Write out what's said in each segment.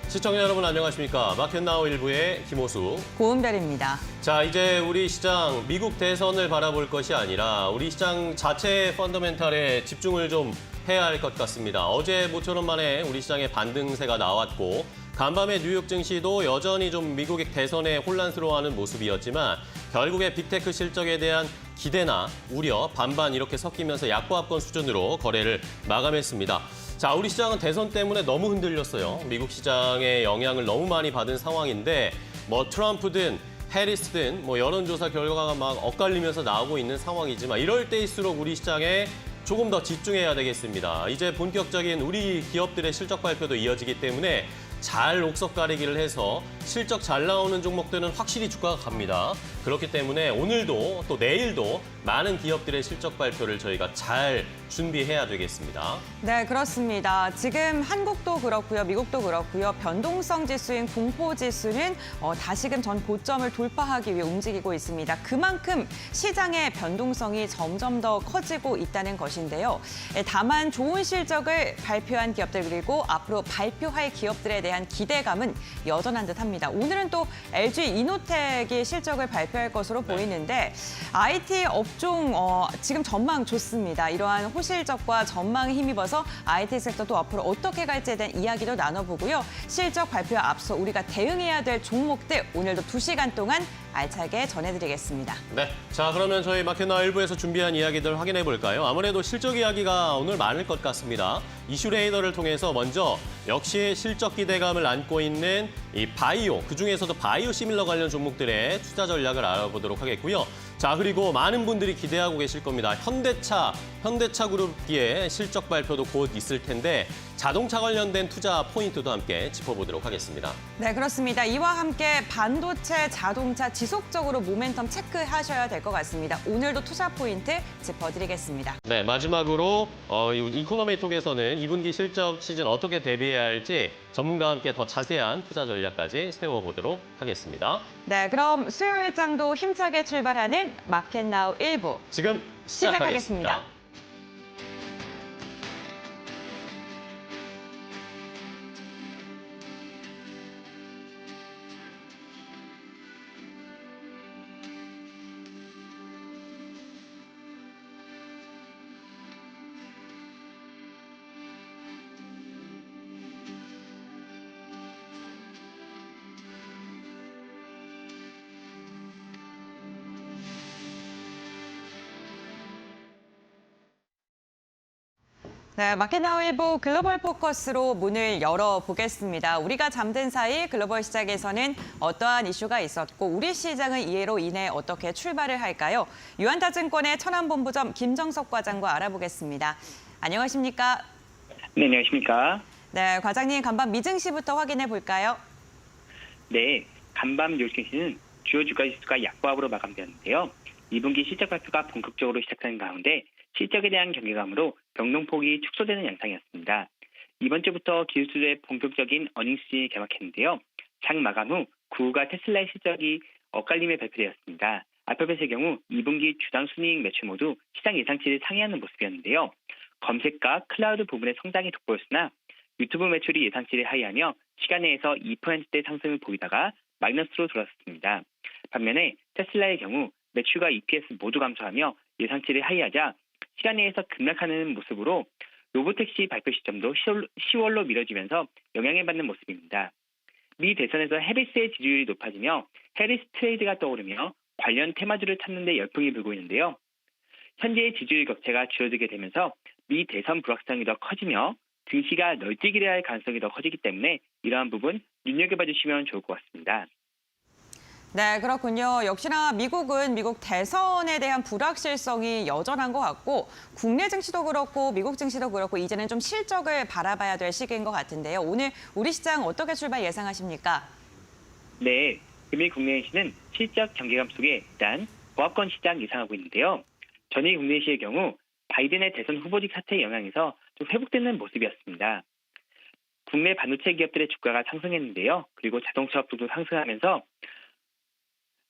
시청자 여러분 안녕하십니까. 마켓나우 일부의 김호수. 고은별입니다. 자, 이제 우리 시장 미국 대선을 바라볼 것이 아니라 우리 시장 자체의 펀더멘탈에 집중을 좀 해야 할 것 같습니다. 어제 모처럼 만에 우리 시장의 반등세가 나왔고 간밤에 뉴욕 증시도 여전히 좀 미국의 대선에 혼란스러워하는 모습이었지만 결국에 빅테크 실적에 대한 기대나 우려, 반반 이렇게 섞이면서 약보합권 수준으로 거래를 마감했습니다. 자, 우리 시장은 대선 때문에 너무 흔들렸어요. 미국 시장의 영향을 너무 많이 받은 상황인데 뭐 트럼프든 해리스든 뭐 여론조사 결과가 막 엇갈리면서 나오고 있는 상황이지만 이럴 때일수록 우리 시장에 조금 더 집중해야 되겠습니다. 이제 본격적인 우리 기업들의 실적 발표도 이어지기 때문에 잘 옥석 가리기를 해서 실적 잘 나오는 종목들은 확실히 주가가 갑니다. 그렇기 때문에 오늘도 또 내일도 많은 기업들의 실적 발표를 저희가 잘 준비해야 되겠습니다. 네, 그렇습니다. 지금 한국도 그렇고요, 미국도 그렇고요. 변동성 지수인 공포 지수는 다시금 전 고점을 돌파하기 위해 움직이고 있습니다. 그만큼 시장의 변동성이 점점 더 커지고 있다는 것인데요. 다만 좋은 실적을 발표한 기업들 그리고 앞으로 발표할 기업들에 대한 기대감은 여전한 듯합니다. 오늘은 또 LG 이노텍이 실적을 발표할 것으로 보이는데 IT 업종 지금 전망 좋습니다. 이러한 호실적과 전망에 힘입어서 IT 섹터도 앞으로 어떻게 갈지에 대한 이야기도 나눠보고요. 실적 발표에 앞서 우리가 대응해야 될 종목들 오늘도 2시간 동안 알차게 전해드리겠습니다. 네, 자 그러면 저희 마켓나우 일부에서 준비한 이야기들 확인해 볼까요? 아무래도 실적 이야기가 오늘 많을 것 같습니다. 이슈레이더를 통해서 먼저 역시 실적 기대감을 안고 있는 이 바이오, 그중에서도 바이오 시밀러 관련 종목들의 투자 전략을 알아보도록 하겠고요. 자, 그리고 많은 분들이 기대하고 계실 겁니다. 현대차 그룹의 실적 발표도 곧 있을 텐데 자동차 관련된 투자 포인트도 함께 짚어보도록 하겠습니다. 네, 그렇습니다. 이와 함께 반도체, 자동차 지속적으로 모멘텀 체크하셔야 될 것 같습니다. 오늘도 투자 포인트 짚어드리겠습니다. 네, 마지막으로 이코노미톡에서는 2분기 실적 시즌 어떻게 대비해야 할지 전문가와 함께 더 자세한 투자 전략까지 세워보도록 하겠습니다. 네, 그럼 수요일 장도 힘차게 출발하는 마켓나우 1부 지금 시작하겠습니다. 네, 마켓나우 1부 글로벌 포커스로 문을 열어보겠습니다. 우리가 잠든 사이 글로벌 시장에서는 어떠한 이슈가 있었고 우리 시장은 이해로 인해 어떻게 출발을 할까요? 유한타증권의 천안본부점 김정석 과장과 알아보겠습니다. 안녕하십니까? 네, 안녕하십니까? 네, 과장님 간밤 미증시부터 확인해 볼까요? 네, 간밤 뉴욕 증시는 주요 주가 지수가 약보합으로 마감되었는데요. 2분기 실적 발표가 본격적으로 시작하는 가운데 실적에 대한 경계감으로 변동폭이 축소되는 양상이었습니다. 이번 주부터 기술주의 본격적인 어닝 시즌이 개막했는데요. 장 마감 후 구가 테슬라의 실적이 엇갈림에 발표되었습니다. 알파벳의 경우 2분기 주당 순이익 매출 모두 시장 예상치를 상회하는 모습이었는데요. 검색과 클라우드 부분의 성장이 돋보였으나 유튜브 매출이 예상치를 하회하며 시간 내에서 2%대 상승을 보이다가 마이너스로 돌아섰습니다. 반면에 테슬라의 경우 매출과 EPS 모두 감소하며 예상치를 하회하자 시간 내에서 급락하는 모습으로 로보택시 발표 시점도 10월로 미뤄지면서 영향을 받는 모습입니다. 미 대선에서 해리스의 지지율이 높아지며 해리스 트레이드가 떠오르며 관련 테마주를 찾는 데 열풍이 불고 있는데요. 현재의 지지율 격차가 줄어들게 되면서 미 대선 불확실성이 더 커지며 증시가 널뛰기를 할 가능성이 더 커지기 때문에 이러한 부분 눈여겨봐 주시면 좋을 것 같습니다. 네, 그렇군요. 역시나 미국은 미국 대선에 대한 불확실성이 여전한 것 같고 국내 증시도 그렇고 미국 증시도 그렇고 이제는 좀 실적을 바라봐야 될 시기인 것 같은데요. 오늘 우리 시장 어떻게 출발 예상하십니까? 네, 금일 국내 시는 실적 경계감 속에 일단 보합권 시장 예상하고 있는데요. 전일 국내 시의 경우 바이든의 대선 후보직 사태의 영향에서 좀 회복되는 모습이었습니다. 국내 반도체 기업들의 주가가 상승했는데요. 그리고 자동차 업종도 상승하면서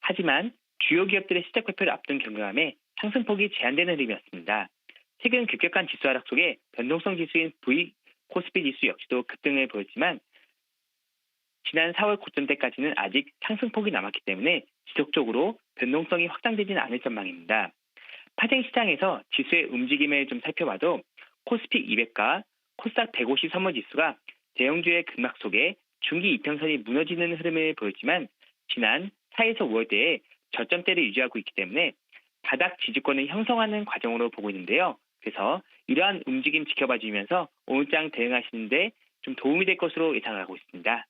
하지만 주요 기업들의 실적 발표를 앞둔 경감에 상승폭이 제한되는 흐름이었습니다. 최근 급격한 지수 하락 속에 변동성 지수인 V 코스피 지수 역시도 급등을 보였지만 지난 4월 고점대까지는 아직 상승폭이 남았기 때문에 지속적으로 변동성이 확장되지는 않을 전망입니다. 파생 시장에서 지수의 움직임을 좀 살펴봐도 코스피 200과 코스닥 150 선물지수가 대형주의 급락 속에 중기 이평선이 무너지는 흐름을 보였지만 지난 4에서 5월대에 저점대를 유지하고 있기 때문에 바닥 지지권을 형성하는 과정으로 보고 있는데요. 그래서 이러한 움직임 지켜봐 주면서 오늘장 대응하시는데 좀 도움이 될 것으로 예상하고 있습니다.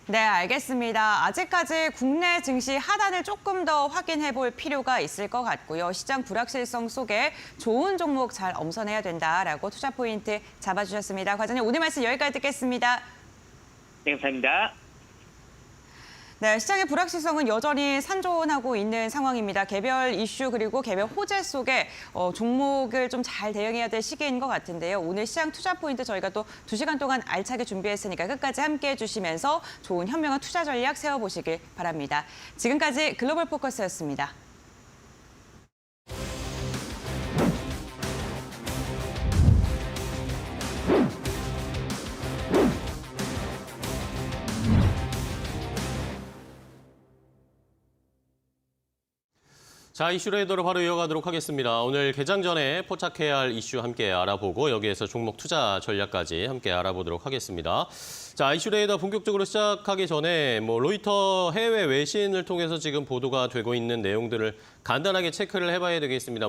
네, 알겠습니다. 아직까지 국내 증시 하단을 조금 더 확인해 볼 필요가 있을 것 같고요. 시장 불확실성 속에 좋은 종목 잘 엄선해야 된다라고 투자 포인트 잡아주셨습니다. 과장님, 오늘 말씀 여기까지 듣겠습니다. 네, 감사합니다. 네, 시장의 불확실성은 여전히 산존하고 있는 상황입니다. 개별 이슈 그리고 개별 호재 속에 종목을 좀 잘 대응해야 될 시기인 것 같은데요. 오늘 시장 투자 포인트 저희가 또 2시간 동안 알차게 준비했으니까 끝까지 함께해 주시면서 좋은 현명한 투자 전략 세워보시길 바랍니다. 지금까지 글로벌 포커스였습니다. 자, 이슈 레이더로 바로 이어가도록 하겠습니다. 오늘 개장 전에 포착해야 할 이슈 함께 알아보고 여기에서 종목 투자 전략까지 함께 알아보도록 하겠습니다. 자, 이슈 레이더 본격적으로 시작하기 전에 로이터 해외 외신을 통해서 지금 보도가 되고 있는 내용들을 간단하게 체크를 해봐야 되겠습니다.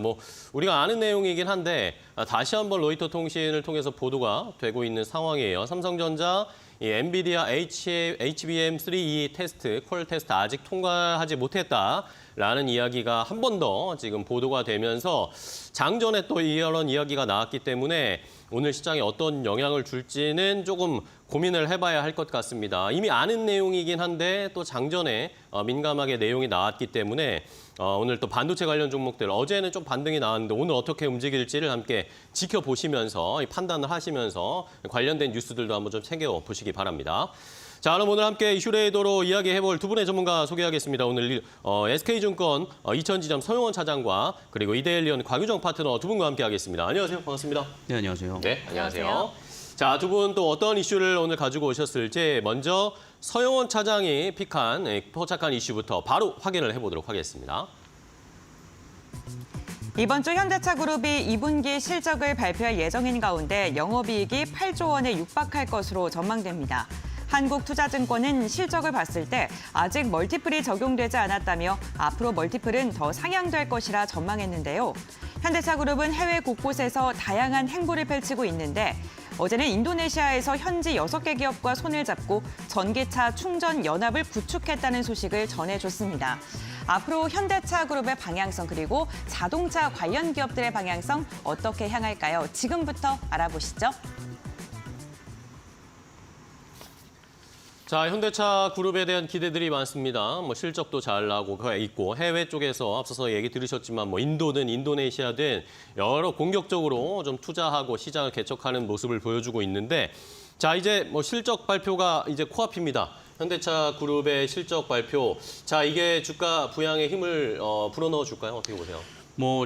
우리가 아는 내용이긴 한데 다시 한번 로이터 통신을 통해서 보도가 되고 있는 상황이에요. 삼성전자 이 엔비디아 HBM3E 테스트, 콜 테스트 아직 통과하지 못했다라는 이야기가 한 번 더 지금 보도가 되면서 장전에 또 이런 이야기가 나왔기 때문에 오늘 시장에 어떤 영향을 줄지는 조금 고민을 해봐야 할 것 같습니다. 이미 아는 내용이긴 한데 또 장전에 민감하게 내용이 나왔기 때문에 오늘 또 반도체 관련 종목들 어제는 좀 반등이 나왔는데 오늘 어떻게 움직일지를 함께 지켜보시면서 판단을 하시면서 관련된 뉴스들도 한번 좀 챙겨보시기 바랍니다. 자, 그럼 오늘 함께 이슈레이더로 이야기해볼 두 분의 전문가 소개하겠습니다. 오늘 SK증권 이천지점 서용원 차장과 그리고 이데일리언 곽유정 파트너 두 분과 함께하겠습니다. 안녕하세요. 반갑습니다. 네, 안녕하세요. 네, 안녕하세요. 자, 두 분 또 어떤 이슈를 오늘 가지고 오셨을지 먼저 서용원 차장이 픽한 포착한 이슈부터 바로 확인을 해보도록 하겠습니다. 이번 주 현대차그룹이 2분기 실적을 발표할 예정인 가운데 영업이익이 8조 원에 육박할 것으로 전망됩니다. 한국투자증권은 실적을 봤을 때 아직 멀티플이 적용되지 않았다며 앞으로 멀티플은 더 상향될 것이라 전망했는데요. 현대차그룹은 해외 곳곳에서 다양한 행보를 펼치고 있는데 어제는 인도네시아에서 현지 6개 기업과 손을 잡고 전기차 충전 연합을 구축했다는 소식을 전해줬습니다. 앞으로 현대차그룹의 방향성 그리고 자동차 관련 기업들의 방향성 어떻게 향할까요? 지금부터 알아보시죠. 자, 현대차 그룹에 대한 기대들이 많습니다. 실적도 잘 나고 있고 해외 쪽에서 앞서서 얘기 들으셨지만 인도든 인도네시아든 여러 공격적으로 좀 투자하고 시장을 개척하는 모습을 보여주고 있는데 자, 이제 실적 발표가 이제 코앞입니다. 현대차 그룹의 실적 발표. 자, 이게 주가 부양에 힘을 불어넣어 줄까요? 어떻게 보세요?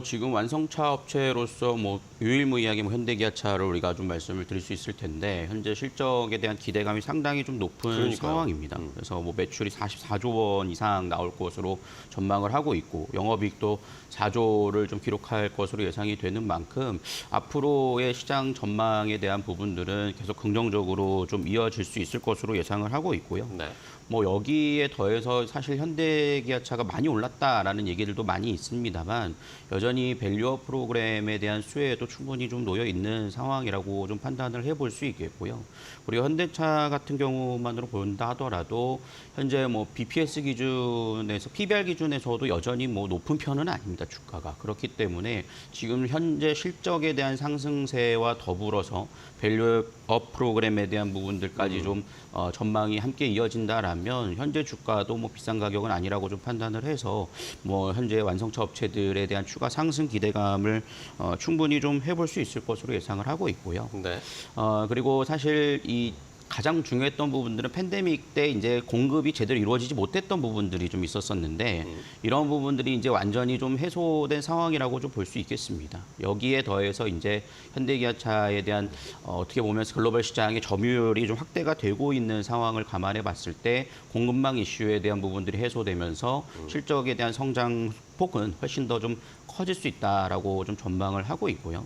지금 완성차 업체로서 유일무이하게 현대기아차를 우리가 좀 말씀을 드릴 수 있을 텐데 현재 실적에 대한 기대감이 상당히 좀 높은 그러니까요. 상황입니다. 그래서 매출이 44조 원 이상 나올 것으로 전망을 하고 있고 영업이익도 4조를 좀 기록할 것으로 예상이 되는 만큼 앞으로의 시장 전망에 대한 부분들은 계속 긍정적으로 좀 이어질 수 있을 것으로 예상을 하고 있고요. 네. 여기에 더해서 사실 현대기아차가 많이 올랐다라는 얘기들도 많이 있습니다만 여전히 밸류업 프로그램에 대한 수혜에도 충분히 좀 놓여 있는 상황이라고 좀 판단을 해볼 수 있겠고요. 그리고 현대차 같은 경우만으로 본다 하더라도 현재 BPS 기준에서 PBR 기준에서도 여전히 높은 편은 아닙니다. 주가가. 그렇기 때문에 지금 현재 실적에 대한 상승세와 더불어서 밸류업 프로그램에 대한 부분들까지 좀 전망이 함께 이어진다라면 현재 주가도 비싼 가격은 아니라고 좀 판단을 해서 현재 완성차 업체들에 대한 추가 상승 기대감을 충분히 좀 해볼 수 있을 것으로 예상을 하고 있고요. 네. 그리고 사실 이 가장 중요했던 부분들은 팬데믹 때 이제 공급이 제대로 이루어지지 못했던 부분들이 좀 있었었는데 이런 부분들이 이제 완전히 좀 해소된 상황이라고 좀 볼 수 있겠습니다. 여기에 더해서 이제 현대기아차에 대한 어떻게 보면 글로벌 시장의 점유율이 좀 확대가 되고 있는 상황을 감안해 봤을 때 공급망 이슈에 대한 부분들이 해소되면서 실적에 대한 성장 폭은 훨씬 더 좀 커질 수 있다라고 좀 전망을 하고 있고요.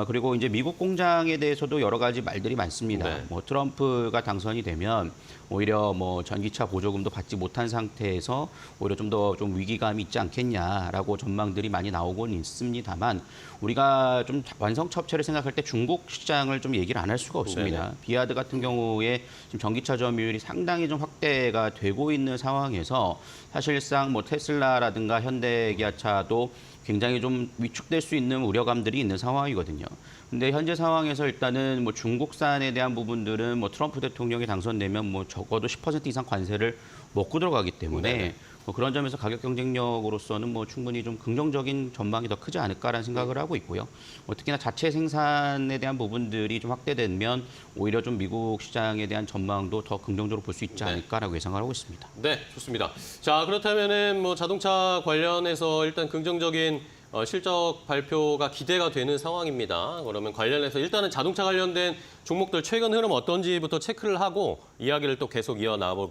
그리고 이제 미국 공장에 대해서도 여러 가지 말들이 많습니다. 네. 뭐 트럼프가 당선이 되면 오히려 뭐 전기차 보조금도 받지 못한 상태에서 오히려 좀 더 좀 위기감이 있지 않겠냐라고 전망들이 많이 나오곤 있습니다만 우리가 좀 완성차 업체를 생각할 때 중국 시장을 좀 얘기를 안 할 수가 없습니다. 네네. 비아드 같은 경우에 지금 전기차 점유율이 상당히 좀 확대가 되고 있는 상황에서 사실상 뭐 테슬라라든가 현대기아차도 굉장히 좀 위축될 수 있는 우려감들이 있는 상황이거든요. 근데 현재 상황에서 일단은 뭐 중국산에 대한 부분들은 뭐 트럼프 대통령이 당선되면 뭐 적어도 10% 이상 관세를 먹고 들어가기 때문에 네네. 뭐 그런 점에서 가격 경쟁력으로서는 뭐 충분히 좀 긍정적인 전망이 더 크지 않을까라는 생각을 하고 있고요. 뭐 특히나 자체 생산에 대한 부분들이 좀 확대되면 오히려 좀 미국 시장에 대한 전망도 더 긍정적으로 볼 수 있지 네. 않을까라고 예상을 하고 있습니다. 네, 좋습니다. 자, 그렇다면은 뭐 자동차 관련해서 일단 긍정적인 실적 발표가 기대가 되는 상황입니다. 그러면 관련해서 일단은 자동차 관련된 종목들 최근 흐름 어떤지부터 체크를 하고 이야기를 또 계속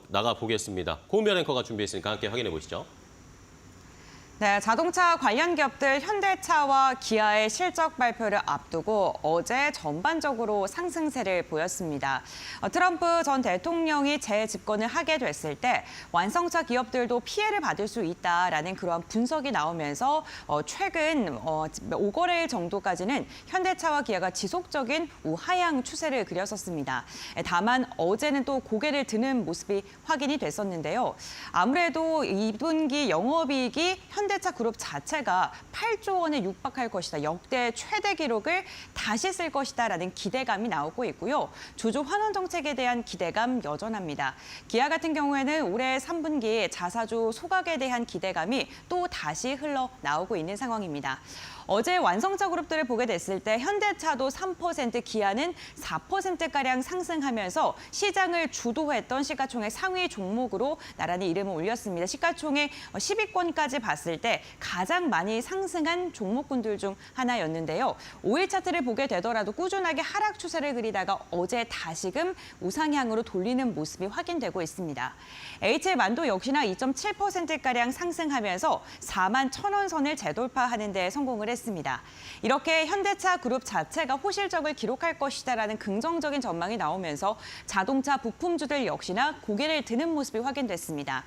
나가 보겠습니다. 고은별 앵커가 준비했으니까 함께 확인해 보시죠. 네, 자동차 관련 기업들 현대차와 기아의 실적 발표를 앞두고 어제 전반적으로 상승세를 보였습니다. 트럼프 전 대통령이 재집권을 하게 됐을 때 완성차 기업들도 피해를 받을 수 있다라는 그러한 분석이 나오면서 최근 5거래일 정도까지는 현대차와 기아가 지속적인 우하향 추세를 그렸었습니다. 다만 어제는 또 고개를 드는 모습이 확인이 됐었는데요. 아무래도 2분기 영업이익이 현대차 그룹 자체가 8조 원에 육박할 것이다. 역대 최대 기록을 다시 쓸 것이다라는 기대감이 나오고 있고요. 조조 환원 정책에 대한 기대감 여전합니다. 기아 같은 경우에는 올해 3분기 자사주 소각에 대한 기대감이 또 다시 흘러나오고 있는 상황입니다. 어제 완성차 그룹들을 보게 됐을 때 현대차도 3%, 기아는 4%가량 상승하면서 시장을 주도했던 시가총액 상위 종목으로 나란히 이름을 올렸습니다. 시가총액 10위권까지 봤을 때 가장 많이 상승한 종목군들 중 하나였는데요. 5일 차트를 보게 되더라도 꾸준하게 하락 추세를 그리다가 어제 다시금 우상향으로 돌리는 모습이 확인되고 있습니다. HL만도 역시나 2.7%가량 상승하면서 4만 1,000원 선을 재돌파하는 데 성공을 했습니다. 이렇게 현대차 그룹 자체가 호실적을 기록할 것이다라는 긍정적인 전망이 나오면서 자동차 부품주들 역시나 고개를 드는 모습이 확인됐습니다.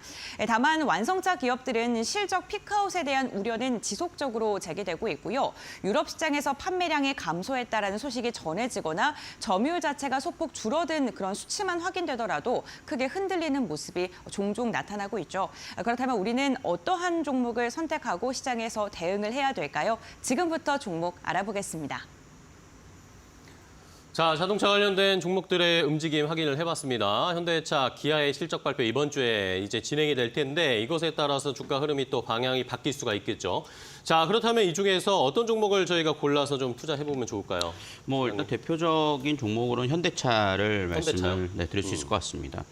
다만 완성차 기업들은 실적 피크아웃에 대한 우려는 지속적으로 제기되고 있고요. 유럽 시장에서 판매량이 감소했다라는 소식이 전해지거나 점유율 자체가 소폭 줄어든 그런 수치만 확인되더라도 크게 흔들리는 모습이 종종 나타나고 있죠. 그렇다면 우리는 어떠한 종목을 선택하고 시장에서 대응을 해야 될까요? 지금부터 종목 알아보겠습니다. 자, 자동차 관련된 종목들의 움직임 확인을 해봤습니다. 현대차, 기아의 실적 발표 이번 주에 이제 진행이 될 텐데 이것에 따라서 주가 흐름이 또 방향이 바뀔 수가 있겠죠. 자, 그렇다면 이 중에서 어떤 종목을 저희가 골라서 좀 투자해보면 좋을까요? 뭐 일단 대표적인 종목으로는 현대차를 현대차요? 말씀을 드릴 수 있을 것 같습니다.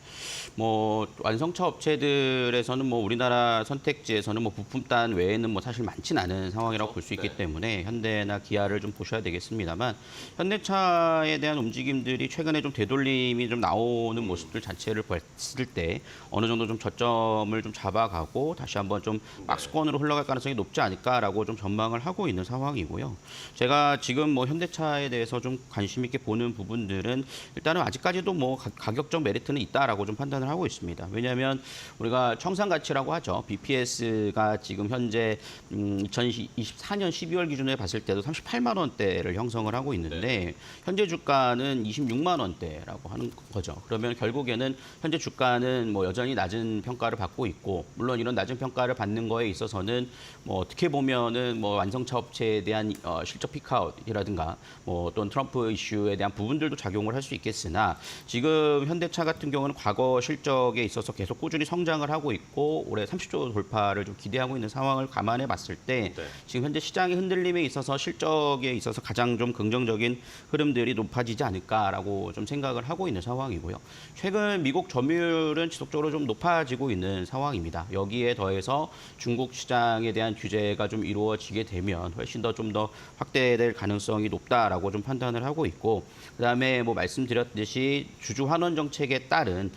뭐 완성차 업체들에서는 뭐 우리나라 선택지에서는 뭐 부품단 외에는 뭐 사실 많지는 않은 상황이라고 볼 수 있기 네. 때문에 현대나 기아를 좀 보셔야 되겠습니다만 현대차에 대한 움직임들이 최근에 좀 되돌림이 좀 나오는 모습들 자체를 봤을 때 어느 정도 좀 저점을 좀 잡아가고 다시 한번 좀 박스권으로 흘러갈 가능성이 높지 않을까라고 좀 전망을 하고 있는 상황이고요. 제가 지금 뭐 현대차에 대해서 좀 관심 있게 보는 부분들은 일단은 아직까지도 뭐 가격적 메리트는 있다라고 좀 판단을 하고 있습니다. 왜냐하면 우리가 청산 가치라고 하죠. BPS가 지금 현재 2024년 12월 기준에 봤을 때도 38만 원대를 형성을 하고 있는데 현재 주가는 26만 원대라고 하는 거죠. 그러면 결국에는 현재 주가는 뭐 여전히 낮은 평가를 받고 있고 물론 이런 낮은 평가를 받는 거에 있어서는 뭐 어떻게 보면 보면은 뭐 완성차 업체에 대한 실적 피크아웃이라든가 뭐 또는 트럼프 이슈에 대한 부분들도 작용을 할 수 있겠으나 지금 현대차 같은 경우는 과거 실적에 있어서 계속 꾸준히 성장을 하고 있고 올해 30조 돌파를 좀 기대하고 있는 상황을 감안해 봤을 때 네. 지금 현재 시장의 흔들림에 있어서 실적에 있어서 가장 좀 긍정적인 흐름들이 높아지지 않을까라고 좀 생각을 하고 있는 상황이고요. 최근 미국 점유율은 지속적으로 좀 높아지고 있는 상황입니다. 여기에 더해서 중국 시장에 대한 규제가 좀 이루어지게 되면 훨씬 더 좀 더 확대될 가능성이 높다라고 좀 판단을 하고 있고, 그다음에 뭐 말씀드렸듯이 주주 환원 정책에 따른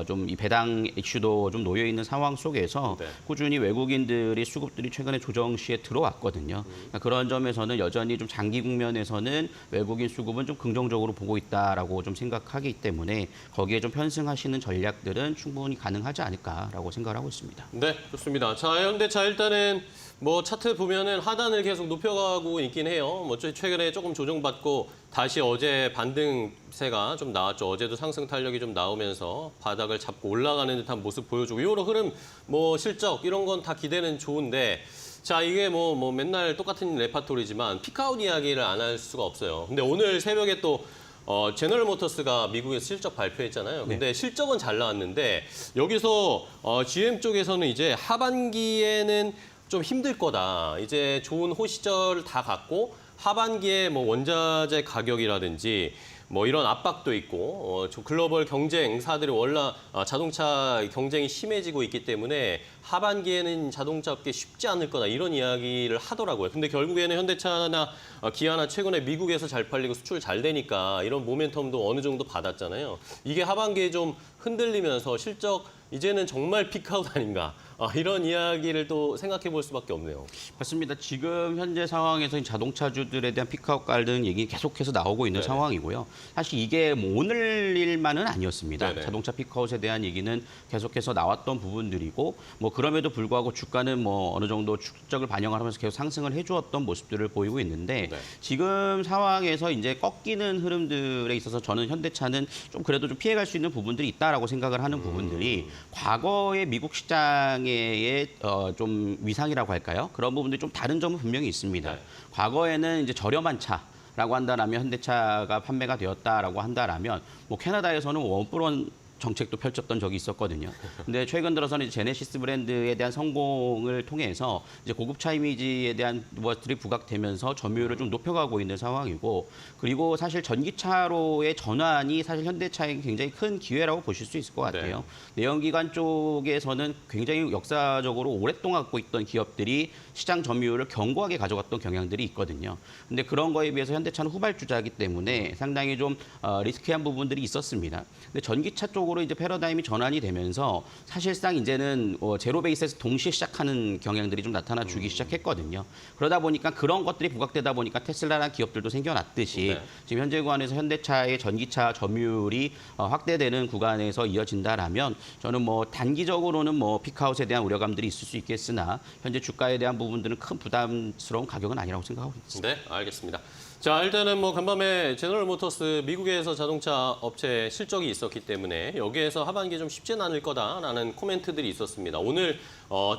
좀 이 배당 이슈도 좀 놓여 있는 상황 속에서 네. 꾸준히 외국인들이 수급들이 최근에 조정 시에 들어왔거든요. 그러니까 그런 점에서는 여전히 좀 장기 국면에서는 외국인 수급은 좀 긍정적으로 보고 있다라고 좀 생각하기 때문에 거기에 좀 편승하시는 전략들은 충분히 가능하지 않을까라고 생각을 하고 있습니다. 네, 좋습니다. 자, 현대차 일단은 뭐 차트 보면은 하단을 계속 높여가고 있긴 해요. 뭐 최근에 조금 조정받고 다시 어제 반등세가 좀 나왔죠. 어제도 상승 탄력이 좀 나오면서 바닥을 잡고 올라가는 듯한 모습 보여주고 이런 흐름, 뭐 실적 이런 건 다 기대는 좋은데 자, 이게 뭐 맨날 똑같은 레파토리지만 피크아웃 이야기를 안 할 수가 없어요. 근데 오늘 새벽에 또 제너럴 모터스가 미국에서 실적 발표했잖아요. 근데 실적은 잘 나왔는데 여기서 GM 쪽에서는 이제 하반기에는 좀 힘들 거다. 이제 좋은 호시절 다 갔고 하반기에 뭐 원자재 가격이라든지 뭐 이런 압박도 있고 글로벌 경쟁사들이 자동차 경쟁이 심해지고 있기 때문에 하반기에는 자동차 업계 쉽지 않을 거다 이런 이야기를 하더라고요. 근데 결국에는 현대차나 기아나 최근에 미국에서 잘 팔리고 수출 잘 되니까 이런 모멘텀도 어느 정도 받았잖아요. 이게 하반기에 좀 흔들리면서 실적 이제는 정말 피크아웃 아닌가 이런 이야기를 또 생각해 볼 수밖에 없네요. 맞습니다. 지금 현재 상황에서 자동차주들에 대한 피크아웃 가는 얘기 계속해서 나오고 있는 네네. 상황이고요. 사실 이게 뭐 오늘 일만은 아니었습니다. 네네. 자동차 피크아웃에 대한 얘기는 계속해서 나왔던 부분들이고 뭐 그럼에도 불구하고 주가는 뭐 어느 정도 축적을 반영을 하면서 계속 상승을 해주었던 모습들을 보이고 있는데 네. 지금 상황에서 이제 꺾이는 흐름들에 있어서 저는 현대차는 좀 그래도 좀 피해갈 수 있는 부분들이 있다라고 생각을 하는 부분들이 과거의 미국 시장의 좀 위상이라고 할까요? 그런 부분들이 좀 다른 점은 분명히 있습니다. 네. 과거에는 이제 저렴한 차라고 한다라면 현대차가 판매가 되었다라고 한다라면 뭐 캐나다에서는 원뿔원 정책도 펼쳤던 적이 있었거든요. 근데 최근 들어서는 이제 제네시스 브랜드에 대한 성공을 통해서 이제 고급차 이미지에 대한 것들이 부각되면서 점유율을 좀 높여가고 있는 상황이고, 그리고 사실 전기차로의 전환이 사실 현대차에 굉장히 큰 기회라고 보실 수 있을 것 같아요. 내연기관 쪽에서는 굉장히 역사적으로 오랫동안 갖고 있던 기업들이 시장 점유율을 견고하게 가져갔던 경향들이 있거든요. 근데 그런 거에 비해서 현대차는 후발주자이기 때문에 상당히 좀 리스키한 부분들이 있었습니다. 근데 전기차 쪽으로 이제 패러다임이 전환이 되면서 사실상 이제는 제로 베이스에서 동시에 시작하는 경향들이 좀 나타나주기 시작했거든요. 그러다 보니까 그런 것들이 부각되다 보니까 테슬라라는 기업들도 생겨났듯이 지금 현재 구간에서 현대차의 전기차 점유율이 확대되는 구간에서 이어진다라면 저는 뭐 단기적으로는 뭐 피크아웃에 대한 우려감들이 있을 수 있겠으나 현재 주가에 대한 부분들은 큰 부담스러운 가격은 아니라고 생각하고 있습니다. 네, 알겠습니다. 자, 일단은 뭐 간밤에 제너럴 모터스 미국에서 자동차 업체 실적이 있었기 때문에 여기에서 하반기 좀 쉽지는 않을 거다라는 코멘트들이 있었습니다. 오늘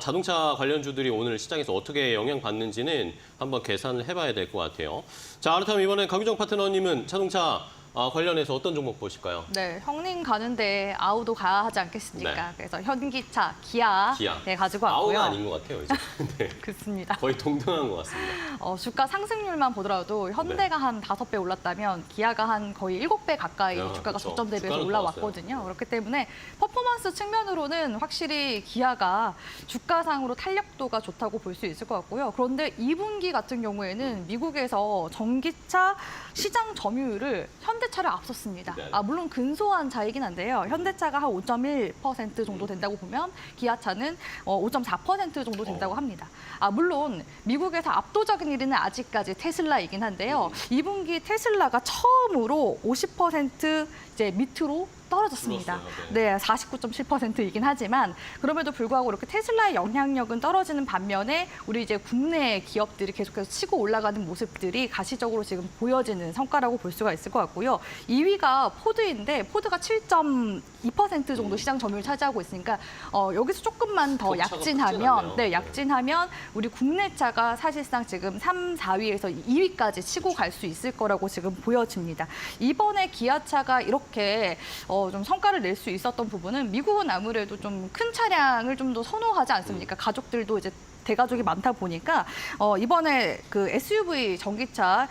자동차 관련주들이 오늘 시장에서 어떻게 영향받는지는 한번 계산을 해봐야 될 것 같아요. 자, 그렇다면 이번엔 강유정 파트너님은 자동차 관련해서 어떤 종목 보실까요? 네, 형님 가는데 아우도 가야 하지 않겠습니까? 네. 그래서 현기차, 기아, 네, 가지고 왔고요. 아우가 아닌 것 같아요, 이제. 네. 그렇습니다. 거의 동등한 것 같습니다. 주가 상승률만 보더라도 현대가 한 5배 올랐다면 기아가 한 거의 7배 가까이 야, 주가가 그쵸. 저점 대비해서 주가는 올라왔거든요. 그렇기 때문에 퍼포먼스 측면으로는 확실히 기아가 주가상으로 탄력도가 좋다고 볼 수 있을 것 같고요. 그런데 2분기 같은 경우에는 미국에서 전기차 시장 점유율을 현대차를 앞섰습니다. 네. 물론 근소한 차이긴 한데요. 현대차가 한 5.1% 정도 된다고 보면 기아차는 5.4% 정도 된다고 합니다. 물론 미국에서 압도적인 1위는 아직까지 테슬라이긴 한데요. 2분기 테슬라가 처음으로 50% 이제 밑으로 떨어졌습니다. 줄었어요. 네, 49.7%이긴 하지만 그럼에도 불구하고 이렇게 테슬라의 영향력은 떨어지는 반면에 우리 이제 국내 기업들이 계속해서 치고 올라가는 모습들이 가시적으로 지금 보여지는 성과라고 볼 수가 있을 것 같고요. 2위가 포드인데 포드가 7.2% 정도 시장 점유율 차지하고 있으니까 여기서 조금만 더 격차가 크진 약진하면 않네요. 네, 약진하면 우리 국내 차가 사실상 지금 3, 4위에서 2위까지 치고 갈 수 있을 거라고 지금 보여집니다. 이번에 기아차가 이렇게 좀 성과를 낼 수 있었던 부분은 미국은 아무래도 좀 큰 차량을 좀 더 선호하지 않습니까? 가족들도 이제 대가족이 많다 보니까 이번에 그 SUV 전기차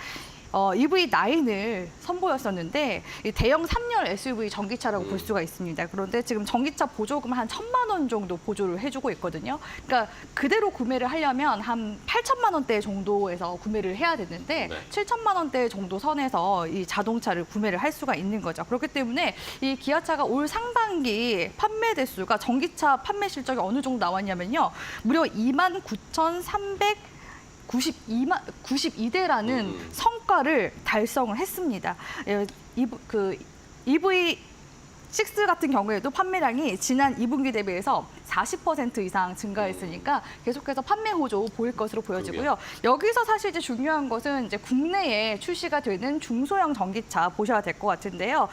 EV9을 선보였었는데 이 대형 3열 SUV 전기차라고 볼 수가 있습니다. 그런데 지금 전기차 보조금 한 1,000만 원 정도 보조를 해주고 있거든요. 그러니까 그대로 구매를 하려면 한 8천만 원대 정도에서 구매를 해야 되는데 네. 7천만 원대 정도 선에서 이 자동차를 구매를 할 수가 있는 거죠. 그렇기 때문에 이 기아차가 올 상반기 판매 대수가 전기차 판매 실적이 어느 정도 나왔냐면요. 무려 92대라는 성과를 달성을 했습니다. EV6 같은 경우에도 판매량이 지난 2분기 대비해서 40% 이상 증가했으니까 계속해서 판매 호조 보일 것으로 보여지고요. 여기서 사실 이제 중요한 것은 이제 국내에 출시가 되는 중소형 전기차 보셔야 될 것 같은데요.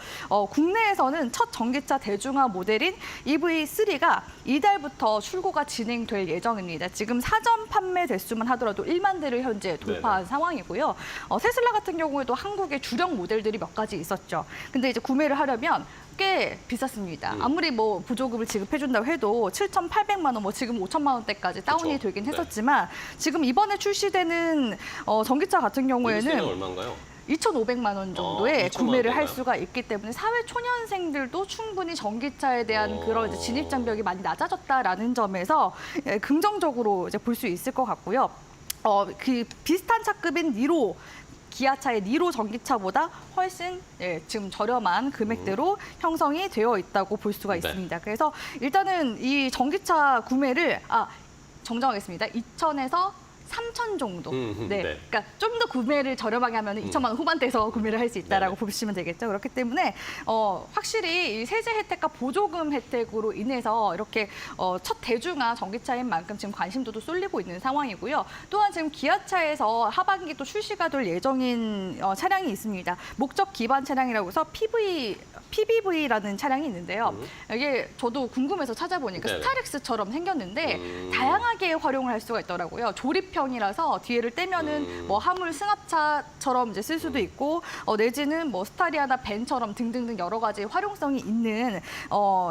국내에서는 첫 전기차 대중화 모델인 EV3가 이달부터 출고가 진행될 예정입니다. 지금 사전 판매 대수만 하더라도 1만 대를 현재 돌파한 네네. 상황이고요. 테슬라 같은 경우에도 한국에 주력 모델들이 몇 가지 있었죠. 근데 이제 구매를 하려면 꽤 비쌌습니다. 아무리 뭐 보조금을 지급해준다고 해도 7,800만 원, 뭐 지금 5천만 원대까지 다운이 그쵸. 되긴 네. 했었지만 지금 이번에 출시되는 전기차 같은 EV3는 경우에는 얼마인가요? 2,500만 원 정도에 2,500만 구매를 할 원대인가요? 수가 있기 때문에 사회 초년생들도 충분히 전기차에 대한 그런 이제 진입 장벽이 많이 낮아졌다라는 점에서 긍정적으로 이제 볼 수 있을 것 같고요. 그 비슷한 차급인 니로 기아차의 니로 전기차보다 훨씬 지금 저렴한 금액대로 형성이 되어 있다고 볼 수가 네. 있습니다. 그래서 일단은 이 전기차 구매를 정정하겠습니다. 2천에서 3천 정도. 네. 그러니까 좀 더 구매를 저렴하게 하면 2천만 원 후반대에서 구매를 할 수 있다라고 네네. 보시면 되겠죠. 그렇기 때문에 확실히 이 세제 혜택과 보조금 혜택으로 인해서 이렇게 첫 대중화 전기차인 만큼 지금 관심도도 쏠리고 있는 상황이고요. 또한 지금 기아차에서 하반기 또 출시가 될 예정인 차량이 있습니다. 목적 기반 차량이라고 해서 PBV라는 차량이 있는데요. 이게 저도 궁금해서 찾아보니까 네네. 스타렉스처럼 생겼는데 다양하게 활용을 할 수가 있더라고요. 조립형이라서 뒤에를 떼면은 뭐 화물 승합차처럼 이제 쓸 수도 있고 내지는 뭐 스타리아나 벤처럼 등등등 여러 가지 활용성이 있는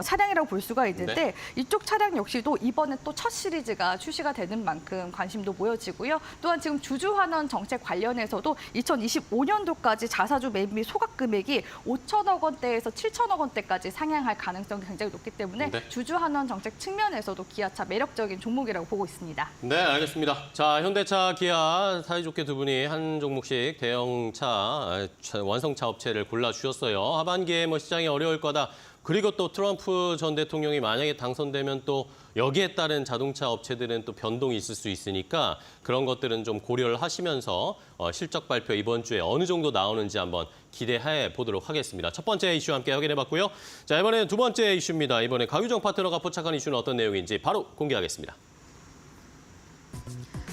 차량이라고 볼 수가 있는데 네. 이쪽 차량 역시도 이번에 또 첫 시리즈가 출시가 되는 만큼 관심도 보여지고요. 또한 지금 주주환원 정책 관련해서도 2025년도까지 자사주 매입 소각 금액이 5천억 원대에서 7천억 원대까지 상향할 가능성이 굉장히 높기 때문에 네. 주주환원 정책 측면에서도 기아차 매력적인 종목이라고 보고 있습니다. 네, 알겠습니다. 자, 현대차, 기아 사이좋게 두 분이 한 종목씩 대형차 완성차 업체를 골라주셨어요. 하반기에 뭐 시장이 어려울 거다. 그리고 또 트럼프 전 대통령이 만약에 당선되면 또 여기에 따른 자동차 업체들은 또 변동이 있을 수 있으니까 그런 것들은 좀 고려를 하시면서 실적 발표 이번 주에 어느 정도 나오는지 한번 기대해 보도록 하겠습니다. 첫 번째 이슈 함께 확인해봤고요. 자, 이번에는 두 번째 이슈입니다. 이번에 가유정 파트너가 포착한 이슈는 어떤 내용인지 바로 공개하겠습니다.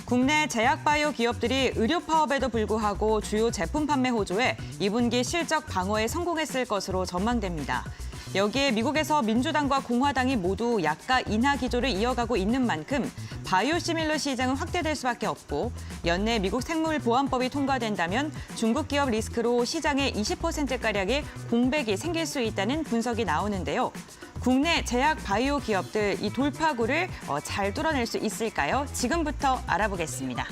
국내 제약바이오 기업들이 의료 파업에도 불구하고 주요 제품 판매 호조에 2분기 실적 방어에 성공했을 것으로 전망됩니다. 여기에 미국에서 민주당과 공화당이 모두 약가 인하 기조를 이어가고 있는 만큼 바이오시밀러 시장은 확대될 수밖에 없고 연내 미국 생물보안법이 통과된다면 중국 기업 리스크로 시장의 20%가량의 공백이 생길 수 있다는 분석이 나오는데요. 국내 제약 바이오 기업들 이 돌파구를 잘 뚫어낼 수 있을까요? 지금부터 알아보겠습니다.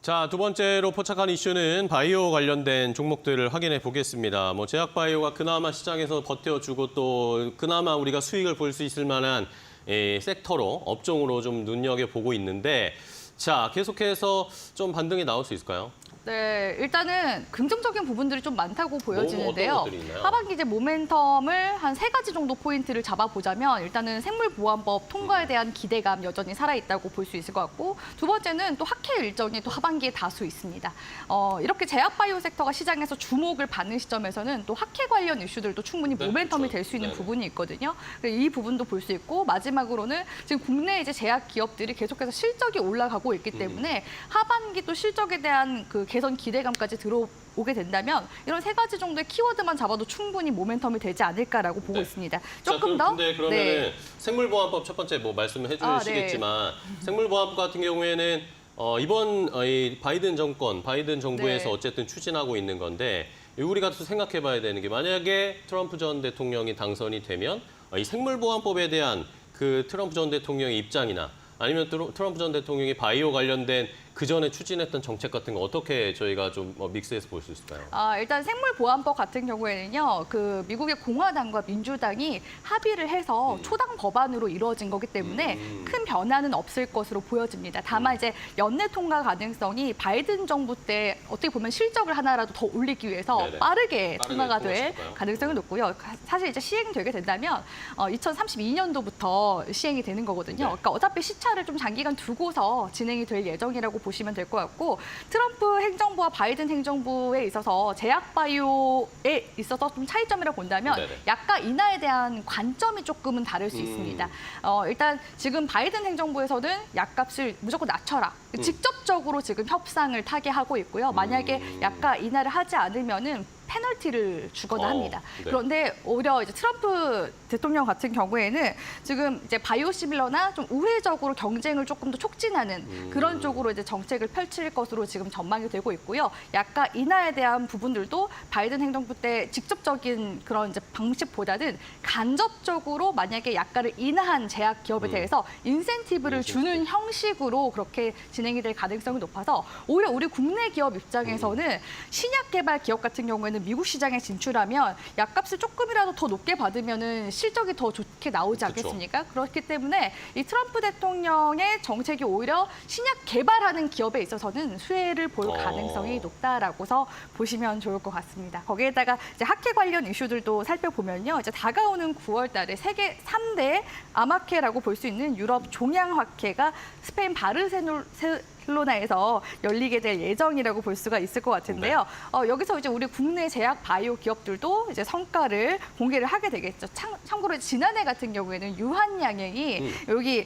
자, 두 번째로 포착한 이슈는 바이오 관련된 종목들을 확인해 보겠습니다. 뭐 제약 바이오가 그나마 시장에서 버텨주고 또 그나마 우리가 수익을 볼 수 있을 만한 섹터로 업종으로 좀 눈여겨보고 있는데 자, 계속해서 좀 반등이 나올 수 있을까요? 네, 일단은 긍정적인 부분들이 좀 많다고 보여지는데요. 어떤 것들이 있나요? 하반기 이제 모멘텀을 한 3가지 정도 포인트를 잡아보자면 일단은 생물보안법 통과에 대한 기대감 여전히 살아있다고 볼 수 있을 것 같고 두 번째는 또 학회 일정이 또 하반기에 다수 있습니다. 이렇게 제약바이오 섹터가 시장에서 주목을 받는 시점에서는 또 학회 관련 이슈들도 충분히 네, 모멘텀이 그렇죠. 될 수 있는 네네. 부분이 있거든요. 이 부분도 볼 수 있고 마지막으로는 지금 국내 이제 제약 기업들이 계속해서 실적이 올라가고 있기 때문에 하반기 또 실적에 대한 그 개선 기대감까지 들어오게 된다면 이런 3가지 정도의 키워드만 잡아도 충분히 모멘텀이 되지 않을까라고 보고 네. 있습니다. 자, 조금 더. 근데 그러면은 생물보안법 첫 번째 뭐 말씀해 주시겠지만 생물보안법 같은 경우에는 이번 이 바이든 정부에서 네. 어쨌든 추진하고 있는 건데 우리가 또 생각해봐야 되는 게 만약에 트럼프 전 대통령이 당선이 되면 이 생물보안법에 대한 그 트럼프 전 대통령의 입장이나 아니면 트럼프 전 대통령이 바이오 관련된 그 전에 추진했던 정책 같은 거 어떻게 저희가 좀 믹스해서 볼 수 있을까요? 일단 생물보안법 같은 경우에는요, 그 미국의 공화당과 민주당이 합의를 해서 초당 법안으로 이루어진 거기 때문에 큰 변화는 없을 것으로 보여집니다. 다만 이제 연내 통과 가능성이 바이든 정부 때 어떻게 보면 실적을 하나라도 더 올리기 위해서 네네. 빠르게 통과가 될 통과시킬까요? 가능성이 높고요. 사실 이제 시행되게 된다면 2032년도부터 시행이 되는 거거든요. 네. 그러니까 어차피 시차를 좀 장기간 두고서 진행이 될 예정이라고 보시면 될 것 같고 트럼프 행정부와 바이든 행정부에 있어서 제약바이오에 있어서 좀 차이점이라고 본다면 네네. 약가 인하에 대한 관점이 조금은 다를 수 있습니다. 일단 지금 바이든 행정부에서는 약값을 무조건 낮춰라. 직접적으로 지금 협상을 타개하고 있고요. 만약에 약가 인하를 하지 않으면은 페널티를 주거나 합니다. 네. 그런데 오히려 이제 트럼프 대통령 같은 경우에는 지금 이제 바이오시밀러나 좀 우회적으로 경쟁을 조금 더 촉진하는 그런 쪽으로 이제 정책을 펼칠 것으로 지금 전망이 되고 있고요. 약가 인하에 대한 부분들도 바이든 행정부 때 직접적인 그런 이제 방식보다는 간접적으로 만약에 약가를 인하한 제약 기업에 대해서 인센티브를 주는 형식으로 그렇게 진행이 될 가능성이 높아서 오히려 우리 국내 기업 입장에서는 신약 개발 기업 같은 경우에는 미국 시장에 진출하면 약값을 조금이라도 더 높게 받으면은 실적이 더 좋게 나오지 않겠습니까? 그렇기 때문에 이 트럼프 대통령의 정책이 오히려 신약 개발하는 기업에 있어서는 수혜를 볼 가능성이 높다라고서 보시면 좋을 것 같습니다. 거기에다가 이제 학회 관련 이슈들도 살펴보면요. 이제 다가오는 9월 달에 세계 3대 암학회라고 볼 수 있는 유럽 종양학회가 스페인 바르셀로나에서 열리게 될 예정이라고 볼 수가 있을 것 같은데요. 여기서 이제 우리 국내 제약 바이오 기업들도 이제 성과를 공개를 하게 되겠죠. 참고로 지난해 같은 경우에는 유한양행이 여기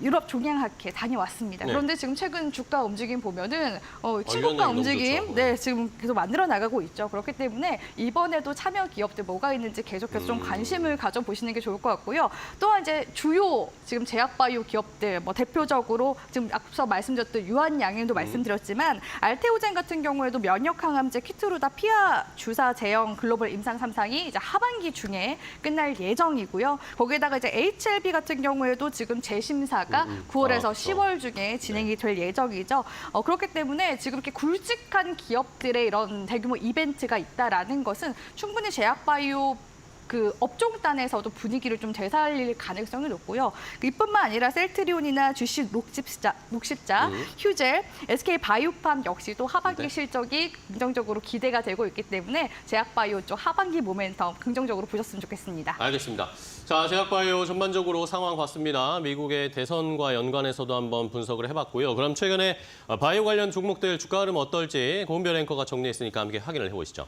유럽 종양학회 다녀왔습니다. 네. 그런데 지금 최근 주가 움직임 보면은 친고가 유한양행 너무 움직임 좋죠. 네 지금 계속 만들어 나가고 있죠. 그렇기 때문에 이번에도 참여 기업들 뭐가 있는지 계속해서 좀 관심을 가져보시는 게 좋을 것 같고요. 또한 이제 주요 지금 제약 바이오 기업들 뭐 대표적으로 지금 앞서 말씀드렸던 유한양행도 말씀드렸지만 알테오젠 같은 경우에도 면역 항암제 키트루다 피아 주사 제형 글로벌 임상 3상이 이제 하반기 중에 끝날 예정이고요. 거기에다가 이제 HLB 같은 경우에도 지금 재심사가 9월에서 그렇죠. 10월 중에 진행이 될 예정이죠. 그렇기 때문에 지금 이렇게 굵직한 기업들의 이런 대규모 이벤트가 있다라는 것은 충분히 제약바이오 그 업종단에서도 분위기를 좀 되살릴 가능성이 높고요. 이뿐만 아니라 셀트리온이나 GC 녹십자, 휴젤, SK 바이오팜 역시도 하반기 네. 실적이 긍정적으로 기대가 되고 있기 때문에 제약바이오 쪽 하반기 모멘텀 긍정적으로 보셨으면 좋겠습니다. 알겠습니다. 자, 제약바이오 전반적으로 상황 봤습니다. 미국의 대선과 연관해서도 한번 분석을 해봤고요. 그럼 최근에 바이오 관련 종목들 주가 흐름 어떨지 고은별 앵커가 정리했으니까 함께 확인을 해보시죠.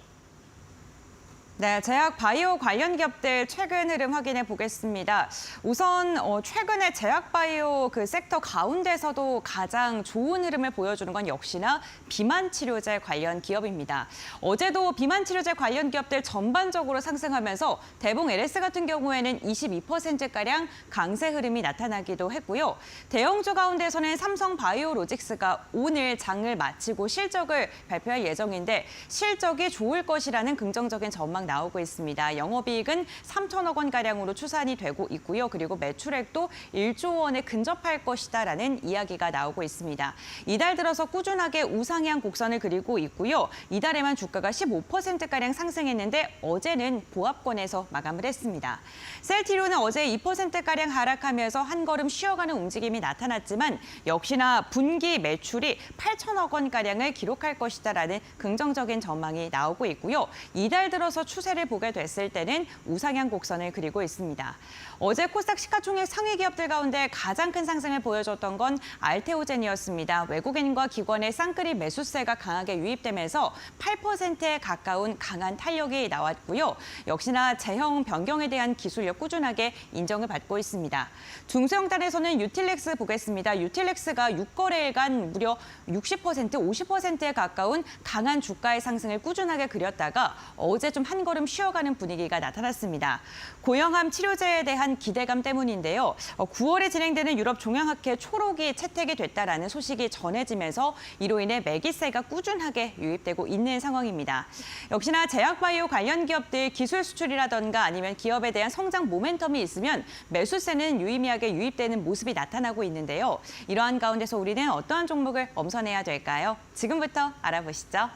네, 제약 바이오 관련 기업들 최근 흐름 확인해 보겠습니다. 우선 최근에 제약 바이오 그 섹터 가운데서도 가장 좋은 흐름을 보여주는 건 역시나 비만 치료제 관련 기업입니다. 어제도 비만 치료제 관련 기업들 전반적으로 상승하면서 대봉 LS 같은 경우에는 22%가량 강세 흐름이 나타나기도 했고요. 대형주 가운데서는 삼성 바이오로직스가 오늘 장을 마치고 실적을 발표할 예정인데 실적이 좋을 것이라는 긍정적인 전망 나오고 있습니다. 영업이익은 3천억 원가량으로 추산이 되고 있고요. 그리고 매출액도 1조 원에 근접할 것이다라는 이야기가 나오고 있습니다. 이달 들어서 꾸준하게 우상향 곡선을 그리고 있고요. 이달에만 주가가 15%가량 상승했는데 어제는 보합권에서 마감을 했습니다. 셀트리온은 어제 2%가량 하락하면서 한 걸음 쉬어가는 움직임이 나타났지만 역시나 분기 매출이 8천억 원가량을 기록할 것이다라는 긍정적인 전망이 나오고 있고요. 이달 들어서 추세를 보게 됐을 때는 우상향 곡선을 그리고 있습니다. 어제 코스닥 시가총액 상위 기업들 가운데 가장 큰 상승을 보여줬던 건 알테오젠이었습니다. 외국인과 기관의 쌍끌이 매수세가 강하게 유입되면서 8%에 가까운 강한 탄력이 나왔고요. 역시나 제형 변경에 대한 기술력 꾸준하게 인정을 받고 있습니다. 중소형단에서는 유틸렉스 보겠습니다. 유틸렉스가 6거래일간 무려 60%, 50%에 가까운 강한 주가의 상승을 꾸준하게 그렸다가 어제 좀 한 걸음 쉬어가는 분위기가 나타났습니다. 고형암 치료제에 대한 기대감 때문인데요. 9월에 진행되는 유럽 종양학회 초록이 채택이 됐다라는 소식이 전해지면서 이로 인해 매기세가 꾸준하게 유입되고 있는 상황입니다. 역시나 제약바이오 관련 기업들 기술 수출이라던가 아니면 기업에 대한 성장 모멘텀이 있으면 매수세는 유의미하게 유입되는 모습이 나타나고 있는데요. 이러한 가운데서 우리는 어떠한 종목을 엄선해야 될까요? 지금부터 알아보시죠.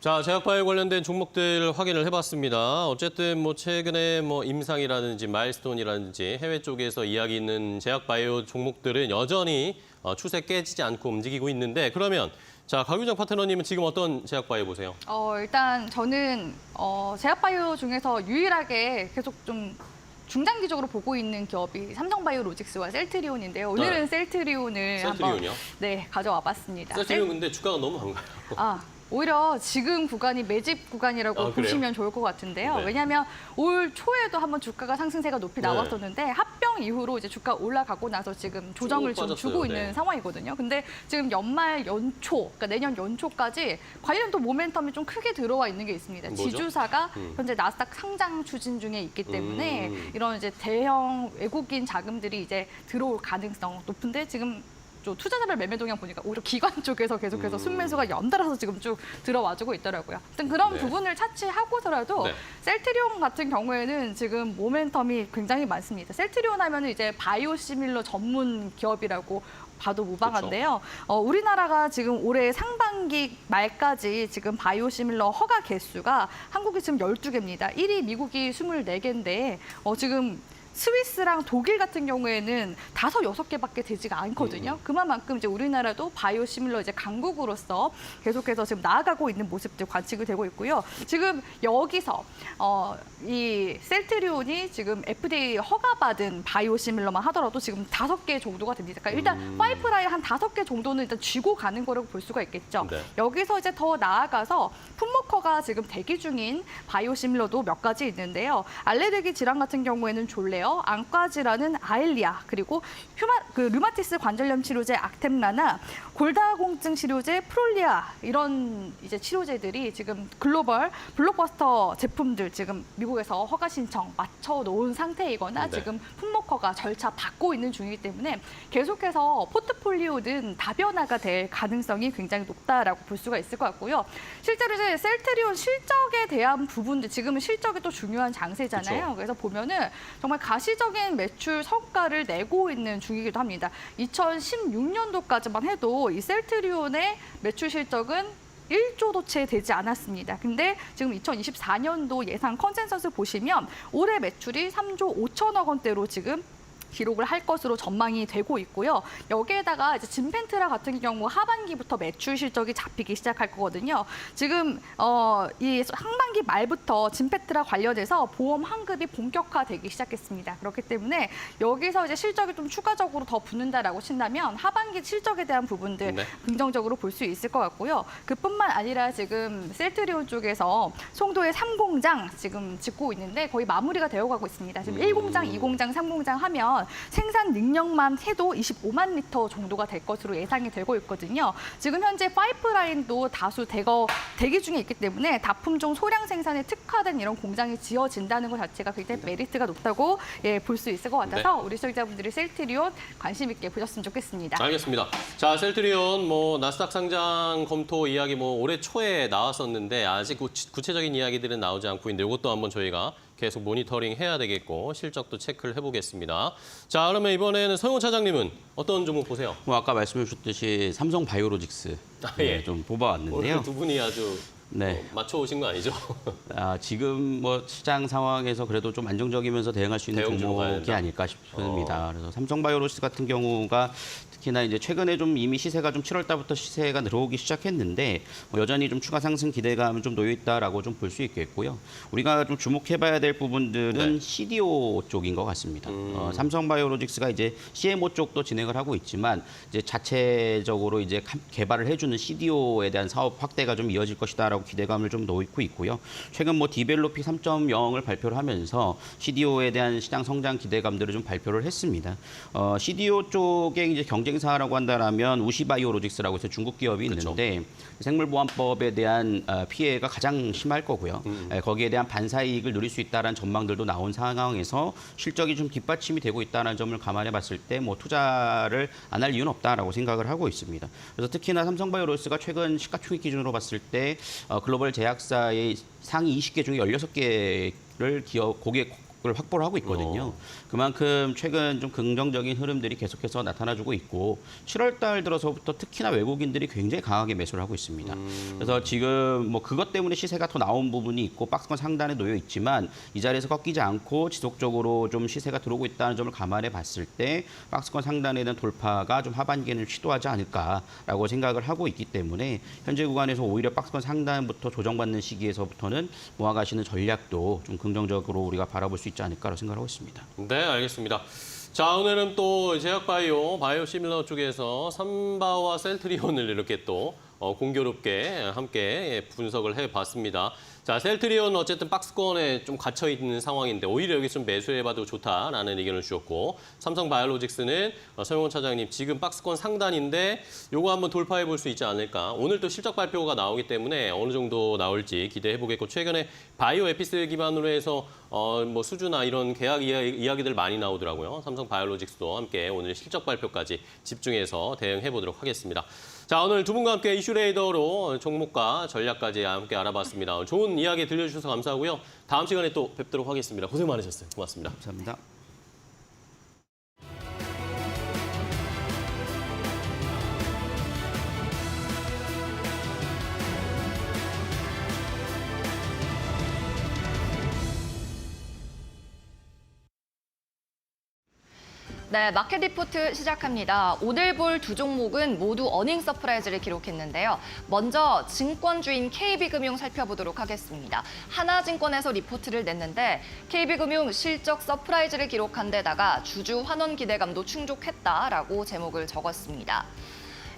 자, 제약바이오 관련된 종목들 확인을 해봤습니다. 어쨌든 뭐 최근에 뭐 임상이라든지 마일스톤이라든지 해외 쪽에서 이야기 있는 제약바이오 종목들은 여전히 추세 깨지지 않고 움직이고 있는데 그러면 자, 강유정 파트너님은 지금 어떤 제약바이오 보세요? 일단 저는 제약바이오 중에서 유일하게 계속 좀 중장기적으로 보고 있는 기업이 삼성바이오로직스와 셀트리온인데요. 오늘은 네. 셀트리온을 셀트리온이요? 한번 가져와 봤습니다. 셀트리온 근데 주가가 너무 안 가요. 오히려 지금 구간이 매집 구간이라고 그래요? 보시면 좋을 것 같은데요. 네. 왜냐하면 올 초에도 한번 주가가 상승세가 높이 네. 나왔었는데 합병 이후로 이제 주가 올라가고 나서 지금 조정을 좀 빠졌어요. 주고 네. 있는 상황이거든요. 근데 지금 연말 연초, 그러니까 내년 연초까지 관련 또 모멘텀이 좀 크게 들어와 있는 게 있습니다. 뭐죠? 지주사가 현재 나스닥 상장 추진 중에 있기 때문에 이런 이제 대형 외국인 자금들이 이제 들어올 가능성 높은데 지금 좀 투자자별 매매 동향 보니까 오히려 기관 쪽에서 계속해서 순매수가 연달아서 지금 쭉 들어와주고 있더라고요. 하여튼 그런 네. 부분을 차치하고서라도 네. 셀트리온 같은 경우에는 지금 모멘텀이 굉장히 많습니다. 셀트리온 하면은 이제 바이오시밀러 전문 기업이라고 봐도 무방한데요. 우리나라가 지금 올해 상반기 말까지 지금 바이오시밀러 허가 개수가 한국이 지금 12개입니다. 1위 미국이 24개인데 지금 스위스랑 독일 같은 경우에는 5, 6개밖에 되지가 않거든요. 그만큼 이제 우리나라도 바이오시밀러 이제 강국으로서 계속해서 지금 나아가고 있는 모습들 관측이 되고 있고요. 지금 여기서 이 셀트리온이 지금 FDA 허가받은 바이오시밀러만 하더라도 지금 5개 정도가 됩니다. 그러니까 일단 파이프라인 한 5개 정도는 일단 쥐고 가는 거라고 볼 수가 있겠죠. 네. 여기서 이제 더 나아가서 품목허가 지금 대기 중인 바이오시밀러도 몇 가지 있는데요. 알레르기 질환 같은 경우에는 졸레요. 안과 질환은 아일리아, 그리고 류마티스 관절염 치료제 악템라나, 골다공증 치료제 프롤리아 이런 이제 치료제들이 지금 글로벌 블록버스터 제품들 지금 미국에서 허가 신청 맞춰 놓은 상태이거나 네. 지금 품목허가 절차 받고 있는 중이기 때문에 계속해서 포트폴리오는 다변화가 될 가능성이 굉장히 높다라고 볼 수가 있을 것 같고요. 실제로 이제 셀트리온 실적에 대한 부분들 지금은 실적이 또 중요한 장세잖아요. 그쵸. 그래서 보면은 정말 가시적인 매출 성과를 내고 있는 중이기도 합니다. 2016년도까지만 해도 이 셀트리온의 매출 실적은 1조도 채 되지 않았습니다. 근데 지금 2024년도 예상 컨센서스 보시면 올해 매출이 3조 5천억 원대로 지금 기록을 할 것으로 전망이 되고 있고요. 여기에다가 이제 진펜트라 같은 경우 하반기부터 매출 실적이 잡히기 시작할 거거든요. 지금 이 상반기 말부터 진펜트라 관련해서 보험 환급이 본격화되기 시작했습니다. 그렇기 때문에 여기서 이제 실적이 좀 추가적으로 더 붙는다라고 친다면 하반기 실적에 대한 부분들 네. 긍정적으로 볼 수 있을 것 같고요. 그뿐만 아니라 지금 셀트리온 쪽에서 송도에 3공장 지금 짓고 있는데 거의 마무리가 되어가고 있습니다. 지금 1공장, 2공장, 3공장 하면 보면 생산 능력만 해도 25만 리터 정도가 될 것으로 예상이 되고 있거든요. 지금 현재 파이프라인도 다수 대기 중에 있기 때문에 다품종 소량 생산에 특화된 이런 공장이 지어진다는 것 자체가 굉장히 메리트가 높다고 볼 수 있을 것 같아서 우리 시청자분들이 셀트리온 관심 있게 보셨으면 좋겠습니다. 알겠습니다. 자, 셀트리온 나스닥 상장 검토 이야기 올해 초에 나왔었는데 아직 구체적인 이야기들은 나오지 않고 있는데 이것도 한번 저희가 계속 모니터링 해야 되겠고 실적도 체크를 해보겠습니다. 자, 그러면 이번에는 서영호 차장님은 어떤 종목 보세요? 아까 말씀해 주셨듯이 삼성 바이오로직스 예. 좀 뽑아왔는데요. 오늘 두 분이 아주 네. 맞춰오신 거 아니죠? 지금 시장 상황에서 그래도 좀 안정적이면서 대응할 수 있는 대응주로 가야 종목이 된다. 아닐까 싶습니다. 그래서 삼성바이오로직스 같은 경우가 특히나 이제 최근에 좀 이미 시세가 좀 7월 달부터 시세가 들어오기 시작했는데 여전히 좀 추가 상승 기대감은 좀 놓여 있다라고 좀 볼 수 있겠고요. 우리가 좀 주목해봐야 될 부분들은 네. CDO 쪽인 것 같습니다. 삼성바이오로직스가 이제 CMO 쪽도 진행을 하고 있지만 이제 자체적으로 이제 개발을 해주는 CDO에 대한 사업 확대가 좀 이어질 것이다라고 기대감을 좀 놓고 있고요. 최근 디벨로픽 3.0을 발표를 하면서 CDO에 대한 시장 성장 기대감들을 좀 발표를 했습니다. CDO 쪽에 이제 경쟁사라고 한다라면 우시바이오로직스라고 해서 중국 기업이 있는데 생물보안법에 대한 피해가 가장 심할 거고요. 거기에 대한 반사이익을 누릴 수 있다는 전망들도 나온 상황에서 실적이 좀 뒷받침이 되고 있다는 점을 감안해 봤을 때 투자를 안 할 이유는 없다라고 생각을 하고 있습니다. 그래서 특히나 삼성바이오로직스가 최근 시가총액 기준으로 봤을 때 글로벌 제약사의 상위 20개 중에 16개를 고객을 확보를 하고 있거든요. 그만큼 최근 좀 긍정적인 흐름들이 계속해서 나타나주고 있고 7월 달 들어서부터 특히나 외국인들이 굉장히 강하게 매수를 하고 있습니다. 그래서 지금 그것 때문에 시세가 더 나온 부분이 있고 박스권 상단에 놓여 있지만 이 자리에서 꺾이지 않고 지속적으로 좀 시세가 들어오고 있다는 점을 감안해 봤을 때 박스권 상단에 대한 돌파가 좀 하반기에는 시도하지 않을까라고 생각을 하고 있기 때문에 현재 구간에서 오히려 박스권 상단부터 조정받는 시기에서부터는 모아가시는 전략도 좀 긍정적으로 우리가 바라볼 수 있지 않을까라고 생각하고 있습니다. 네, 알겠습니다. 자, 오늘은 또 제약바이오, 바이오시밀러 쪽에서 삼바와 셀트리온을 이렇게 또 공교롭게 함께 분석을 해봤습니다. 자, 셀트리온 어쨌든 박스권에 좀 갇혀있는 상황인데 오히려 여기 좀 매수해봐도 좋다라는 의견을 주셨고 삼성바이오로직스는 서영호 차장님 지금 박스권 상단인데 요거 한번 돌파해볼 수 있지 않을까. 오늘 또 실적 발표가 나오기 때문에 어느 정도 나올지 기대해보겠고 최근에 바이오 에피스 기반으로 해서 수주나 이런 계약 이야기들 많이 나오더라고요. 삼성바이오로직스도 함께 오늘 실적 발표까지 집중해서 대응해보도록 하겠습니다. 자, 오늘 두 분과 함께 이슈레이더로 종목과 전략까지 함께 알아봤습니다. 좋은 이야기 들려주셔서 감사하고요. 다음 시간에 또 뵙도록 하겠습니다. 고생 많으셨어요. 고맙습니다. 감사합니다. 네, 마켓 리포트 시작합니다. 오늘 볼 두 종목은 모두 어닝 서프라이즈를 기록했는데요. 먼저 증권주인 KB금융 살펴보도록 하겠습니다. 하나증권에서 리포트를 냈는데 KB금융 실적 서프라이즈를 기록한 데다가 주주 환원 기대감도 충족했다라고 제목을 적었습니다.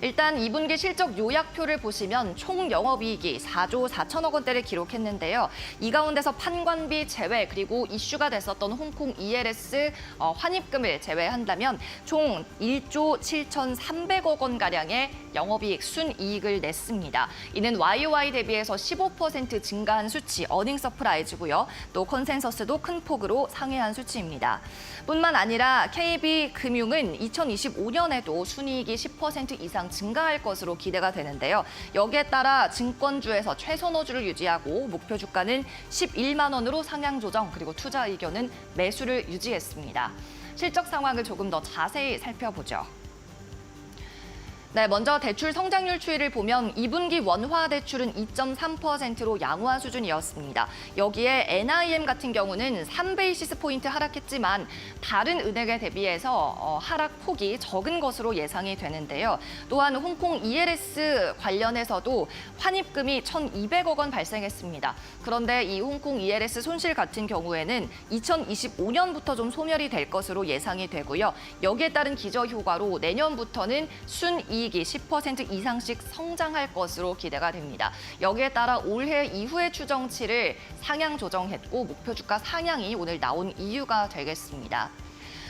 일단 2분기 실적 요약표를 보시면 총 영업이익이 4조 4천억 원대를 기록했는데요. 이 가운데서 판관비 제외 그리고 이슈가 됐었던 홍콩 ELS 환입금을 제외한다면 총 1조 7,300억 원가량의 영업이익 순이익을 냈습니다. 이는 YOY 대비해서 15% 증가한 수치 어닝 서프라이즈고요. 또 컨센서스도 큰 폭으로 상회한 수치입니다. 뿐만 아니라 KB금융은 2025년에도 순이익이 10% 이상 증가할 것으로 기대가 되는데요. 여기에 따라 증권주에서 최선호주를 유지하고 목표 주가는 11만 원으로 상향 조정 그리고 투자 의견은 매수를 유지했습니다. 실적 상황을 조금 더 자세히 살펴보죠. 네, 먼저 대출 성장률 추이를 보면 2분기 원화 대출은 2.3%로 양호한 수준이었습니다. 여기에 NIM 같은 경우는 3베이시스 포인트 하락했지만 다른 은행에 대비해서 하락 폭이 적은 것으로 예상이 되는데요. 또한 홍콩 ELS 관련해서도 환입금이 1,200억 원 발생했습니다. 그런데 이 홍콩 ELS 손실 같은 경우에는 2025년부터 좀 소멸이 될 것으로 예상이 되고요. 여기에 따른 기저효과로 내년부터는 순이익이 10% 이상씩 성장할 것으로 기대가 됩니다. 여기에 따라 올해 이후의 추정치를 상향 조정했고 목표 주가 상향이 오늘 나온 이유가 되겠습니다.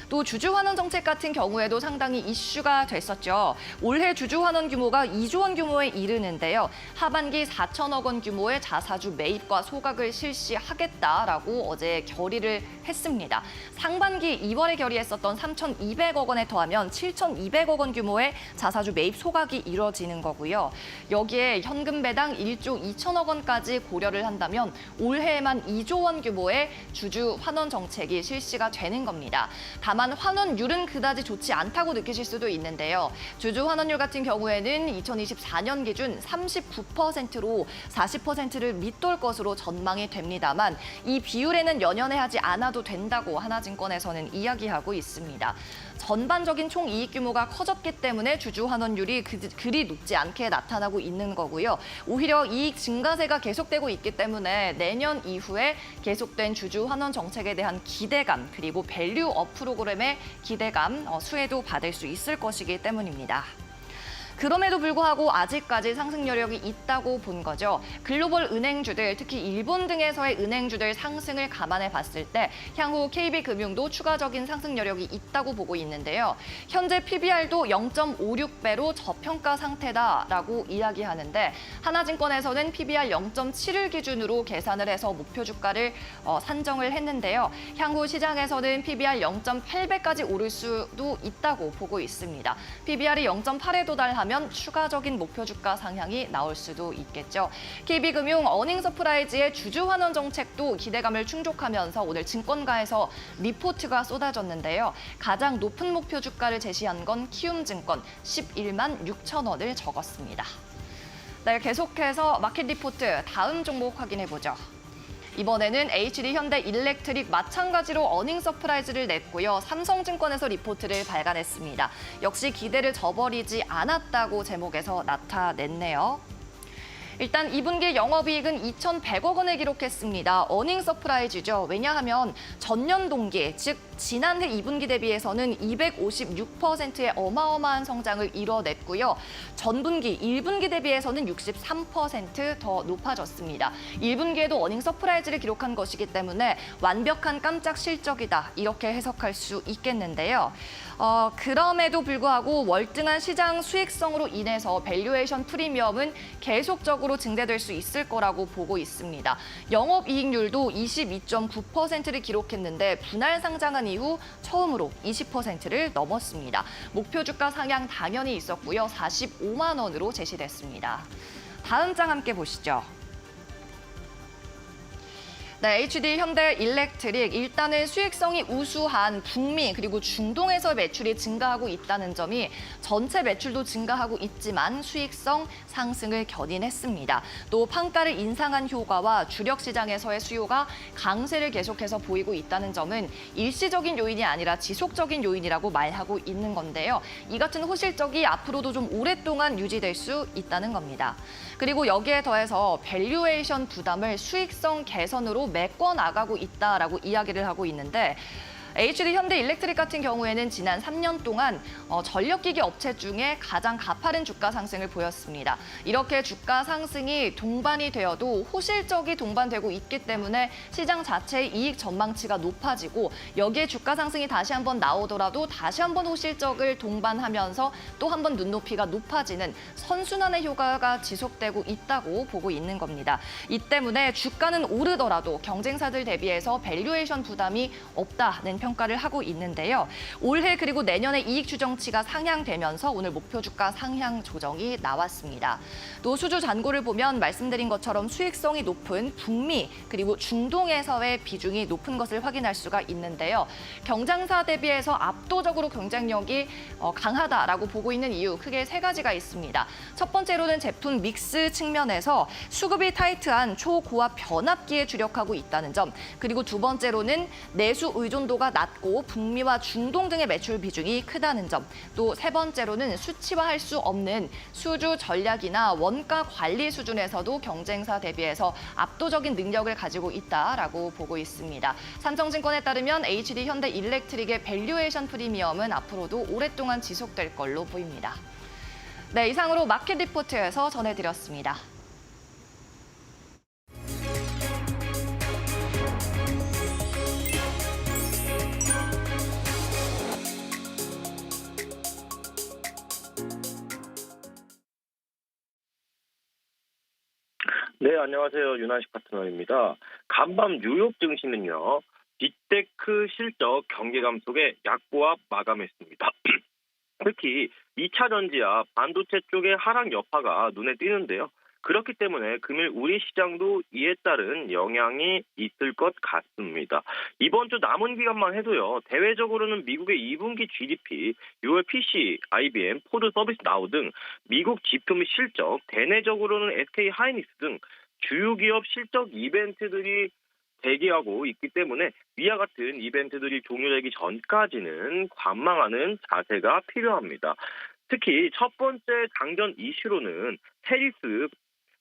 또 주주환원 정책 같은 경우에도 상당히 이슈가 됐었죠. 올해 주주환원 규모가 2조 원 규모에 이르는데요. 하반기 4천억 원 규모의 자사주 매입과 소각을 실시하겠다라고 어제 결의를 했습니다. 상반기 2월에 결의했었던 3,200억 원에 더하면 7,200억 원 규모의 자사주 매입 소각이 이뤄지는 거고요. 여기에 현금 배당 1조 2천억 원까지 고려를 한다면 올해에만 2조 원 규모의 주주 환원 정책이 실시가 되는 겁니다. 다만 환원율은 그다지 좋지 않다고 느끼실 수도 있는데요. 주주 환원율 같은 경우에는 2024년 기준 39%로 40%를 밑돌 것으로 전망이 됩니다만 이 비율에는 연연해하지 않아도 된다고 하나증권에서는 이야기하고 있습니다. 전반적인 총이익 규모가 커졌기 때문에 주주 환원율이 그리 높지 않게 나타나고 있는 거고요. 오히려 이익 증가세가 계속되고 있기 때문에 내년 이후에 계속된 주주 환원 정책에 대한 기대감 그리고 밸류업 프로그램의 기대감 수혜도 받을 수 있을 것이기 때문입니다. 그럼에도 불구하고 아직까지 상승 여력이 있다고 본 거죠. 글로벌 은행주들, 특히 일본 등에서의 은행주들 상승을 감안해 봤을 때 향후 KB금융도 추가적인 상승 여력이 있다고 보고 있는데요. 현재 PBR도 0.56배로 저평가 상태다라고 이야기하는데 하나증권에서는 PBR 0.7을 기준으로 계산을 해서 목표 주가를 산정을 했는데요. 향후 시장에서는 PBR 0.8배까지 오를 수도 있다고 보고 있습니다. PBR이 0.8에 도달하면 추가적인 목표 주가 상향이 나올 수도 있겠죠. KB금융 어닝 서프라이즈의 주주 환원 정책도 기대감을 충족하면서 오늘 증권가에서 리포트가 쏟아졌는데요. 가장 높은 목표 주가를 제시한 건 키움증권 11만 6천 원을 적었습니다. 네, 계속해서 마켓 리포트 다음 종목 확인해 보죠. 이번에는 HD 현대 일렉트릭 마찬가지로 어닝 서프라이즈를 냈고요. 삼성증권에서 리포트를 발간했습니다. 역시 기대를 저버리지 않았다고 제목에서 나타냈네요. 일단 2분기 영업이익은 2,100억 원을 기록했습니다. 어닝 서프라이즈죠. 왜냐하면 전년 동기, 즉 지난해 2분기 대비해서는 256%의 어마어마한 성장을 이뤄냈고요. 전분기, 1분기 대비해서는 63% 더 높아졌습니다. 1분기에도 어닝 서프라이즈를 기록한 것이기 때문에 완벽한 깜짝 실적이다. 이렇게 해석할 수 있겠는데요. 그럼에도 불구하고 월등한 시장 수익성으로 인해서 밸류에이션 프리미엄은 계속적으로 증대될 수 있을 거라고 보고 있습니다. 영업이익률도 22.9%를 기록했는데 분할 상장한 이후 처음으로 20%를 넘었습니다. 목표 주가 상향 당연히 있었고요. 45만 원으로 제시됐습니다. 다음 장 함께 보시죠. 네, HD 현대 일렉트릭 일단은 수익성이 우수한 북미 그리고 중동에서 매출이 증가하고 있다는 점이 전체 매출도 증가하고 있지만 수익성 상승을 견인했습니다. 또 판가를 인상한 효과와 주력 시장에서의 수요가 강세를 계속해서 보이고 있다는 점은 일시적인 요인이 아니라 지속적인 요인이라고 말하고 있는 건데요. 이 같은 호실적이 앞으로도 좀 오랫동안 유지될 수 있다는 겁니다. 그리고 여기에 더해서 밸류에이션 부담을 수익성 개선으로 메꿔 나가고 있다라고 이야기를 하고 있는데 HD 현대 일렉트릭 같은 경우에는 지난 3년 동안 전력기기 업체 중에 가장 가파른 주가 상승을 보였습니다. 이렇게 주가 상승이 동반이 되어도 호실적이 동반되고 있기 때문에 시장 자체의 이익 전망치가 높아지고 여기에 주가 상승이 다시 한번 나오더라도 다시 한번 호실적을 동반하면서 또 한 번 눈높이가 높아지는 선순환의 효과가 지속되고 있다고 보고 있는 겁니다. 이 때문에 주가는 오르더라도 경쟁사들 대비해서 밸류에이션 부담이 없다는 평가를 하고 있는데요. 올해 그리고 내년에 이익 추정치가 상향되면서 오늘 목표 주가 상향 조정이 나왔습니다. 또 수주 잔고를 보면 말씀드린 것처럼 수익성이 높은 북미 그리고 중동에서의 비중이 높은 것을 확인할 수가 있는데요. 경쟁사 대비해서 압도적으로 경쟁력이 강하다라고 보고 있는 이유 크게 세 가지가 있습니다. 첫 번째로는 제품 믹스 측면에서 수급이 타이트한 초고압 변압기에 주력하고 있다는 점, 그리고 두 번째로는 내수 의존도가 낮고 북미와 중동 등의 매출 비중이 크다는 점, 또 세 번째로는 수치화할 수 없는 수주 전략이나 원가 관리 수준에서도 경쟁사 대비해서 압도적인 능력을 가지고 있다라고 보고 있습니다. 삼성증권에 따르면 HD 현대 일렉트릭의 밸류에이션 프리미엄은 앞으로도 오랫동안 지속될 걸로 보입니다. 네, 이상으로 마켓 리포트에서 전해드렸습니다. 네, 안녕하세요. 윤한식 파트너입니다. 간밤 뉴욕 증시는요, 빅테크 실적 경계감 속에 약보합 마감했습니다. 특히 2차 전지와 반도체 쪽의 하락 여파가 눈에 띄는데요. 그렇기 때문에 금일 우리 시장도 이에 따른 영향이 있을 것 같습니다. 이번 주 남은 기간만 해도요. 대외적으로는 미국의 2분기 GDP, 6월 PC, IBM, 포드 서비스 나우 등 미국 지표 및 실적, 대내적으로는 SK 하이닉스 등 주요 기업 실적 이벤트들이 대기하고 있기 때문에 위와 같은 이벤트들이 종료되기 전까지는 관망하는 자세가 필요합니다. 특히 첫 번째 당전 이슈로는 해리스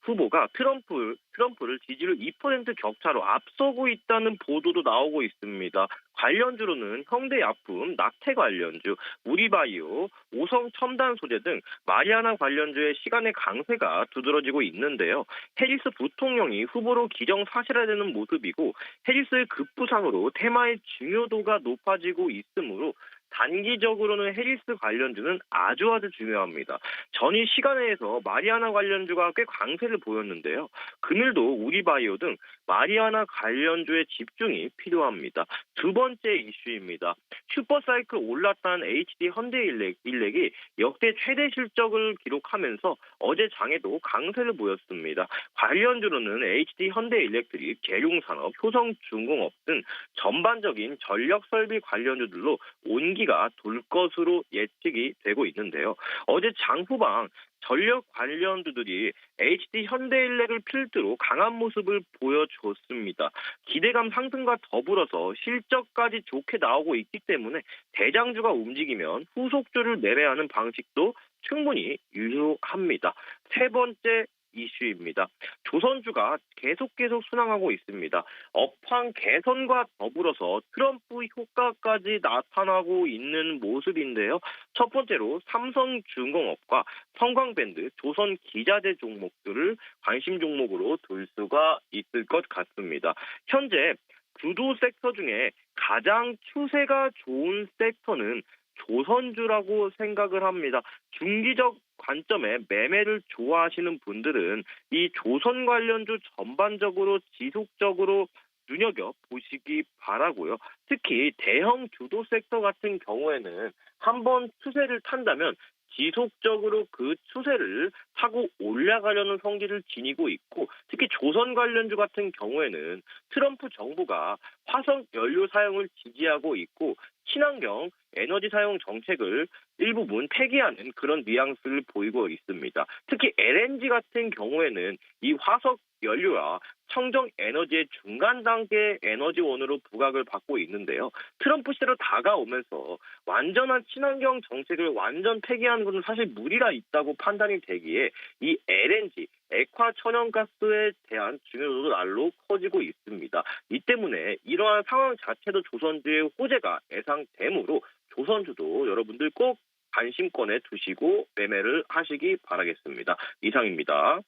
후보가 트럼프를 지지율 2% 격차로 앞서고 있다는 보도도 나오고 있습니다. 관련주로는 현대약품, 낙태 관련주, 우리바이오, 오성 첨단 소재 등 마리아나 관련주의 시간의 강세가 두드러지고 있는데요. 해리스 부통령이 후보로 기정사실화되는 모습이고 해리스의 급부상으로 테마의 중요도가 높아지고 있으므로 단기적으로는 해리스 관련주는 아주 중요합니다. 전일 시간에서 마리아나 관련주가 꽤 강세를 보였는데요. 금일도 우리바이오 등 마리아나 관련주의 집중이 필요합니다. 두 번째 이슈입니다. 슈퍼사이클 올랐다는 HD 현대일렉이 역대 최대 실적을 기록하면서 어제 장에도 강세를 보였습니다. 관련주로는 HD 현대일렉트릭, 계룡산업, 효성중공업 등 전반적인 전력설비 관련주들로 온기가 돌 것으로 예측이 되고 있는데요. 어제 장 후방 전력 관련주들이 HD 현대일렉을 필두로 강한 모습을 보여줬습니다. 기대감 상승과 더불어서 실적까지 좋게 나오고 있기 때문에 대장주가 움직이면 후속주를 매매하는 방식도 충분히 유효합니다. 세 번째 이슈입니다. 조선주가 계속 순항하고 있습니다. 업황 개선과 더불어서 트럼프 효과까지 나타나고 있는 모습인데요. 첫 번째로 삼성중공업과 성광밴드, 조선기자재 종목들을 관심 종목으로 둘 수가 있을 것 같습니다. 현재 구도 섹터 중에 가장 추세가 좋은 섹터는 조선주라고 생각을 합니다. 중기적 관점에 매매를 좋아하시는 분들은 이 조선 관련주 전반적으로 지속적으로 눈여겨보시기 바라고요. 특히 대형 주도 섹터 같은 경우에는 한번 추세를 탄다면 지속적으로 그 추세를 타고 올라가려는 성질을 지니고 있고 특히 조선 관련주 같은 경우에는 트럼프 정부가 화석 연료 사용을 지지하고 있고 친환경 에너지 사용 정책을 일부분 폐기하는 그런 뉘앙스를 보이고 있습니다. 특히 LNG 같은 경우에는 이 화석 연료와 청정 에너지의 중간 단계 에너지원으로 부각을 받고 있는데요. 트럼프 시대로 다가오면서 완전한 친환경 정책을 완전 폐기하는 것은 사실 무리가 있다고 판단이 되기에 이 LNG, 액화 천연가스에 대한 중요도도 날로 커지고 있습니다. 이 때문에 이러한 상황 자체도 조선주의 호재가 예상되므로 조선주도 여러분들 꼭 관심권에 두시고 매매를 하시기 바라겠습니다. 이상입니다.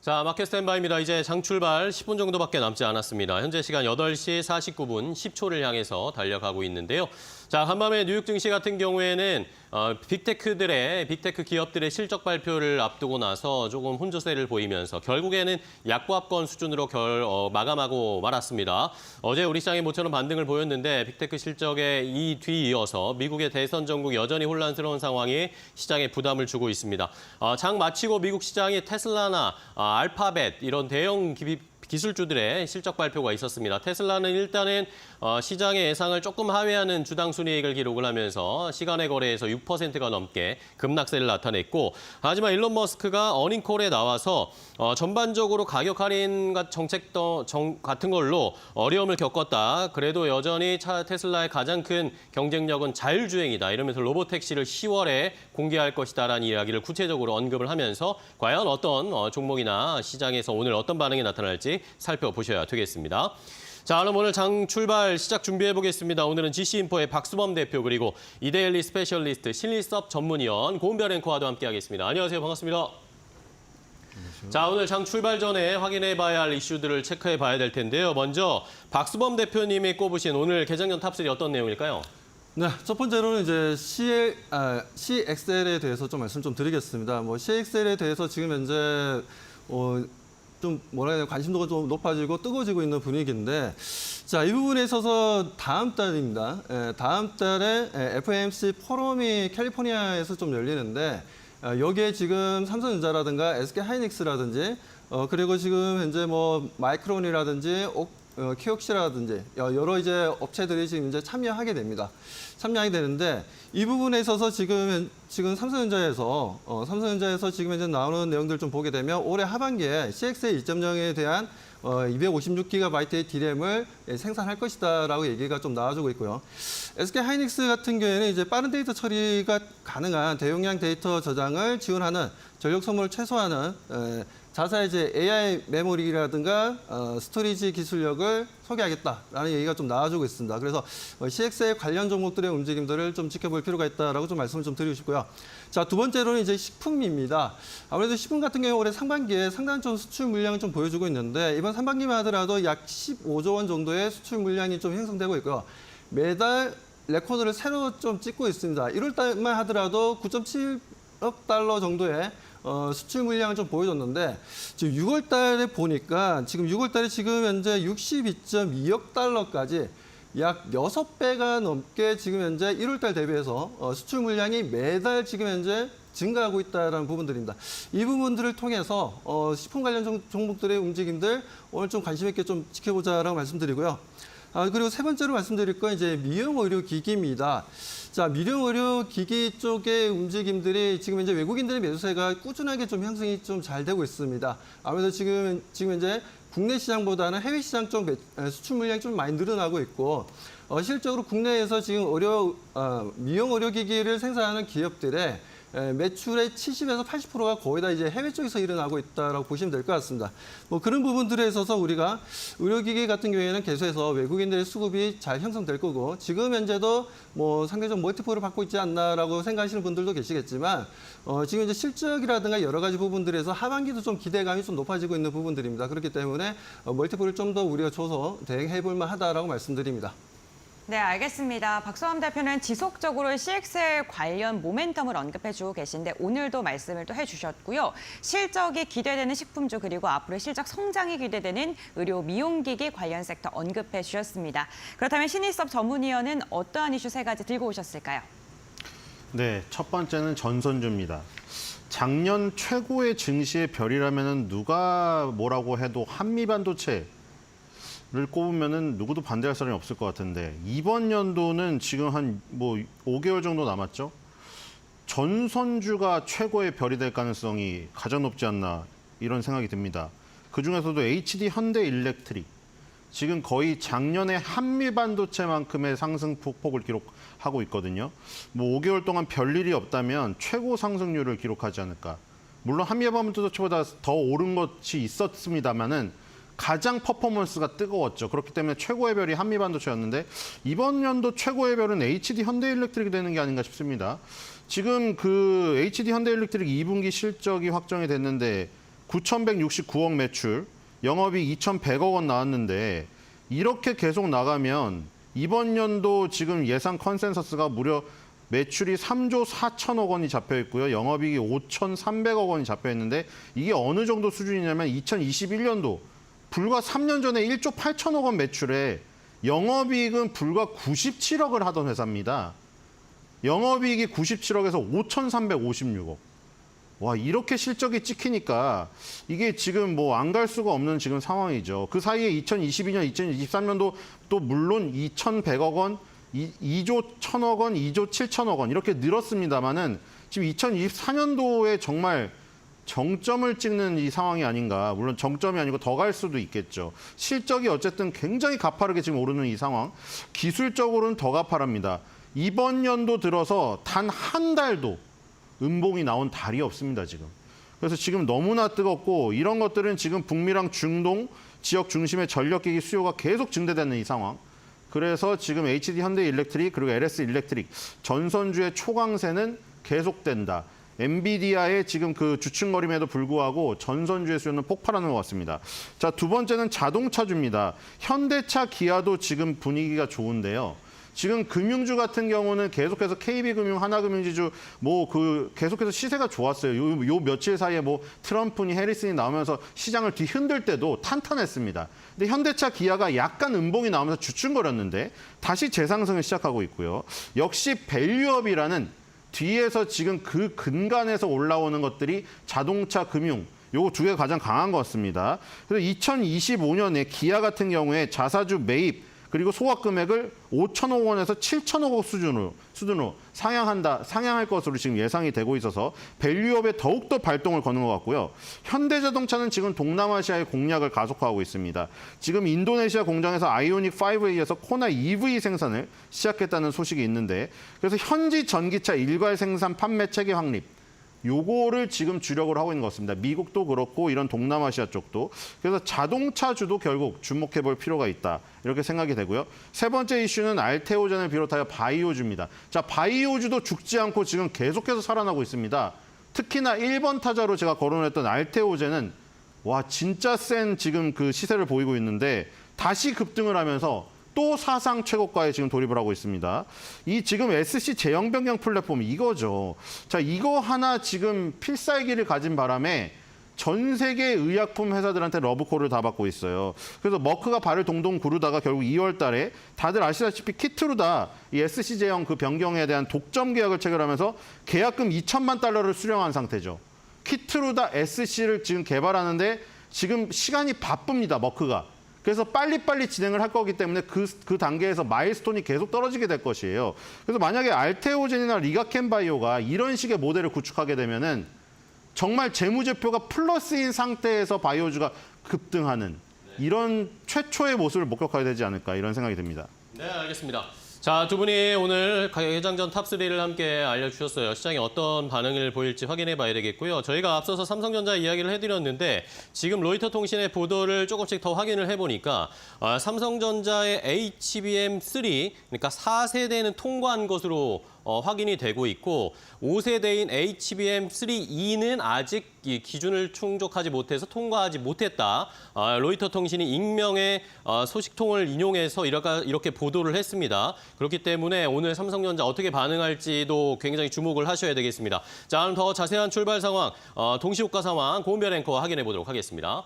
자, 마켓 스탠바이입니다. 이제 장 출발 10분 정도밖에 남지 않았습니다. 현재 시간 8시 49분 10초를 향해서 달려가고 있는데요. 자, 간밤에 뉴욕 증시 같은 경우에는 빅테크 기업들의 실적 발표를 앞두고 나서 조금 혼조세를 보이면서 결국에는 약보합권 수준으로 마감하고 말았습니다. 어제 우리 시장이 모처럼 반등을 보였는데 빅테크 실적에 뒤이어서 미국의 대선 전국 여전히 혼란스러운 상황이 시장에 부담을 주고 있습니다. 장 마치고 미국 시장이 테슬라나 알파벳 이런 대형 기술주들의 실적 발표가 있었습니다. 테슬라는 일단은 시장의 예상을 조금 하회하는 주당 순이익을 기록을 하면서 시간의 거래에서 6%가 넘게 급락세를 나타냈고 하지만 일론 머스크가 어닝콜에 나와서 전반적으로 가격 할인 정책 같은 걸로 어려움을 겪었다. 그래도 여전히 테슬라의 가장 큰 경쟁력은 자율주행이다. 이러면서 로보택시를 10월에 공개할 것이다라는 이야기를 구체적으로 언급을 하면서 과연 어떤 종목이나 시장에서 오늘 어떤 반응이 나타날지 살펴보셔야 되겠습니다. 자, 그럼 오늘 장 출발 시작 준비해 보겠습니다. 오늘은 GC인포의 박수범 대표 그리고 이데일리 스페셜리스트 신리섭 전문위원 고은별 앵커와도 함께하겠습니다. 안녕하세요. 반갑습니다. 자, 오늘 장 출발 전에 확인해 봐야 할 이슈들을 체크해 봐야 될 텐데요. 먼저 박수범 대표님이 꼽으신 오늘 개장전 탑3 어떤 내용일까요? 네, 첫 번째로는 이제 CXL에 대해서 좀 말씀 좀 드리겠습니다. 뭐 CXL에 대해서 지금 현재 좀 뭐라 해야 되나 관심도가 좀 높아지고 뜨거워지고 있는 분위기인데, 자, 이 부분에 있어서 다음 달입니다. 다음 달에 FOMC 포럼이 캘리포니아에서 좀 열리는데, 여기에 지금 삼성전자라든가 SK하이닉스라든지 그리고 지금 현재 뭐 마이크론이라든지 키옥시라든지 여러 이제 업체들이 지금 이제 참여하게 됩니다. 참여하게 되는데, 이 부분에 있어서 지금 삼성전자에서 지금 이제 나오는 내용들 좀 보게 되면 올해 하반기에 CXL 1.0에 대한 256GB의 DRAM을 생산할 것이다라고 얘기가 좀 나와주고 있고요. SK하이닉스 같은 경우에는 이제 빠른 데이터 처리가 가능한 대용량 데이터 저장을 지원하는 전력 소모를 최소화하는 자사의 이제 AI 메모리라든가 스토리지 기술력을 소개하겠다라는 얘기가 좀 나와주고 있습니다. 그래서 CXL 관련 종목들의 움직임들을 좀 지켜볼 필요가 있다라고 좀 말씀을 좀 드리고 싶고요. 자, 두 번째로는 이제 식품입니다. 아무래도 식품 같은 경우 올해 상반기에 상당한 좀 수출 물량을 좀 보여주고 있는데, 이번 상반기만 하더라도 약 15조 원 정도의 수출 물량이 좀 형성되고 있고요. 매달 레코드를 새로 좀 찍고 있습니다. 1월 달만 하더라도 9.7억 달러 정도의 수출 물량을 좀 보여줬는데, 지금 6월 달에 보니까 지금 6월 달에 지금 현재 62.2억 달러까지 약 6배가 넘게 지금 현재 1월 달 대비해서 수출 물량이 매달 지금 현재 증가하고 있다는 부분들입니다. 이 부분들을 통해서 식품 관련 종목들의 움직임들 오늘 좀 관심 있게 좀 지켜보자라고 말씀드리고요. 그리고 세 번째로 말씀드릴 건 이제 미용 의료 기기입니다. 자, 미용 의료 기기 쪽의 움직임들이 지금 이제 외국인들의 매수세가 꾸준하게 좀 형성이 좀 잘 되고 있습니다. 아무래도 지금 이제 국내 시장보다는 해외 시장 쪽 수출 물량이 좀 많이 늘어나고 있고, 실적으로 국내에서 지금 미용 의료 기기를 생산하는 기업들의 매출의 70에서 80%가 거의 다 이제 해외 쪽에서 일어나고 있다라고 보시면 될 것 같습니다. 뭐 그런 부분들에 있어서 우리가 의료기기 같은 경우에는 계속해서 외국인들의 수급이 잘 형성될 거고, 지금 현재도 뭐 상대적 멀티플을 받고 있지 않나라고 생각하시는 분들도 계시겠지만, 지금 이제 실적이라든가 여러 가지 부분들에서 하반기도 좀 기대감이 좀 높아지고 있는 부분들입니다. 그렇기 때문에 멀티플을 좀 더 우리가 줘서 대응해 볼 만하다라고 말씀드립니다. 네, 알겠습니다. 박수범 대표는 지속적으로 CXL 관련 모멘텀을 언급해주고 계신데 오늘도 말씀을 또 해주셨고요. 실적이 기대되는 식품주 그리고 앞으로 실적 성장이 기대되는 의료 미용기기 관련 섹터 언급해 주셨습니다. 그렇다면 신일섭 전문위원은 어떠한 이슈 세 가지 들고 오셨을까요? 네, 첫 번째는 전선주입니다. 작년 최고의 증시의 별이라면 누가 뭐라고 해도 한미반도체 를 꼽으면은 누구도 반대할 사람이 없을 것 같은데, 이번 연도는 지금 한 5개월 정도 남았죠. 전선주가 최고의 별이 될 가능성이 가장 높지 않나 이런 생각이 듭니다. 그중에서도 HD 현대일렉트릭 지금 거의 작년에 한미반도체만큼의 상승 폭을 기록하고 있거든요. 5개월 동안 별일이 없다면 최고 상승률을 기록하지 않을까. 물론 한미반도체보다 더 오른 것이 있었습니다만은 가장 퍼포먼스가 뜨거웠죠. 그렇기 때문에 최고의 별이 한미반도체였는데, 이번 연도 최고의 별은 HD 현대일렉트릭이 되는 게 아닌가 싶습니다. 지금 그 HD 현대일렉트릭 2분기 실적이 확정이 됐는데 9,169억 매출, 영업이익 2,100억 원 나왔는데, 이렇게 계속 나가면 이번 연도 지금 예상 컨센서스가 무려 매출이 3조 4천억 원이 잡혀 있고요. 영업이익이 5,300억 원이 잡혀 있는데, 이게 어느 정도 수준이냐면 2021년도 불과 3년 전에 1조 8천억 원 매출에 영업이익은 불과 97억을 하던 회사입니다. 영업이익이 97억에서 5,356억. 와, 이렇게 실적이 찍히니까 이게 지금 뭐 안 갈 수가 없는 지금 상황이죠. 그 사이에 2022년, 2023년도 또 물론 2,100억 원, 2조 1,000억 원, 2조 7천억 원 이렇게 늘었습니다만은 지금 2024년도에 정말 정점을 찍는 이 상황이 아닌가. 물론 정점이 아니고 더 갈 수도 있겠죠. 실적이 어쨌든 굉장히 가파르게 지금 오르는 이 상황. 기술적으로는 더 가파릅니다. 이번 연도 들어서 단 한 달도 음봉이 나온 달이 없습니다, 지금. 그래서 지금 너무나 뜨겁고 이런 것들은 지금 북미랑 중동 지역 중심의 전력기기 수요가 계속 증대되는 이 상황. 그래서 지금 HD 현대일렉트릭 그리고 LS 일렉트릭 전선주의 초강세는 계속된다. 엔비디아의 지금 그 주춤거림에도 불구하고 전선주의 수요는 폭발하는 것 같습니다. 자, 두 번째는 자동차주입니다. 현대차, 기아도 지금 분위기가 좋은데요. 지금 금융주 같은 경우는 계속해서 KB금융, 하나금융지주 계속해서 시세가 좋았어요. 요 며칠 사이에 트럼프니 해리슨이 나오면서 시장을 뒤흔들 때도 탄탄했습니다. 근데 현대차, 기아가 약간 음봉이 나오면서 주춤거렸는데 다시 재상승을 시작하고 있고요. 역시 밸류업이라는 뒤에서 지금 그 근간에서 올라오는 것들이 자동차, 금융, 요거 두 개가 가장 강한 것 같습니다. 그래서 2025년에 기아 같은 경우에 자사주 매입 그리고 소각 금액을 5천억 원에서 7천억 원 수준으로 상향할 것으로 지금 예상이 되고 있어서 밸류업에 더욱더 발동을 거는 것 같고요. 현대자동차는 지금 동남아시아의 공략을 가속화하고 있습니다. 지금 인도네시아 공장에서 아이오닉 5에 이어서 코나 EV 생산을 시작했다는 소식이 있는데 그래서 현지 전기차 일괄 생산 판매 체계 확립 요거를 지금 주력으로 하고 있는 것 같습니다. 미국도 그렇고 이런 동남아시아 쪽도. 그래서 자동차주도 결국 주목해 볼 필요가 있다. 이렇게 생각이 되고요. 세 번째 이슈는 알테오젠을 비롯하여 바이오주입니다. 자, 바이오주도 죽지 않고 지금 계속해서 살아나고 있습니다. 특히나 1번 타자로 제가 거론했던 알테오젠은 진짜 센 지금 그 시세를 보이고 있는데 다시 급등을 하면서 또 사상 최고가에 지금 돌입을 하고 있습니다. 이 지금 SC 제형 변경 플랫폼 이거죠. 자, 이거 하나 지금 필살기를 가진 바람에 전 세계 의약품 회사들한테 러브콜을 다 받고 있어요. 그래서 머크가 발을 동동 구르다가 결국 2월 달에 다들 아시다시피 키트루다 이 SC 제형 그 변경에 대한 독점 계약을 체결하면서 계약금 2천만 달러를 수령한 상태죠. 키트루다 SC를 지금 개발하는데 지금 시간이 바쁩니다, 머크가. 그래서 빨리빨리 진행을 할 거기 때문에 그 단계에서 마일스톤이 계속 떨어지게 될 것이에요. 그래서 만약에 알테오젠이나 리가켄바이오가 이런 식의 모델을 구축하게 되면은 정말 재무제표가 플러스인 상태에서 바이오주가 급등하는 이런 최초의 모습을 목격하게 되지 않을까 이런 생각이 듭니다. 네, 알겠습니다. 자, 두 분이 오늘 개장전 탑3를 함께 알려주셨어요. 시장이 어떤 반응을 보일지 확인해 봐야 되겠고요. 저희가 앞서서 삼성전자 이야기를 해드렸는데 지금 로이터 통신의 보도를 조금씩 더 확인을 해보니까 삼성전자의 HBM3, 그러니까 4세대는 통과한 것으로 확인이 되고 있고 5세대인 HBM3E는 아직 기준을 충족하지 못해서 통과하지 못했다. 로이터 통신이 익명의 소식통을 인용해서 이렇게 보도를 했습니다. 그렇기 때문에 오늘 삼성전자 어떻게 반응할지도 굉장히 주목을 하셔야 되겠습니다. 자, 그럼 더 자세한 출발 상황, 동시효과 상황 고은별 앵커 확인해 보도록 하겠습니다.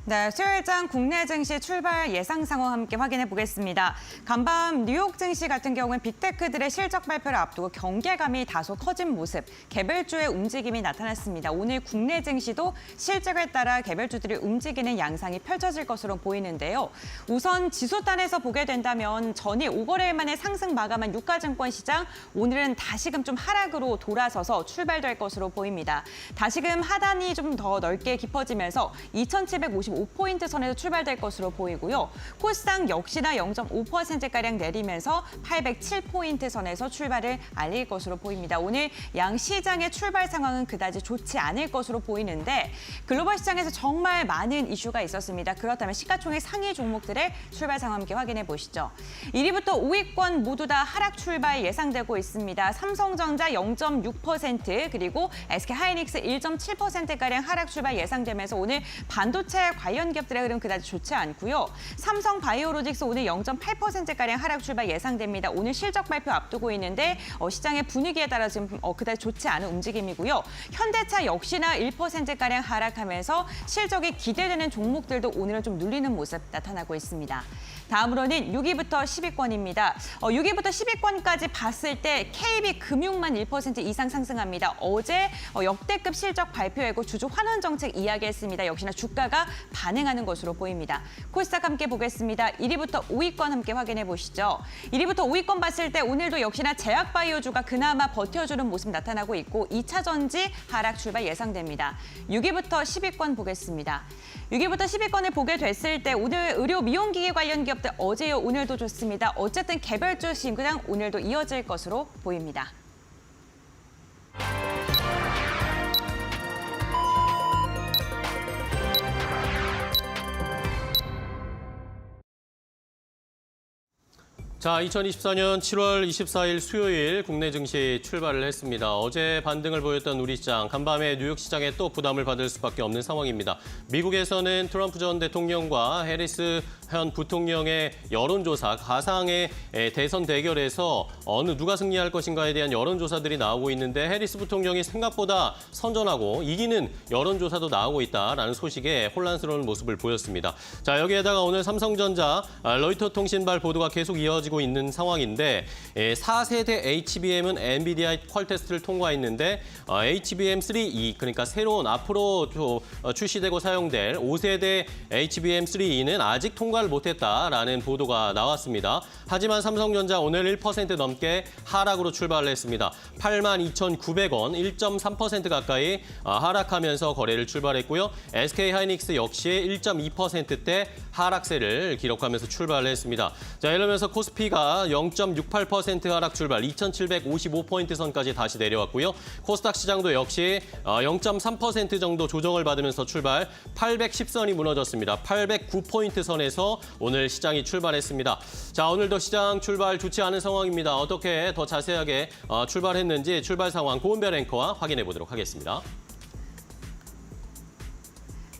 네, 수요일장 국내 증시 출발 예상 상황 함께 확인해 보겠습니다. 간밤 뉴욕 증시 같은 경우는 빅테크들의 실적 발표를 앞두고 경계감이 다소 커진 모습, 개별주의 움직임이 나타났습니다. 오늘 국내 증시도 실적에 따라 개별주들이 움직이는 양상이 펼쳐질 것으로 보이는데요. 우선 지수단에서 보게 된다면 전일 5거래일 만에 상승 마감한 유가증권 시장, 오늘은 다시금 좀 하락으로 돌아서서 출발될 것으로 보입니다. 다시금 하단이 좀 더 넓게 깊어지면서 2,755포인트 선에서 출발될 것으로 보이고요. 코스닥 역시나 0.5%가량 내리면서 807포인트 선에서 출발을 알릴 것으로 보입니다. 오늘 양 시장의 출발 상황은 그다지 좋지 않을 것으로 보이는데 글로벌 시장에서 정말 많은 이슈가 있었습니다. 그렇다면 시가총액 상위 종목들의 출발 상황 함께 확인해 보시죠. 1위부터 5위권 모두 다 하락 출발 예상되고 있습니다. 삼성전자 0.6%, 그리고 SK하이닉스 1.7%가량 하락 출발 예상되면서 오늘 반도체 관련 기업들의 흐름 그다지 좋지 않고요. 삼성바이오로직스 오늘 0.8%가량 하락 출발 예상됩니다. 오늘 실적 발표 앞두고 있는데 시장의 분위기에 따라 지금 그다지 좋지 않은 움직임이고요. 현대차 역시나 1%가량 하락하면서 실적이 기대되는 종목들도 오늘은 좀 눌리는 모습 나타나고 있습니다. 다음으로는 6위부터 10위권입니다. 6위부터 10위권까지 봤을 때 KB금융만 1% 이상 상승합니다. 어제 역대급 실적 발표하고 주주 환원 정책 이야기했습니다. 역시나 주가가 반응하는 것으로 보입니다. 코스닥 함께 보겠습니다. 1위부터 5위권 함께 확인해 보시죠. 1위부터 5위권 봤을 때 오늘도 역시나 제약바이오주가 그나마 버텨주는 모습 나타나고 있고 2차 전지 하락 출발 예상됩니다. 6위부터 10위권 보겠습니다. 6위부터 10위권을 보게 됐을 때 오늘 의료 미용기기 관련 기업들 어제요 오늘도 좋습니다. 어쨌든 개별주 신구장 오늘도 이어질 것으로 보입니다. 자, 2024년 7월 24일 수요일 국내 증시 출발을 했습니다. 어제 반등을 보였던 우리 시장, 간밤에 뉴욕 시장에 또 부담을 받을 수밖에 없는 상황입니다. 미국에서는 트럼프 전 대통령과 해리스 현 부통령의 여론조사, 가상의 대선 대결에서 누가 승리할 것인가에 대한 여론조사들이 나오고 있는데 해리스 부통령이 생각보다 선전하고 이기는 여론조사도 나오고 있다라는 소식에 혼란스러운 모습을 보였습니다. 자, 여기에다가 오늘 삼성전자, 로이터 통신발 보도가 계속 이어지고 있는 상황인데 4세대 HBM은 엔비디아 퀄 테스트를 통과했는데 HBM3E, 그러니까 새로운 앞으로 출시되고 사용될 5세대 HBM3E는 아직 통과를 못했다라는 보도가 나왔습니다. 하지만 삼성전자 오늘 1% 넘게 하락으로 출발을 했습니다. 82,900원, 1.3% 가까이 하락하면서 거래를 출발했고요. SK하이닉스 역시 1.2%대 하락세를 기록하면서 출발을 했습니다. 자, 이러면서 코스피가 0.68% 하락 출발, 2,755포인트 선까지 다시 내려왔고요. 코스닥 시장도 역시 0.3% 정도 조정을 받으면서 출발, 810선이 무너졌습니다. 809포인트 선에서 오늘 시장이 출발했습니다. 자, 오늘도 시장 출발 좋지 않은 상황입니다. 어떻게 더 자세하게 출발했는지 출발 상황 고은별 앵커와 확인해 보도록 하겠습니다.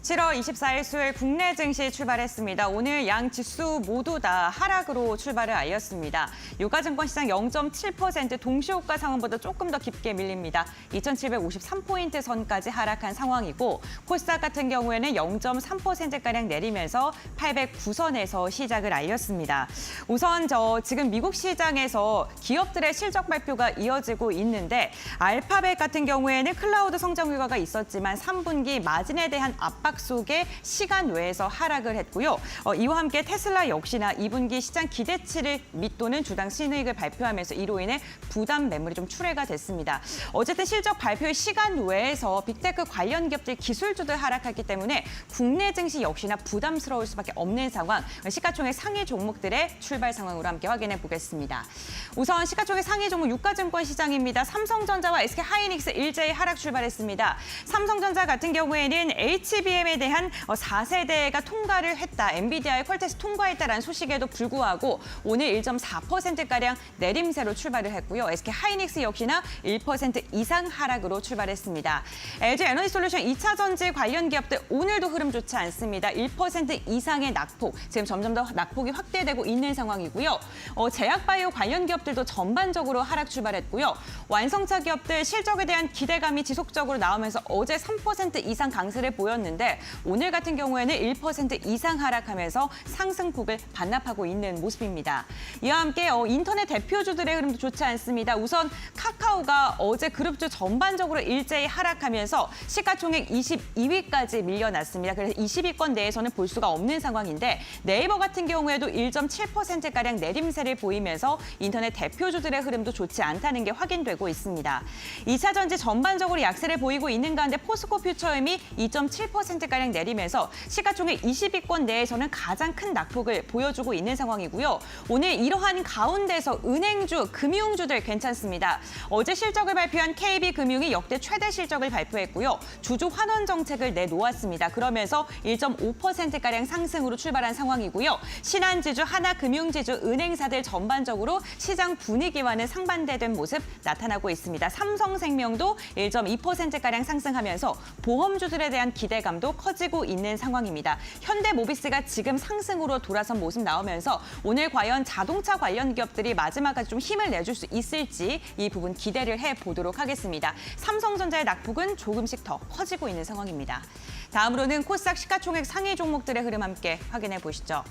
7월 24일 수요일 국내 증시 출발했습니다. 오늘 양 지수 모두 다 하락으로 출발을 알렸습니다. 유가증권 시장 0.7% 동시호가 상황보다 조금 더 깊게 밀립니다. 2,753포인트 선까지 하락한 상황이고 코스닥 같은 경우에는 0.3%가량 내리면서 809선에서 시작을 알렸습니다. 우선 지금 미국 시장에서 기업들의 실적 발표가 이어지고 있는데 알파벳 같은 경우에는 클라우드 성장 결과가 있었지만 3분기 마진에 대한 압박 속에 시간 외에서 하락을 했고요. 이와 함께 테슬라 역시나 2분기 시장 기대치를 밑도는 주당 순이익을 발표하면서 이로 인해 부담 매물이 좀 출회가 됐습니다. 어쨌든 실적 발표의 시간 외에서 빅테크 관련 기업들 기술주들 하락했기 때문에 국내 증시 역시나 부담스러울 수밖에 없는 상황. 시가총액 상위 종목들의 출발 상황으로 함께 확인해 보겠습니다. 우선 시가총액 상위 종목 유가증권 시장입니다. 삼성전자와 SK하이닉스 일제히 하락 출발했습니다. 삼성전자 같은 경우에는 HBM에 대한 4세대가 통과를 했다. 엔비디아의 퀄테스트 통과했다라는 소식에도 불구하고 오늘 1.4%가량 내림세로 출발을 했고요. SK하이닉스 역시나 1% 이상 하락으로 출발했습니다. LG에너지솔루션 2차전지 관련 기업들 오늘도 흐름 좋지 않습니다. 1% 이상의 낙폭, 지금 점점 더 낙폭이 확대되고 있는 상황이고요. 제약바이오 관련 기업들도 전반적으로 하락 출발했고요. 완성차 기업들 실적에 대한 기대감이 지속적으로 나오면서 어제 3% 이상 강세를 보였는데 오늘 같은 경우에는 1% 이상 하락하면서 상승폭을 반납하고 있는 모습입니다. 이와 함께 인터넷 대표주들의 흐름도 좋지 않습니다. 우선 카카오가 어제 그룹주 전반적으로 일제히 하락하면서 시가총액 22위까지 밀려났습니다. 그래서 20위권 내에서는 볼 수가 없는 상황인데 네이버 같은 경우에도 1.7%가량 내림세를 보이면서 인터넷 대표주들의 흐름도 좋지 않다는 게 확인되고 있습니다. 2차 전지 전반적으로 약세를 보이고 있는 가운데 포스코 퓨처엠이 2.7%가량 내리면서 시가총액 20위권 내에서는 가장 큰 낙폭을 보여주고 있는 상황이고요. 오늘 이러한 가운데서 은행주, 금융주들 괜찮습니다. 어제 실적을 발표한 KB금융이 역대 최대 실적을 발표했고요. 주주 환원 정책을 내놓았습니다. 그러면서 1.5%가량 상승으로 출발한 상황이고요. 신한지주, 하나금융지주, 은행사들 전반적으로 시장 분위기와는 상반되는 모습 나타나고 있습니다. 삼성생명도 1.2%가량 상승하면서 보험주들에 대한 기대감도 커지고 있는 상황입니다. 현대모비스가 지금 상승으로 돌아선 모습 나오면서 오늘 과연 자동차 관련 기업들이 마지막까지 좀 힘을 내줄 수 있을지 이 부분 기대를 해보도록 하겠습니다. 삼성전자의 낙폭은 조금씩 더 커지고 있는 상황입니다. 다음으로는 코스닥 시가총액 상위 종목들의 흐름 함께 확인해 보시죠.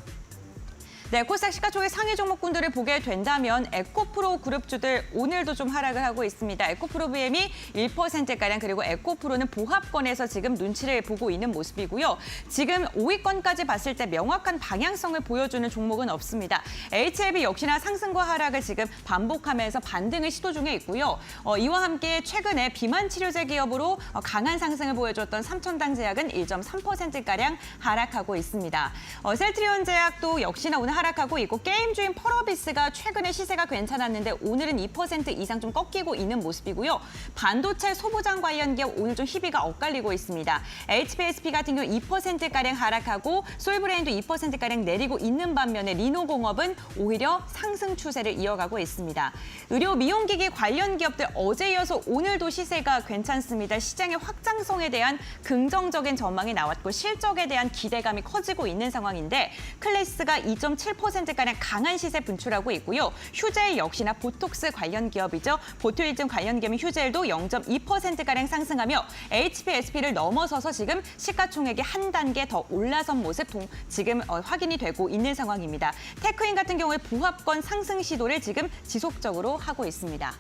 네, 코스닥 시가총액 상위 종목군들을 보게 된다면 에코프로 그룹주들 오늘도 좀 하락을 하고 있습니다. 에코프로비엠이 1%가량 그리고 에코프로는 보합권에서 지금 눈치를 보고 있는 모습이고요. 지금 5위권까지 봤을 때 명확한 방향성을 보여주는 종목은 없습니다. HLB 역시나 상승과 하락을 지금 반복하면서 반등을 시도 중에 있고요. 이와 함께 최근에 비만 치료제 기업으로 강한 상승을 보여줬던 삼천당 제약은 1.3%가량 하락하고 있습니다. 셀트리온 제약도 역시나 오늘 하락하고 있고 게임주인 펄어비스가 최근에 시세가 괜찮았는데 오늘은 2% 이상 좀 꺾이고 있는 모습이고요. 반도체 소부장 관련 기업 오늘 좀 희비가 엇갈리고 있습니다. HPSP 같은 경우 2%가량 하락하고 솔브레인도 2%가량 내리고 있는 반면에 리노공업은 오히려 상승 추세를 이어가고 있습니다. 의료 미용기기 관련 기업들 어제 이어서 오늘도 시세가 괜찮습니다. 시장의 확장성에 대한 긍정적인 전망이 나왔고 실적에 대한 기대감이 커지고 있는 상황인데 클래스가 2.7%가량 강한 시세 분출하고 있고요. 휴젤 역시나 보톡스 관련 기업이죠. 보툴리즘 관련 기업인 휴젤도 0.2%가량 상승하며 HPSP를 넘어서서 지금 시가총액이 한 단계 더 올라선 모습 지금 확인이 되고 있는 상황입니다. 테크인 같은 경우에 보합권 상승 시도를 지금 지속적으로 하고 있습니다.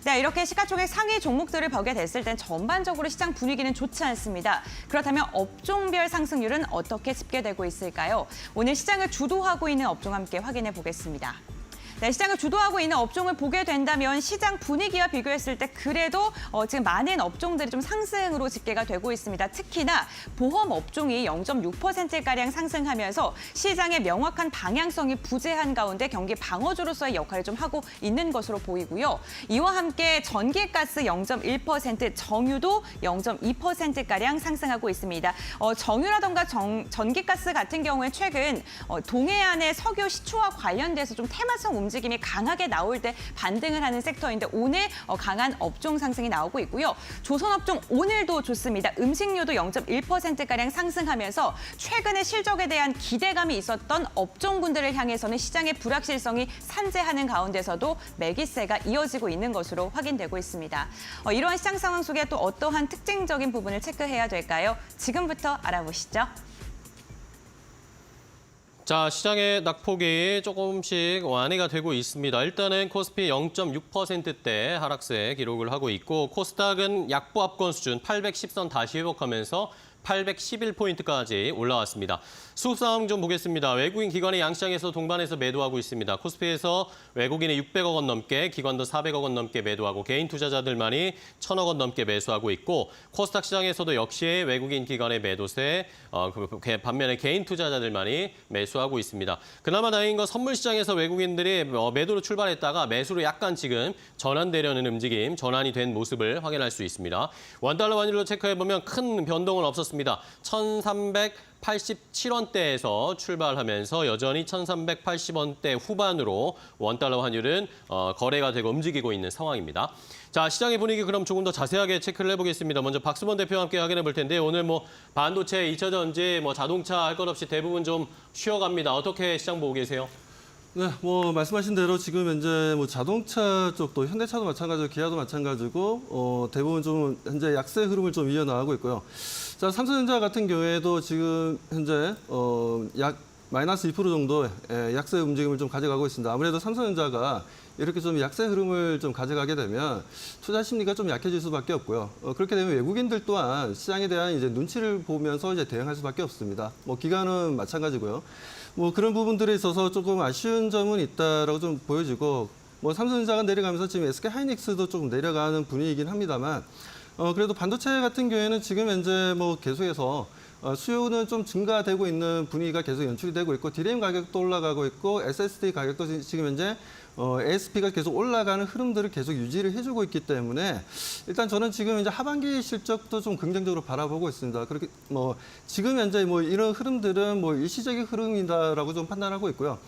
네, 이렇게 시가총액 상위 종목들을 보게 됐을 땐 전반적으로 시장 분위기는 좋지 않습니다. 그렇다면 업종별 상승률은 어떻게 집계되고 있을까요? 오늘 시장을 주도하고 있는 업종 함께 확인해 보겠습니다. 네, 시장을 주도하고 있는 업종을 보게 된다면 시장 분위기와 비교했을 때 그래도 지금 많은 업종들이 좀 상승으로 집계가 되고 있습니다. 특히나 보험 업종이 0.6%가량 상승하면서 시장의 명확한 방향성이 부재한 가운데 경기 방어주로서의 역할을 좀 하고 있는 것으로 보이고요. 이와 함께 전기가스 0.1%, 정유도 0.2%가량 상승하고 있습니다. 정유라던가 전기가스 같은 경우에 최근 동해안의 석유 시추와 관련돼서 좀 테마성 움직임이 강하게 나올 때 반등을 하는 섹터인데 오늘 강한 업종 상승이 나오고 있고요. 조선업종 오늘도 좋습니다. 음식료도 0.1%가량 상승하면서 최근에 실적에 대한 기대감이 있었던 업종군들을 향해서는 시장의 불확실성이 산재하는 가운데서도 매기세가 이어지고 있는 것으로 확인되고 있습니다. 이러한 시장 상황 속에 또 어떠한 특징적인 부분을 체크해야 될까요? 지금부터 알아보시죠. 자, 시장의 낙폭이 조금씩 완화가 되고 있습니다. 일단은 코스피 0.6%대 하락세 기록을 하고 있고 코스닥은 약보합권 수준 810선 다시 회복하면서 811포인트까지 올라왔습니다. 수급 상황 좀 보겠습니다. 외국인 기관이 양시장에서 동반해서 매도하고 있습니다. 코스피에서 외국인이 600억 원 넘게, 기관도 400억 원 넘게 매도하고 개인 투자자들만이 1,000억 원 넘게 매수하고 있고 코스닥 시장에서도 역시 외국인 기관의 매도세, 반면에 개인 투자자들만이 매수하고 있습니다. 그나마 다행인 건 선물 시장에서 외국인들이 매도로 출발했다가 매수로 약간 지금 전환되려는 움직임, 전환이 된 모습을 확인할 수 있습니다. 원달러 환율로 체크해보면 큰 변동은 없었습니다. 1,387원대에서 출발하면서 여전히 1,380원대 후반으로 원달러 환율은 거래가 되고 움직이고 있는 상황입니다. 자, 시장의 분위기 그럼 조금 더 자세하게 체크를 해보겠습니다. 먼저 박수범 대표와 함께 확인해 볼 텐데 오늘 반도체, 2차 전지, 자동차 할 것 없이 대부분 좀 쉬어갑니다. 어떻게 시장 보고 계세요? 네, 말씀하신 대로 지금 현재 자동차 쪽도 현대차도 마찬가지고 기아도 마찬가지고 대부분 좀 현재 약세 흐름을 좀 이어나가고 있고요. 자, 삼성전자 같은 경우에도 지금 현재 약 마이너스 2% 정도 약세 움직임을 좀 가져가고 있습니다. 아무래도 삼성전자가 이렇게 좀 약세 흐름을 좀 가져가게 되면 투자 심리가 좀 약해질 수밖에 없고요. 그렇게 되면 외국인들 또한 시장에 대한 이제 눈치를 보면서 이제 대응할 수밖에 없습니다. 기관은 마찬가지고요. 그런 부분들에 있어서 조금 아쉬운 점은 있다라고 좀 보여지고 삼성전자가 내려가면서 지금 SK하이닉스도 조금 내려가는 분위기이긴 합니다만 그래도 반도체 같은 경우에는 지금 현재 계속해서 수요는 좀 증가되고 있는 분위기가 계속 연출이 되고 있고 DRAM 가격도 올라가고 있고 SSD 가격도 지금 현재 ASP가 계속 올라가는 흐름들을 계속 유지를 해주고 있기 때문에 일단 저는 지금 이제 하반기 실적도 좀 긍정적으로 바라보고 있습니다. 그렇게 지금 현재 이런 흐름들은 일시적인 흐름이다라고 좀 판단하고 있고요.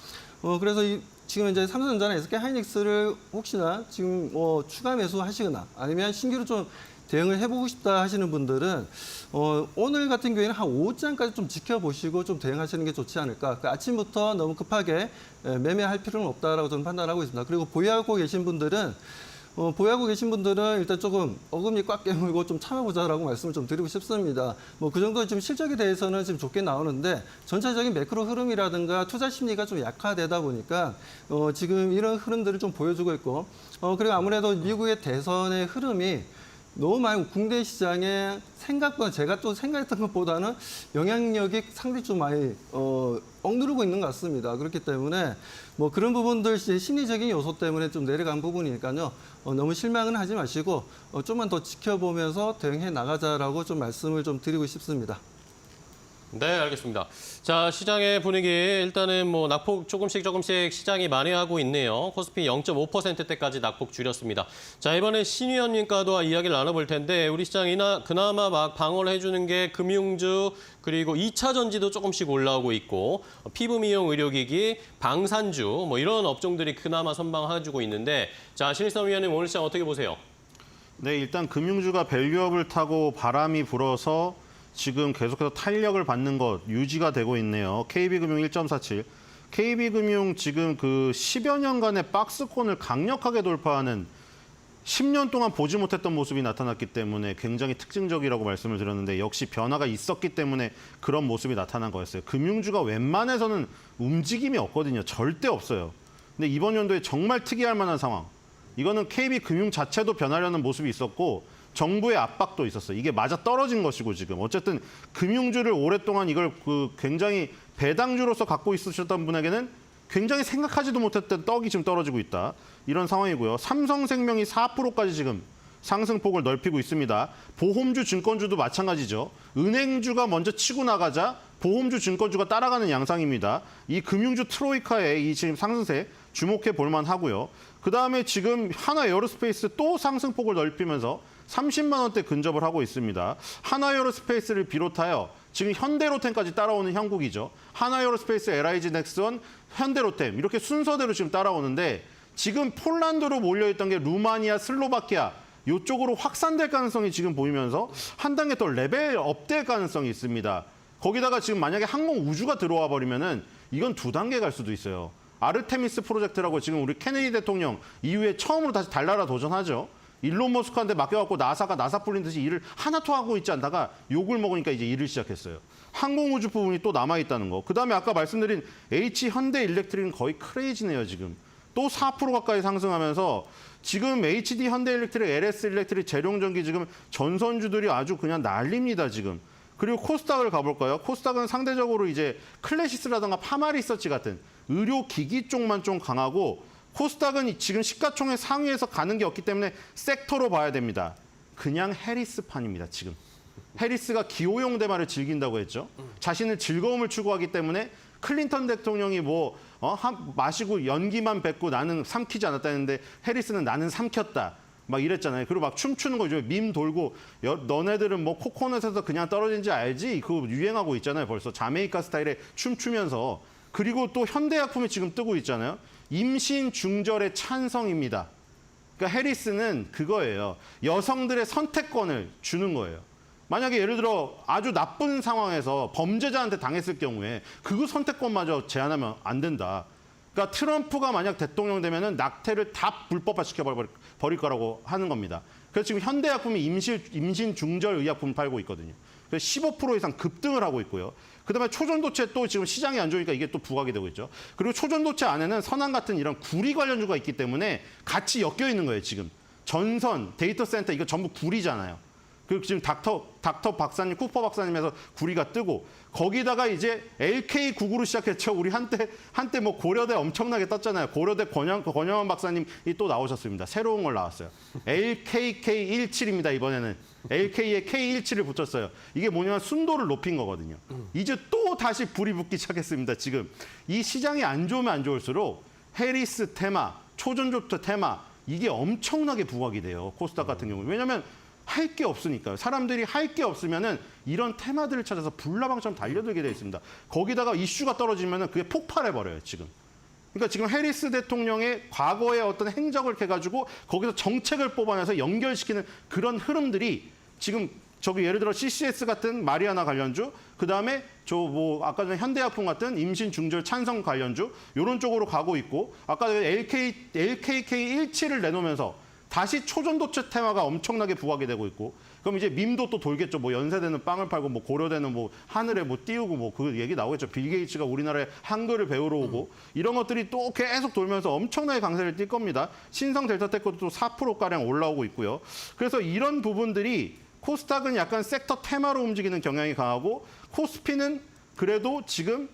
그래서 지금 이제 삼성전자나 SK하이닉스를 혹시나 지금 추가 매수하시거나 아니면 신규로 좀 대응을 해보고 싶다 하시는 분들은 오늘 같은 경우에는 한 오후장까지 좀 지켜보시고 좀 대응하시는 게 좋지 않을까. 아침부터 너무 급하게 매매할 필요는 없다라고 저는 판단하고 있습니다. 그리고 보유하고 계신 분들은 일단 조금 어금니 꽉 깨물고 좀 참아보자라고 말씀을 좀 드리고 싶습니다. 그 정도 지금 실적에 대해서는 지금 좋게 나오는데 전체적인 매크로 흐름이라든가 투자 심리가 좀 약화되다 보니까 지금 이런 흐름들을 좀 보여주고 있고 그리고 아무래도 미국의 대선의 흐름이 너무 많이 국내 시장에 생각보다 제가 또 생각했던 것보다는 영향력이 상당히 좀 많이 억누르고 있는 것 같습니다. 그렇기 때문에 그런 부분들 심리적인 요소 때문에 좀 내려간 부분이니까요. 너무 실망은 하지 마시고 좀만 더 지켜보면서 대응해 나가자라고 좀 말씀을 좀 드리고 싶습니다. 네, 알겠습니다. 자, 시장의 분위기 일단은 뭐 낙폭 조금씩 시장이 만회하고 있네요. 코스피 0.5%대까지 낙폭 줄였습니다. 자, 이번에 신위원님과도 이야기를 나눠볼 텐데 우리 시장이나 그나마 막 방어를 해주는 게 금융주 그리고 2차 전지도 조금씩 올라오고 있고 피부 미용 의료기기, 방산주 뭐 이런 업종들이 그나마 선방해주고 있는데 자, 신일성 위원님 오늘 시장 어떻게 보세요? 네, 일단 금융주가 밸류업을 타고 바람이 불어서 지금 계속해서 탄력을 받는 것 유지가 되고 있네요. KB금융 1.47. KB금융 지금 그 10여 년간의 박스권을 강력하게 돌파하는 10년 동안 보지 못했던 모습이 나타났기 때문에 굉장히 특징적이라고 말씀을 드렸는데 역시 변화가 있었기 때문에 그런 모습이 나타난 거였어요. 금융주가 웬만해서는 움직임이 없거든요. 절대 없어요. 근데 이번 연도에 정말 특이할 만한 상황. 이거는 KB금융 자체도 변하려는 모습이 있었고 정부의 압박도 있었어요. 이게 맞아 떨어진 것이고 지금 어쨌든 금융주를 오랫동안 이걸 굉장히 배당주로서 갖고 있으셨던 분에게는 굉장히 생각하지도 못했던 떡이 지금 떨어지고 있다. 이런 상황이고요. 삼성생명이 4%까지 지금 상승폭을 넓히고 있습니다. 보험주, 증권주도 마찬가지죠. 은행주가 먼저 치고 나가자 보험주, 증권주가 따라가는 양상입니다. 이 금융주 트로이카의 이 지금 상승세 주목해 볼 만하고요. 그다음에 지금 하나 에어로스페이스 또 상승폭을 넓히면서 30만 원대 근접을 하고 있습니다. 하나에어로스페이스를 비롯하여 지금 현대로템까지 따라오는 형국이죠. 하나에어로스페이스, LIG 넥스원, 현대로템 이렇게 순서대로 지금 따라오는데 지금 폴란드로 몰려있던 게 루마니아, 슬로바키아 이쪽으로 확산될 가능성이 지금 보이면서 한 단계 더 레벨 업될 가능성이 있습니다. 거기다가 지금 만약에 항공 우주가 들어와 버리면은 이건 2단계 갈 수도 있어요. 아르테미스 프로젝트라고 지금 우리 케네디 대통령 이후에 처음으로 다시 달나라 도전하죠. 일론 머스크한테 맡겨갖고 나사가 나사 풀린 듯이 일을 하나도 하고 있지 않다가 욕을 먹으니까 이제 일을 시작했어요. 항공우주 부분이 또 남아있다는 거. 그다음에 아까 말씀드린 현대일렉트릭은 거의 크레이지네요, 지금. 또 4% 가까이 상승하면서 지금 HD 현대일렉트릭, LS일렉트릭, 재룡전기 지금 전선주들이 아주 그냥 난립니다, 지금. 그리고 코스닥을 가볼까요? 코스닥은 상대적으로 이제 클래시스라든가 파마리서치 같은 의료기기 쪽만 좀 강하고 코스닥은 지금 시가총액 상위에서 가는 게 없기 때문에 섹터로 봐야 됩니다. 그냥 해리스판입니다, 지금. 해리스가 기호용 대마를 즐긴다고 했죠. 자신은 즐거움을 추구하기 때문에 클린턴 대통령이 마시고 연기만 뱉고 나는 삼키지 않았다 했는데 해리스는 나는 삼켰다. 막 이랬잖아요. 그리고 막 춤추는 거 요즘에 밈 돌고 너네들은 뭐 코코넛에서 그냥 떨어진지 알지? 그거 유행하고 있잖아요. 벌써 자메이카 스타일에 춤추면서. 그리고 또 현대약품이 지금 뜨고 있잖아요. 임신 중절의 찬성입니다. 그러니까 해리스는 그거예요. 여성들의 선택권을 주는 거예요. 만약에 예를 들어 아주 나쁜 상황에서 범죄자한테 당했을 경우에 그 선택권마저 제한하면 안 된다. 그러니까 트럼프가 만약 대통령 되면은 낙태를 다 불법화시켜 버릴 거라고 하는 겁니다. 그래서 지금 현대약품이 임신 중절 의약품을 팔고 있거든요. 그래서 15% 이상 급등을 하고 있고요. 그다음에 초전도체 또 지금 시장이 안 좋으니까 이게 또 부각이 되고 있죠. 그리고 초전도체 안에는 선안 같은 이런 구리 관련주가 있기 때문에 같이 엮여 있는 거예요, 지금. 전선, 데이터 센터 이거 전부 구리잖아요. 그리고 지금 닥터 박사님, 쿠퍼 박사님에서 구리가 뜨고 거기다가 이제 LK99로 시작했죠. 우리 한때 뭐 고려대 엄청나게 떴잖아요. 고려대 권영환 박사님이 또 나오셨습니다. 새로운 걸 나왔어요. LKK17입니다, 이번에는. LK에 K17을 붙였어요. 이게 뭐냐면 순도를 높인 거거든요. 이제 또 다시 불이 붙기 시작했습니다, 지금. 이 시장이 안 좋으면 안 좋을수록 해리스 테마, 초전조트 테마 이게 엄청나게 부각이 돼요. 코스닥 같은 경우는. 왜냐하면 할 게 없으니까요. 사람들이 할 게 없으면은 이런 테마들을 찾아서 불나방처럼 달려들게 돼 있습니다. 거기다가 이슈가 떨어지면은 그게 폭발해버려요, 지금. 그러니까 지금 해리스 대통령의 과거의 어떤 행적을 해가지고 거기서 정책을 뽑아내서 연결시키는 그런 흐름들이 지금 저기 예를 들어 CCS 같은 마리아나 관련주, 그 다음에 아까 전에 현대약품 같은 임신 중절 찬성 관련주 이런 쪽으로 가고 있고 아까 LKK17을 내놓으면서 다시 초전도체 테마가 엄청나게 부각이 되고 있고 그럼 이제 밈도 또 돌겠죠. 뭐 연세대는 빵을 팔고 뭐 고려대는 뭐 하늘에 뭐 띄우고 뭐 그 얘기 나오겠죠. 빌 게이츠가 우리나라에 한글을 배우러 오고 이런 것들이 또 계속 돌면서 엄청나게 강세를 띌 겁니다. 신성 델타테크도 또 4%가량 올라오고 있고요. 그래서 이런 부분들이 코스닥은 약간 섹터 테마로 움직이는 경향이 강하고 코스피는 그래도 지금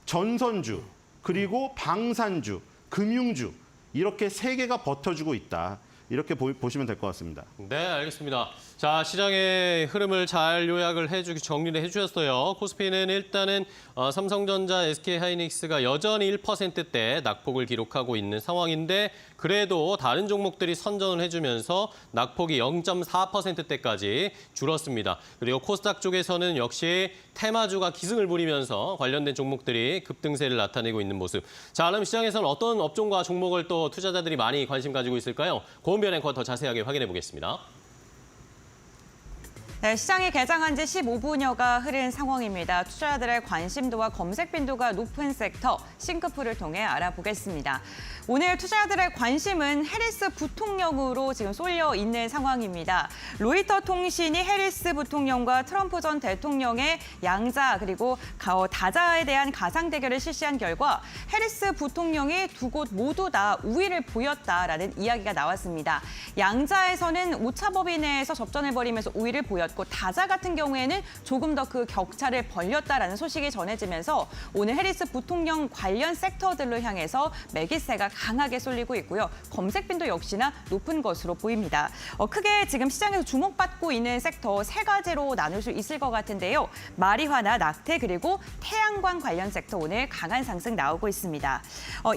전선주 그리고 방산주, 금융주 이렇게 세 개가 버텨주고 있다. 이렇게 보시면 될 것 같습니다. 네, 알겠습니다. 자, 시장의 흐름을 잘 요약을 정리를 해주셨어요. 코스피는 일단은 삼성전자, SK하이닉스가 여전히 1%대 낙폭을 기록하고 있는 상황인데 그래도 다른 종목들이 선전을 해주면서 낙폭이 0.4%대까지 줄었습니다. 그리고 코스닥 쪽에서는 역시 테마주가 기승을 부리면서 관련된 종목들이 급등세를 나타내고 있는 모습. 자, 그럼 시장에서는 어떤 업종과 종목을 또 투자자들이 많이 관심 가지고 있을까요? 고은별 앵커 더 자세하게 확인해 보겠습니다. 네, 시장이 개장한 지 15분여가 흐른 상황입니다. 투자자들의 관심도와 검색 빈도가 높은 섹터 싱크풀을 통해 알아보겠습니다. 오늘 투자자들의 관심은 해리스 부통령으로 지금 쏠려 있는 상황입니다. 로이터 통신이 해리스 부통령과 트럼프 전 대통령의 양자 그리고 다자에 대한 가상 대결을 실시한 결과 해리스 부통령이 두 곳 모두 다 우위를 보였다라는 이야기가 나왔습니다. 양자에서는 오차범위 내에서 접전을 벌이면서 우위를 보였고 다자 같은 경우에는 조금 더 그 격차를 벌렸다라는 소식이 전해지면서 오늘 해리스 부통령 관련 섹터들로 향해서 매기세가 강하게 쏠리고 있고요. 검색 빈도 역시나 높은 것으로 보입니다. 크게 지금 시장에서 주목받고 있는 섹터 세 가지로 나눌 수 있을 것 같은데요. 마리화나 낙태 그리고 태양광 관련 섹터 오늘 강한 상승 나오고 있습니다.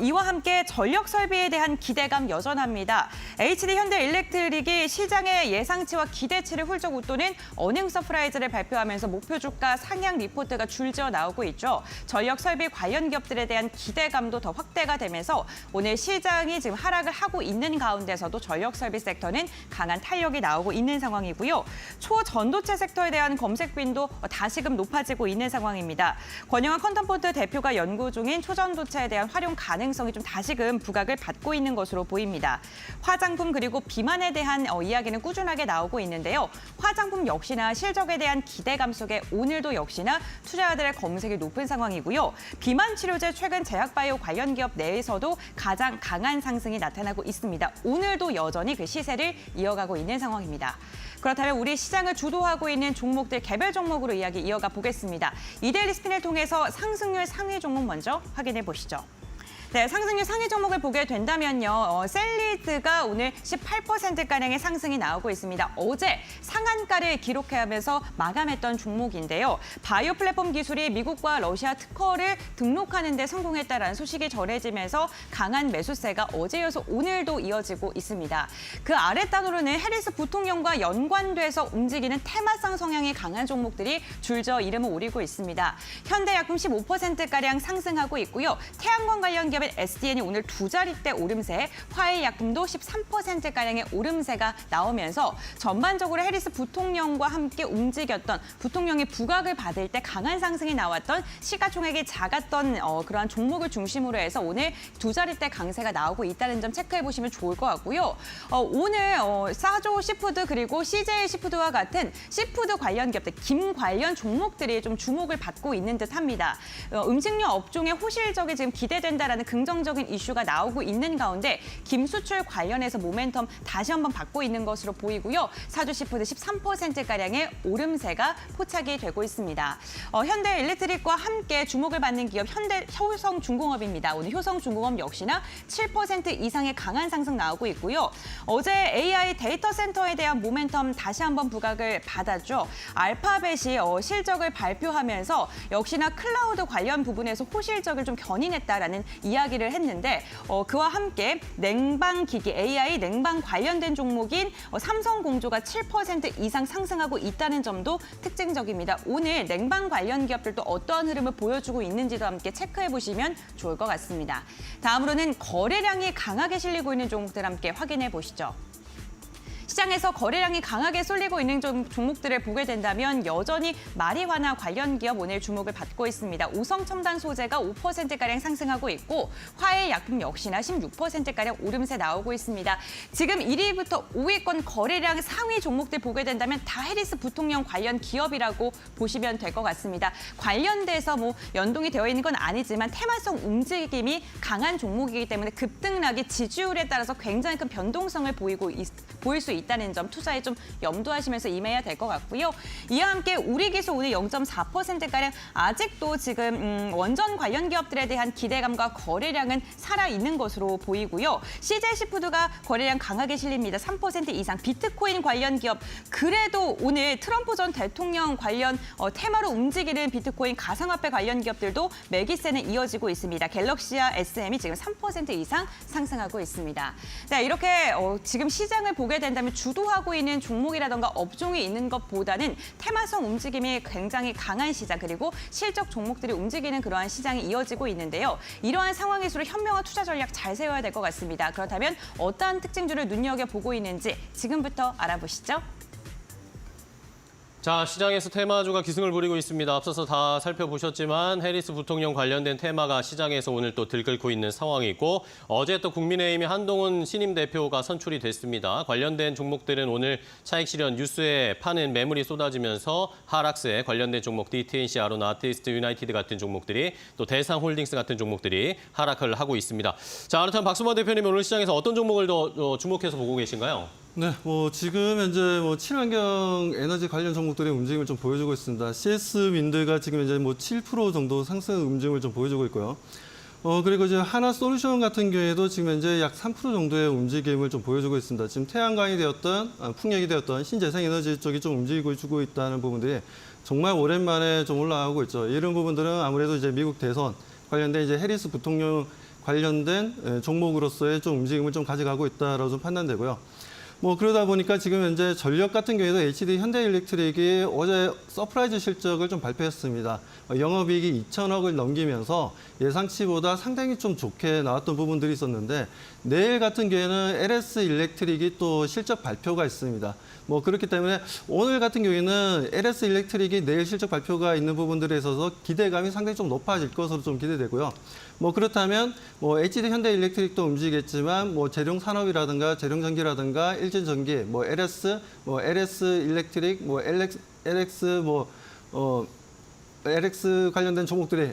이와 함께 전력 설비에 대한 기대감 여전합니다. HD 현대일렉트릭이 시장의 예상치와 기대치를 훌쩍 웃도는 어닝 서프라이즈를 발표하면서 목표 주가 상향 리포트가 줄지어 나오고 있죠. 전력 설비 관련 기업들에 대한 기대감도 더 확대가 되면서 오늘 시장이 지금 하락을 하고 있는 가운데서도 전력 설비 섹터는 강한 탄력이 나오고 있는 상황이고요. 초전도체 섹터에 대한 검색 빈도 다시금 높아지고 있는 상황입니다. 권영환 컨텀포트 대표가 연구 중인 초전도체에 대한 활용 가능성이 좀 다시금 부각을 받고 있는 것으로 보입니다. 화장품 그리고 비만에 대한 이야기는 꾸준하게 나오고 있는데요. 화장품 역시나 실적에 대한 기대감 속에 오늘도 역시나 투자자들의 검색이 높은 상황이고요. 비만 치료제 최근 제약바이오 관련 기업 내에서도 가장 강한 상승이 나타나고 있습니다. 오늘도 여전히 그 시세를 이어가고 있는 상황입니다. 그렇다면 우리 시장을 주도하고 있는 종목들 개별 종목으로 이야기 이어가 보겠습니다. 이데일리 스핀을 통해서 상승률 상위 종목 먼저 확인해 보시죠. 네, 상승률 상위 종목을 보게 된다면요. 셀리드가 오늘 18%가량의 상승이 나오고 있습니다. 어제 상한가를 기록하면서 마감했던 종목인데요. 바이오 플랫폼 기술이 미국과 러시아 특허를 등록하는 데 성공했다라는 소식이 전해지면서 강한 매수세가 어제 이어서 오늘도 이어지고 있습니다. 그 아랫단으로는 해리스 부통령과 연관돼서 움직이는 테마성 성향이 강한 종목들이 줄져 이름을 오리고 있습니다. 현대약품 15%가량 상승하고 있고요. 태양광 관련 기업 SDN이 오늘 두 자릿대 오름세, 화해약품도 13%가량의 오름세가 나오면서 전반적으로 해리스 부통령과 함께 움직였던 부통령이 부각을 받을 때 강한 상승이 나왔던 시가총액이 작았던 그러한 종목을 중심으로 해서 오늘 두 자릿대 강세가 나오고 있다는 점 체크해 보시면 좋을 것 같고요. 오늘 사조 시푸드 그리고 CJ 시푸드와 같은 시푸드 관련 기업들, 김 관련 종목들이 좀 주목을 받고 있는 듯합니다. 음식료 업종의 호실적이 지금 기대된다라는 긍정적인 이슈가 나오고 있는 가운데 김 수출 관련해서 모멘텀 다시 한번 받고 있는 것으로 보이고요. 사주시푸드 13%가량의 오름세가 포착이 되고 있습니다. 현대일렉트릭과 함께 주목을 받는 기업 효성중공업입니다. 오늘 효성중공업 역시나 7% 이상의 강한 상승 나오고 있고요. 어제 AI 데이터 센터에 대한 모멘텀 다시 한번 부각을 받았죠. 알파벳이 실적을 발표하면서 역시나 클라우드 관련 부분에서 호실적을 좀 견인했다라는 이야기를 했는데 그와 함께 냉방기기, AI 냉방 관련된 종목인 삼성공조가 7% 이상 상승하고 있다는 점도 특징적입니다. 오늘 냉방 관련 기업들도 어떠한 흐름을 보여주고 있는지도 함께 체크해 보시면 좋을 것 같습니다. 다음으로는 거래량이 강하게 실리고 있는 종목들 함께 확인해 보시죠. 시장에서 거래량이 강하게 쏠리고 있는 종목들을 보게 된다면 여전히 마리화나 관련 기업 오늘 주목을 받고 있습니다. 오성첨단 소재가 5%가량 상승하고 있고 화해약품 역시나 16%가량 오름세 나오고 있습니다. 지금 1위부터 5위권 거래량 상위 종목들 보게 된다면 다 해리스 부통령 관련 기업이라고 보시면 될 것 같습니다. 관련돼서 연동이 되어 있는 건 아니지만 테마성 움직임이 강한 종목이기 때문에 급등락이 지지율에 따라서 굉장히 큰 변동성을 보일 수 있다는 점 투자에 좀 염두하시면서 임해야 될 것 같고요. 이와 함께 우리 기술 오늘 0.4%가량 아직도 지금 원전 관련 기업들에 대한 기대감과 거래량은 살아있는 것으로 보이고요. CJ시푸드가 거래량 강하게 실립니다. 3% 이상. 비트코인 관련 기업 그래도 오늘 트럼프 전 대통령 관련 테마로 움직이는 비트코인 가상화폐 관련 기업들도 매기세는 이어지고 있습니다. 갤럭시와 SM이 지금 3% 이상 상승하고 있습니다. 자, 이렇게 지금 시장을 보게 된다면 주도하고 있는 종목이라던가 업종이 있는 것보다는 테마성 움직임이 굉장히 강한 시장 그리고 실적 종목들이 움직이는 그러한 시장이 이어지고 있는데요. 이러한 상황일수록 현명한 투자 전략 잘 세워야 될 것 같습니다. 그렇다면 어떠한 특징주를 눈여겨보고 있는지 지금부터 알아보시죠. 자, 시장에서 테마주가 기승을 부리고 있습니다. 앞서서 다 살펴보셨지만 해리스 부통령 관련된 테마가 시장에서 오늘 또 들끓고 있는 상황이고 어제 또 국민의힘의 한동훈 신임 대표가 선출이 됐습니다. 관련된 종목들은 오늘 차익 실현 뉴스에 파는 매물이 쏟아지면서 하락세에 관련된 종목 DTNC, 아로나, 아티스트 유나이티드 같은 종목들이 또 대상홀딩스 같은 종목들이 하락을 하고 있습니다. 자, 그렇다면 박수만 대표님 오늘 시장에서 어떤 종목을 더 주목해서 보고 계신가요? 네, 지금 현재 친환경 에너지 관련 종목들의 움직임을 좀 보여주고 있습니다. CS 윈드가 지금 현재 7% 정도 상승 움직임을 좀 보여주고 있고요. 그리고 이제 하나솔루션 같은 경우에도 지금 현재 약 3% 정도의 움직임을 좀 보여주고 있습니다. 지금 태양광이 되었던, 풍력이 되었던 신재생에너지 쪽이 좀 움직이고 주고 있다는 부분들이 정말 오랜만에 좀 올라가고 있죠. 이런 부분들은 아무래도 이제 미국 대선 관련된 이제 해리스 부통령 관련된 종목으로서의 좀 움직임을 좀 가져가고 있다라고 좀 판단되고요. 그러다 보니까 지금 현재 전력 같은 경우에도 HD 현대일렉트릭이 어제 서프라이즈 실적을 좀 발표했습니다. 영업이익이 2천억을 넘기면서 예상치보다 상당히 좀 좋게 나왔던 부분들이 있었는데 내일 같은 경우에는 LS 일렉트릭이 또 실적 발표가 있습니다. 그렇기 때문에 오늘 같은 경우에는 LS 일렉트릭이 내일 실적 발표가 있는 부분들에 있어서 기대감이 상당히 좀 높아질 것으로 좀 기대되고요. 그렇다면 HD 현대일렉트릭도 움직이겠지만 재룡 산업이라든가 재룡 전기라든가 일진 전기, LS, LS 일렉트릭, LX 관련된 종목들이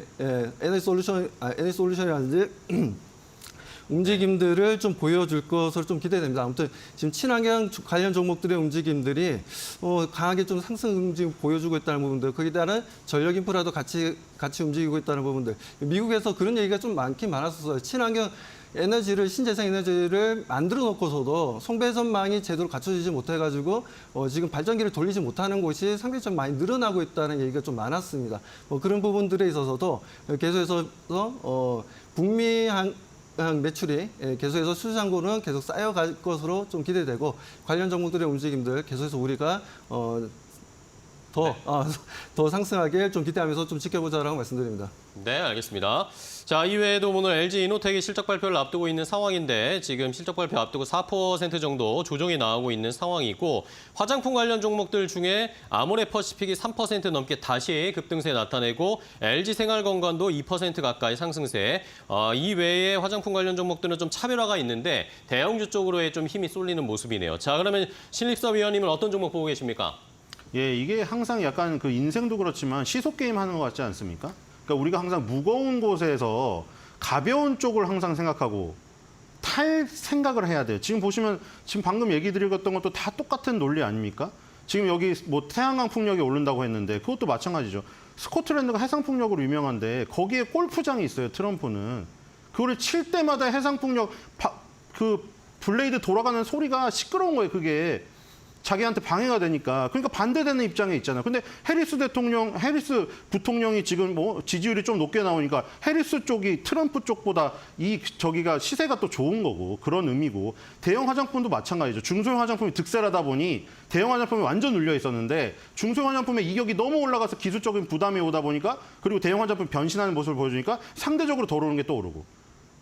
NH솔루션이라든지 움직임들을 좀 보여줄 것으로 좀 기대됩니다. 아무튼 지금 친환경 관련 종목들의 움직임들이 강하게 좀 상승 움직임 보여주고 있다는 부분들, 거기에 따른 전력 인프라도 같이 움직이고 있다는 부분들. 미국에서 그런 얘기가 좀 많긴 많았었어요. 친환경 에너지를, 신재생 에너지를 만들어 놓고서도 송배선망이 제대로 갖춰지지 못해가지고 지금 발전기를 돌리지 못하는 곳이 상당히 좀 많이 늘어나고 있다는 얘기가 좀 많았습니다. 그런 부분들에 있어서도 계속해서 북미 매출이 계속해서 수주잔고는 계속 쌓여갈 것으로 좀 기대되고 관련 종목들의 움직임들 계속해서 우리가 더 상승하게 좀 기대하면서 좀 지켜보자라고 말씀드립니다. 네, 알겠습니다. 자, 이외에도 오늘 LG 이노텍이 실적 발표를 앞두고 있는 상황인데 지금 실적 발표 앞두고 4% 정도 조정이 나오고 있는 상황이고 화장품 관련 종목들 중에 아모레퍼시픽이 3% 넘게 다시 급등세 나타내고 LG 생활건강도 2% 가까이 상승세. 이 외에 화장품 관련 종목들은 좀 차별화가 있는데 대형주 쪽으로의 좀 힘이 쏠리는 모습이네요. 자, 그러면 신립섭 위원님은 어떤 종목 보고 계십니까? 예, 이게 항상 약간 그 인생도 그렇지만 시속 게임 하는 것 같지 않습니까? 그러니까 우리가 항상 무거운 곳에서 가벼운 쪽을 항상 생각하고 탈 생각을 해야 돼요. 지금 보시면 지금 방금 얘기 드렸던 것도 다 똑같은 논리 아닙니까? 지금 여기 태양광 풍력이 오른다고 했는데 그것도 마찬가지죠. 스코틀랜드가 해상 풍력으로 유명한데 거기에 골프장이 있어요. 트럼프는. 그거를 칠 때마다 해상 풍력 그 블레이드 돌아가는 소리가 시끄러운 거예요. 그게. 자기한테 방해가 되니까. 그러니까 반대되는 입장에 있잖아요. 근데 해리스 부통령이 지금 지지율이 좀 높게 나오니까 해리스 쪽이 트럼프 쪽보다 저기가 시세가 또 좋은 거고 그런 의미고 대형 화장품도 마찬가지죠. 중소형 화장품이 득세하다 보니 대형 화장품이 완전 눌려 있었는데 중소형 화장품의 이격이 너무 올라가서 기술적인 부담이 오다 보니까 그리고 대형 화장품 변신하는 모습을 보여주니까 상대적으로 더 오르는 게 또 오르고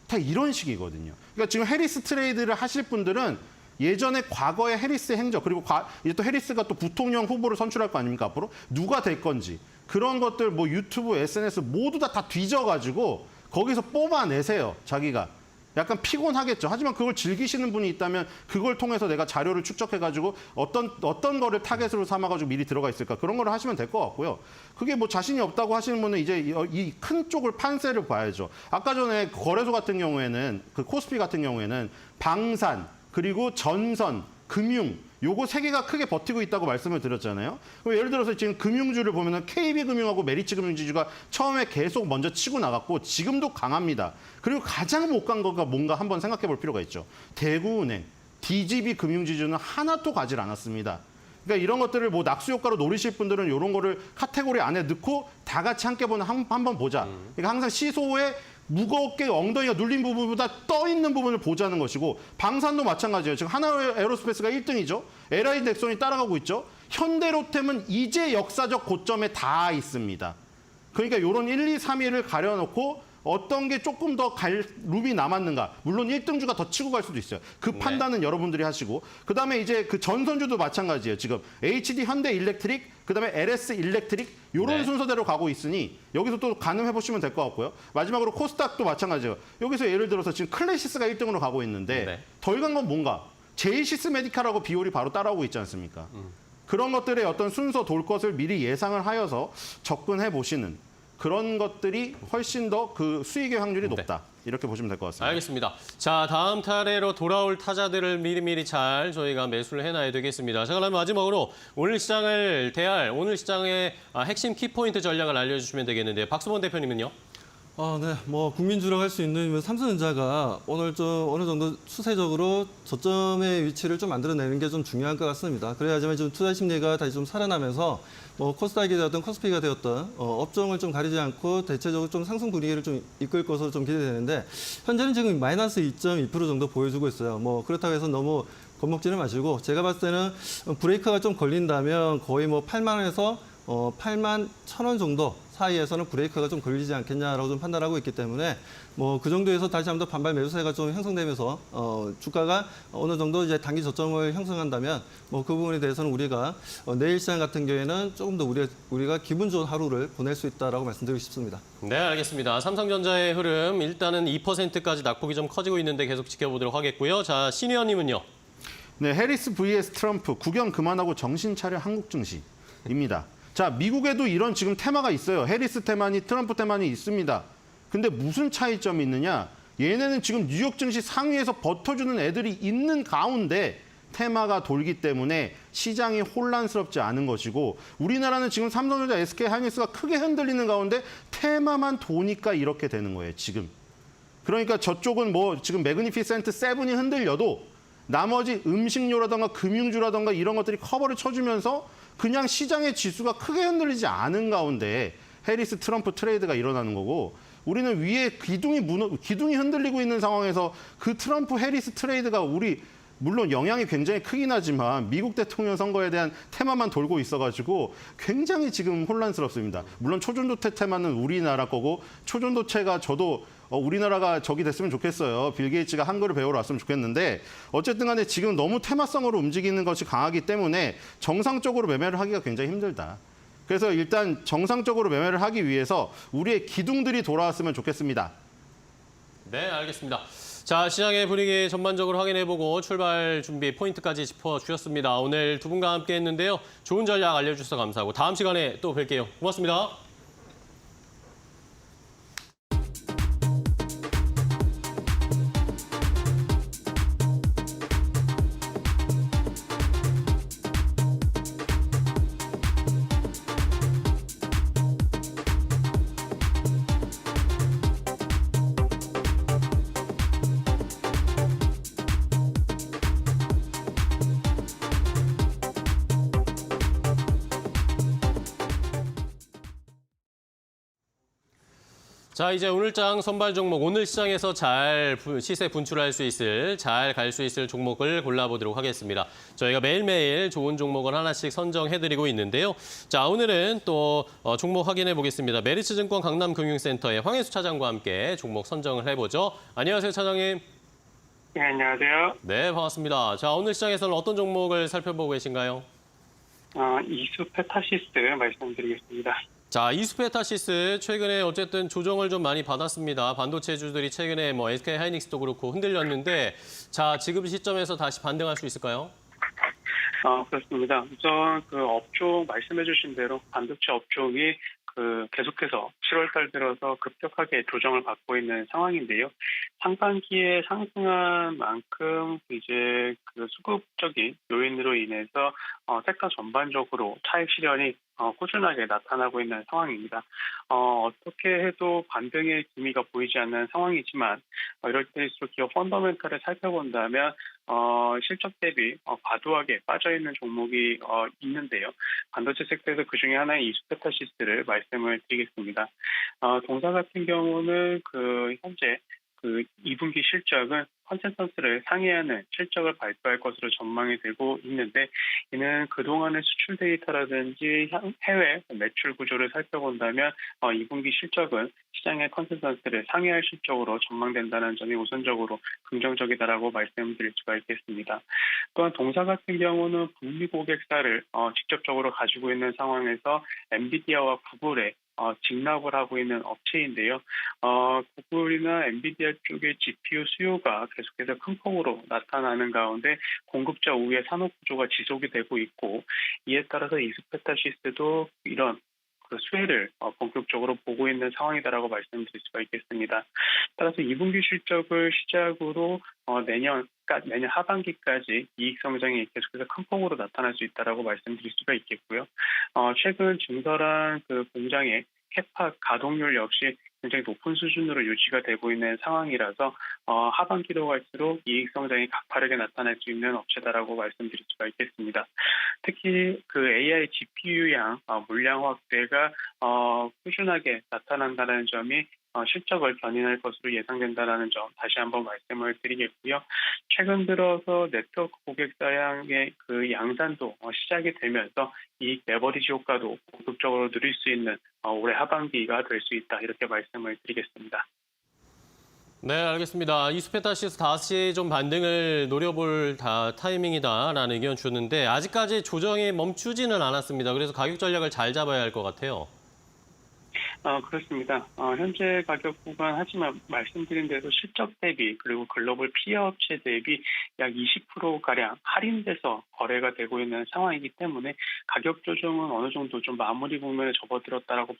다 이런 식이거든요. 그러니까 지금 해리스 트레이드를 하실 분들은 예전에 과거의 해리스 행적 그리고 이제 또 해리스가 또 부통령 후보를 선출할 거 아닙니까 앞으로 누가 될 건지 그런 것들 유튜브, SNS 모두 다 뒤져가지고 거기서 뽑아내세요. 자기가 약간 피곤하겠죠. 하지만 그걸 즐기시는 분이 있다면 그걸 통해서 내가 자료를 축적해가지고 어떤 거를 타겟으로 삼아가지고 미리 들어가 있을까 그런 거를 하시면 될 것 같고요. 그게 자신이 없다고 하시는 분은 이제 이 큰 쪽을 판세를 봐야죠. 아까 전에 거래소 같은 경우에는 그 코스피 같은 경우에는 방산 그리고 전선, 금융 요거 세 개가 크게 버티고 있다고 말씀을 드렸잖아요. 그럼 예를 들어서 지금 금융주를 보면은 KB금융하고 메리츠금융지주가 처음에 계속 먼저 치고 나갔고 지금도 강합니다. 그리고 가장 못 간 거가 뭔가 한번 생각해 볼 필요가 있죠. 대구은행, DGB금융지주는 하나도 가질 않았습니다. 그러니까 이런 것들을 뭐 낙수 효과로 노리실 분들은 이런 거를 카테고리 안에 넣고 다 같이 함께 한번 보자. 그러니까 항상 시소에 무겁게 엉덩이가 눌린 부분보다 떠 있는 부분을 보자는 것이고 방산도 마찬가지예요. 지금 하나에어로스페이스가 1등이죠. LI 넥슨이 따라가고 있죠. 현대로템은 이제 역사적 고점에 다 있습니다. 그러니까 이런 1, 2, 3위를 가려놓고 어떤 게 조금 더 갈 룸이 남았는가. 물론 1등주가 더 치고 갈 수도 있어요. 그 판단은 여러분들이 하시고. 그다음에 이제 그 전선주도 마찬가지예요. 지금 HD 현대 일렉트릭, 그다음에 LS 일렉트릭 이런 순서대로 가고 있으니 여기서 또 가늠해 보시면 될 것 같고요. 마지막으로 코스닥도 마찬가지예요. 여기서 예를 들어서 지금 클래시스가 1등으로 가고 있는데 덜 간 건 뭔가? 제이시스 메디칼하고 비올이 바로 따라오고 있지 않습니까? 그런 것들의 어떤 순서 돌 것을 미리 예상을 하여서 접근해 보시는 그런 것들이 훨씬 더 그 수익의 확률이 높다. 이렇게 보시면 될 것 같습니다. 알겠습니다. 자, 다음 차례로 돌아올 타자들을 미리미리 잘 저희가 매수를 해놔야 되겠습니다. 자, 그럼 마지막으로 오늘 시장을 대할 오늘 시장의 핵심 키포인트 전략을 알려주시면 되겠는데요. 박수범 대표님은요? 네. 뭐 국민주라고 할 수 있는 삼성전자가 오늘 좀 어느 정도 추세적으로 저점의 위치를 좀 만들어내는 게 좀 중요한 것 같습니다. 그래야지만 좀 투자 심리가 다시 좀 살아나면서 뭐 코스닥이 되었던 코스피가 되었던 업종을 좀 가리지 않고 대체적으로 좀 상승 분위기를 좀 이끌 것으로 좀 기대되는데 현재는 지금 마이너스 2.2% 정도 보여주고 있어요. 뭐 그렇다고 해서 너무 겁먹지는 마시고 제가 봤을 때는 브레이크가 좀 걸린다면 거의 뭐 8만 원에서 8만 1,000원 정도 사이에서는 브레이크가 좀 걸리지 않겠냐라고 좀 판단하고 있기 때문에 뭐 그 정도에서 다시 한번 반발 매수세가 좀 형성되면서 주가가 어느 정도 이제 단기 저점을 형성한다면 뭐 그 부분에 대해서는 우리가 내일 시장 같은 경우에는 조금 더 우리가 기분 좋은 하루를 보낼 수 있다라고 말씀드리고 싶습니다. 네, 알겠습니다. 삼성전자의 흐름 일단은 2%까지 낙폭이 좀 커지고 있는데 계속 지켜보도록 하겠고요. 자, 신 의원님은요? 네, 해리스 vs 트럼프 구경 그만하고 정신 차려 한국 증시입니다. 자, 미국에도 이런 지금 테마가 있어요. 해리스 테마니 트럼프 테마니 있습니다. 근데 무슨 차이점이 있느냐? 얘네는 지금 뉴욕 증시 상위에서 버텨주는 애들이 있는 가운데 테마가 돌기 때문에 시장이 혼란스럽지 않은 것이고 우리나라는 지금 삼성전자, SK 하이닉스가 크게 흔들리는 가운데 테마만 도니까 이렇게 되는 거예요, 지금. 그러니까 저쪽은 뭐 지금 매그니피센트 7이 흔들려도 나머지 음식료라든가 금융주라든가 이런 것들이 커버를 쳐주면서 그냥 시장의 지수가 크게 흔들리지 않은 가운데 해리스 트럼프 트레이드가 일어나는 거고 우리는 위에 기둥이 흔들리고 있는 상황에서 그 트럼프 해리스 트레이드가 우리 물론 영향이 굉장히 크긴 하지만 미국 대통령 선거에 대한 테마만 돌고 있어가지고 굉장히 지금 혼란스럽습니다. 물론 초전도체 테마는 우리나라 거고 초전도체가 저도 우리나라가 적이 됐으면 좋겠어요. 빌 게이츠가 한글을 배우러 왔으면 좋겠는데 어쨌든 간에 지금 너무 테마성으로 움직이는 것이 강하기 때문에 정상적으로 매매를 하기가 굉장히 힘들다. 그래서 일단 정상적으로 매매를 하기 위해서 우리의 기둥들이 돌아왔으면 좋겠습니다. 네, 알겠습니다. 자, 시장의 분위기 전반적으로 확인해보고 출발 준비 포인트까지 짚어주셨습니다. 오늘 두 분과 함께 했는데요. 좋은 전략 알려주셔서 감사하고 다음 시간에 또 뵐게요. 고맙습니다. 자, 이제 오늘장 선발 종목, 오늘 시장에서 잘 시세 분출할 수 있을, 잘 갈 수 있을 종목을 골라보도록 하겠습니다. 저희가 매일매일 좋은 종목을 하나씩 선정해드리고 있는데요. 자, 오늘은 또 종목 확인해 보겠습니다. 메리츠증권 강남금융센터의 황혜수 차장과 함께 종목 선정을 해보죠. 안녕하세요, 차장님. 네, 안녕하세요. 네, 반갑습니다. 자, 오늘 시장에서는 어떤 종목을 살펴보고 계신가요? 이수페타시스 말씀드리겠습니다. 자, 이수페타시스 최근에 어쨌든 조정을 좀 많이 받았습니다. 반도체주들이 최근에 뭐 SK 하이닉스도 그렇고 흔들렸는데 자, 지금 시점에서 다시 반등할 수 있을까요? 그렇습니다. 우선 그 업종 말씀해 주신 대로 반도체 업종이 계속해서 7월 달 들어서 급격하게 조정을 받고 있는 상황인데요. 상반기에 상승한 만큼 이제 수급적인 요인으로 인해서 섹터 전반적으로 차익 실현이 꾸준하게 나타나고 있는 상황입니다. 어떻게 해도 반등의 기미가 보이지 않는 상황이지만 이럴 때일수록 기업 펀더멘탈을 살펴본다면 실적 대비 과도하게 빠져있는 종목이 있는데요. 반도체 섹터에서 그중에 하나인 이수페타시스를 말씀을 드리겠습니다. 동사 같은 경우는 현재 2분기 실적은 컨센서스를 상회하는 실적을 발표할 것으로 전망이 되고 있는데, 이는 그동안의 수출 데이터라든지 해외 매출 구조를 살펴본다면 2분기 실적은 시장의 컨센서스를 상회할 실적으로 전망된다는 점이 우선적으로 긍정적이다라고 말씀드릴 수가 있겠습니다. 또한 동사 같은 경우는 북미 고객사를 직접적으로 가지고 있는 상황에서 엔비디아와 구글의 직납을 하고 있는 업체인데요. 구글이나 엔비디아 쪽의 GPU 수요가 계속해서 큰 폭으로 나타나는 가운데 공급자 우위의 산업 구조가 지속이 되고 있고, 이에 따라서 이스페타시스도 이런 수혜를 본격적으로 보고 있는 상황이다라고 말씀드릴 수가 있겠습니다. 따라서 2분기 실적을 시작으로 내년 하반기까지 이익 성장이 계속해서 큰 폭으로 나타날 수 있다라고 말씀드릴 수가 있겠고요. 최근 증설한 공장의 캐파 가동률 역시 굉장히 높은 수준으로 유지가 되고 있는 상황이라서 하반기로 갈수록 이익 성장이 가파르게 나타날 수 있는 업체다라고 말씀드릴 수가 있겠습니다. 특히 AI GPU양 물량 확대가 꾸준하게 나타난다는 점이 실적을 견인할 것으로 예상된다는 점 다시 한번 말씀을 드리겠고요. 최근 들어서 네트워크 고객사양의 양산도 시작이 되면서 이익 레버리지 효과도 본격적으로 누릴 수 있는 올해 하반기가 될 수 있다, 이렇게 말씀을 드리겠습니다. 네, 알겠습니다. 이수페타시스 다시 좀 반등을 노려볼 타이밍이다라는 의견 주셨는데 아직까지 조정이 멈추지는 않았습니다. 그래서 가격 전략을 잘 잡아야 할 것 같아요. 그렇습니다. 현재 가격 구간, 하지만 말씀드린 대로 실적 대비 그리고 글로벌 피어 업체 대비 약 20%가량 할인돼서 거래가 되고 있는 상황이기 때문에 가격 조정은 어느 정도 좀 마무리 국면에 접어들었다라고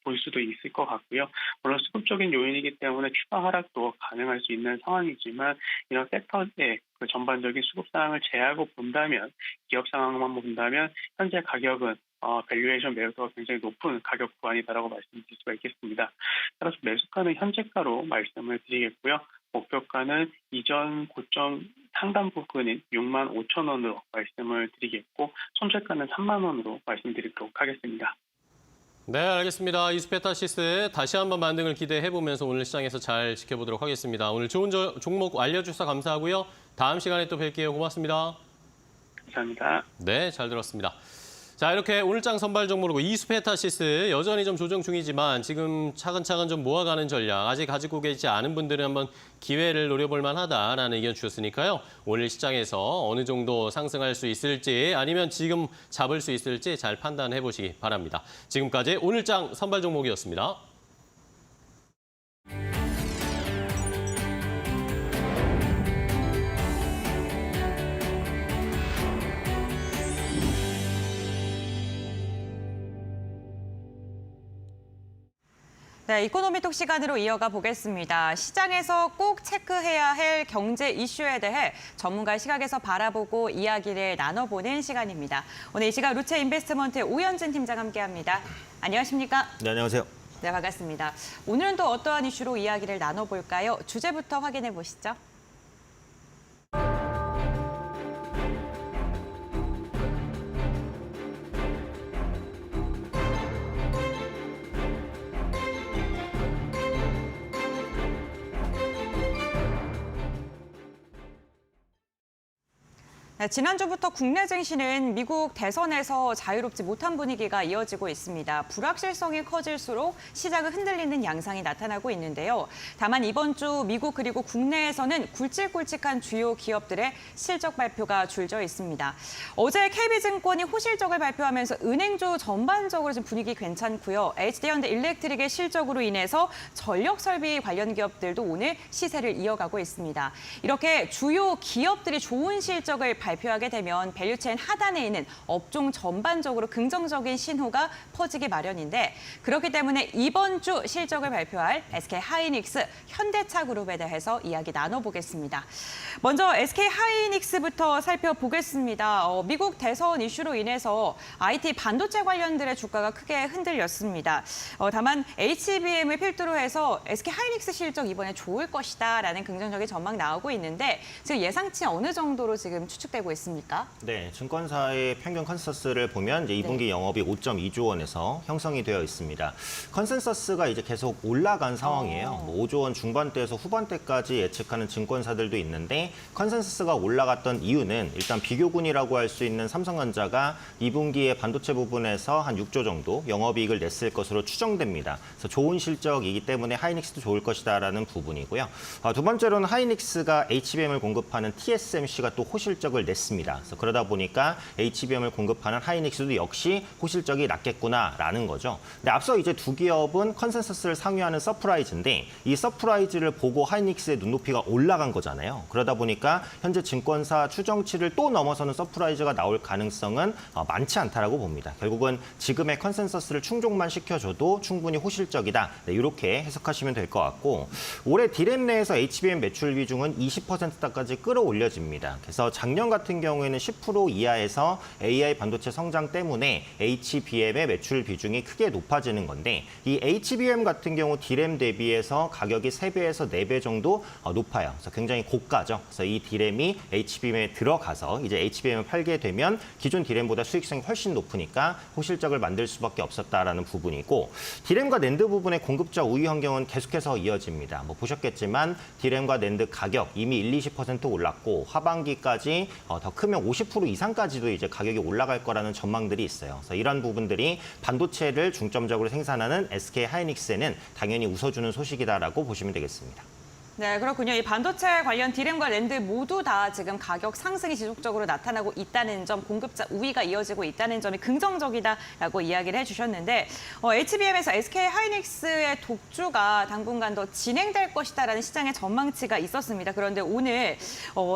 볼 수도 있을 것 같고요. 물론 수급적인 요인이기 때문에 추가 하락도 가능할 수 있는 상황이지만, 이런 섹터의 전반적인 수급 상황을 제하고 본다면, 기업 상황만 본다면 현재 가격은 밸류에이션 매수가 굉장히 높은 가격 구간이다라고 말씀드릴 수가 있겠습니다. 따라서 매수가는 현재가로 말씀을 드리겠고요. 목표가는 이전 고점 상단 부근인 65,000원으로 말씀을 드리겠고, 손절가는 3만 원으로 말씀드리도록 하겠습니다. 네, 알겠습니다. 이수페타시스 다시 한번 반등을 기대해보면서 오늘 시장에서 잘 지켜보도록 하겠습니다. 오늘 좋은 종목 알려주셔서 감사하고요. 다음 시간에 또 뵐게요. 고맙습니다. 감사합니다. 네, 잘 들었습니다. 자, 이렇게 오늘장 선발 종목으로 이수페타시스 여전히 좀 조정 중이지만 지금 차근차근 좀 모아가는 전략, 아직 가지고 계시지 않은 분들은 한번 기회를 노려볼 만하다라는 의견 주셨으니까요. 오늘 시장에서 어느 정도 상승할 수 있을지 아니면 지금 잡을 수 있을지 잘 판단해 보시기 바랍니다. 지금까지 오늘장 선발 종목이었습니다. 네, 이코노미톡 시간으로 이어가 보겠습니다. 시장에서 꼭 체크해야 할 경제 이슈에 대해 전문가의 시각에서 바라보고 이야기를 나눠보는 시간입니다. 오늘 이 시간 루체 인베스트먼트의 오현진 팀장 함께합니다. 안녕하십니까? 네, 안녕하세요. 네, 반갑습니다. 오늘은 또 어떠한 이슈로 이야기를 나눠볼까요? 주제부터 확인해 보시죠. 지난주부터 국내 증시는 미국 대선에서 자유롭지 못한 분위기가 이어지고 있습니다. 불확실성이 커질수록 시장을 흔들리는 양상이 나타나고 있는데요. 다만 이번 주 미국 그리고 국내에서는 굵직굵직한 주요 기업들의 실적 발표가 줄져 있습니다. 어제 KB증권이 호실적을 발표하면서 은행주 전반적으로 좀 분위기 괜찮고요. HD현대 일렉트릭의 실적으로 인해서 전력 설비 관련 기업들도 오늘 시세를 이어가고 있습니다. 이렇게 주요 기업들이 좋은 실적을 발표하면서 발표하게 되면 밸류체인 하단에 있는 업종 전반적으로 긍정적인 신호가 퍼지기 마련인데 그렇기 때문에 이번 주 실적을 발표할 SK하이닉스, 현대차 그룹에 대해서 이야기 나눠보겠습니다. 먼저 SK하이닉스부터 살펴보겠습니다. 미국 대선 이슈로 인해서 IT 반도체 관련들의 주가가 크게 흔들렸습니다. 다만 HBM을 필두로 해서 SK하이닉스 실적 이번에 좋을 것이다라는 긍정적인 전망 나오고 있는데 지금 예상치 어느 정도로 지금 추측되고 있습니까? 네, 증권사의 평균 컨센서스를 보면 이제 2분기 영업이 5.2조 원에서 형성이 되어 있습니다. 컨센서스가 이제 계속 올라간 상황이에요. 5조 원 중반대에서 후반대까지 예측하는 증권사들도 있는데 컨센서스가 올라갔던 이유는 일단 비교군이라고 할 수 있는 삼성전자가 2분기에 반도체 부분에서 한 6조 정도 영업이익을 냈을 것으로 추정됩니다. 그래서 좋은 실적이기 때문에 하이닉스도 좋을 것이다라는 부분이고요. 두 번째로는 하이닉스가 HBM을 공급하는 TSMC가 또 호실적을 냈습니다. 그래서 그러다 보니까 HBM을 공급하는 하이닉스도 역시 호실적이 낮겠구나라는 거죠. 근데 앞서 이제 두 기업은 컨센서스를 상회하는 서프라이즈인데 이 서프라이즈를 보고 하이닉스의 눈높이가 올라간 거잖아요. 그러다 보니까 현재 증권사 추정치를 또 넘어서는 서프라이즈가 나올 가능성은 많지 않다라고 봅니다. 결국은 지금의 컨센서스를 충족만 시켜줘도 충분히 호실적이다. 네, 이렇게 해석하시면 될 것 같고 올해 디램 내에서 HBM 매출 비중은 20%까지 끌어올려집니다. 그래서 작년 같은 경우에는 10% 이하에서 AI 반도체 성장 때문에 HBM의 매출 비중이 크게 높아지는 건데 이 HBM 같은 경우 디램 대비해서 가격이 3배에서 4배 정도 높아요. 그래서 굉장히 고가죠. 그래서 이 디램이 HBM에 들어가서 이제 HBM을 팔게 되면 기존 디램보다 수익성이 훨씬 높으니까 호실적을 만들 수밖에 없었다라는 부분이고 디램과 낸드 부분의 공급자 우위 환경은 계속해서 이어집니다. 뭐 보셨겠지만 디램과 낸드 가격 이미 20% 올랐고 하반기까지 더 크면 50% 이상까지도 이제 가격이 올라갈 거라는 전망들이 있어요. 그래서 이런 부분들이 반도체를 중점적으로 생산하는 SK하이닉스에는 당연히 웃어주는 소식이다라고 보시면 되겠습니다. 네, 그렇군요. 이 반도체 관련 디램과 랜드 모두 다 지금 가격 상승이 지속적으로 나타나고 있다는 점, 공급자 우위가 이어지고 있다는 점이 긍정적이다라고 이야기를 해주셨는데 HBM에서 SK하이닉스의 독주가 당분간 더 진행될 것이다라는 시장의 전망치가 있었습니다. 그런데 오늘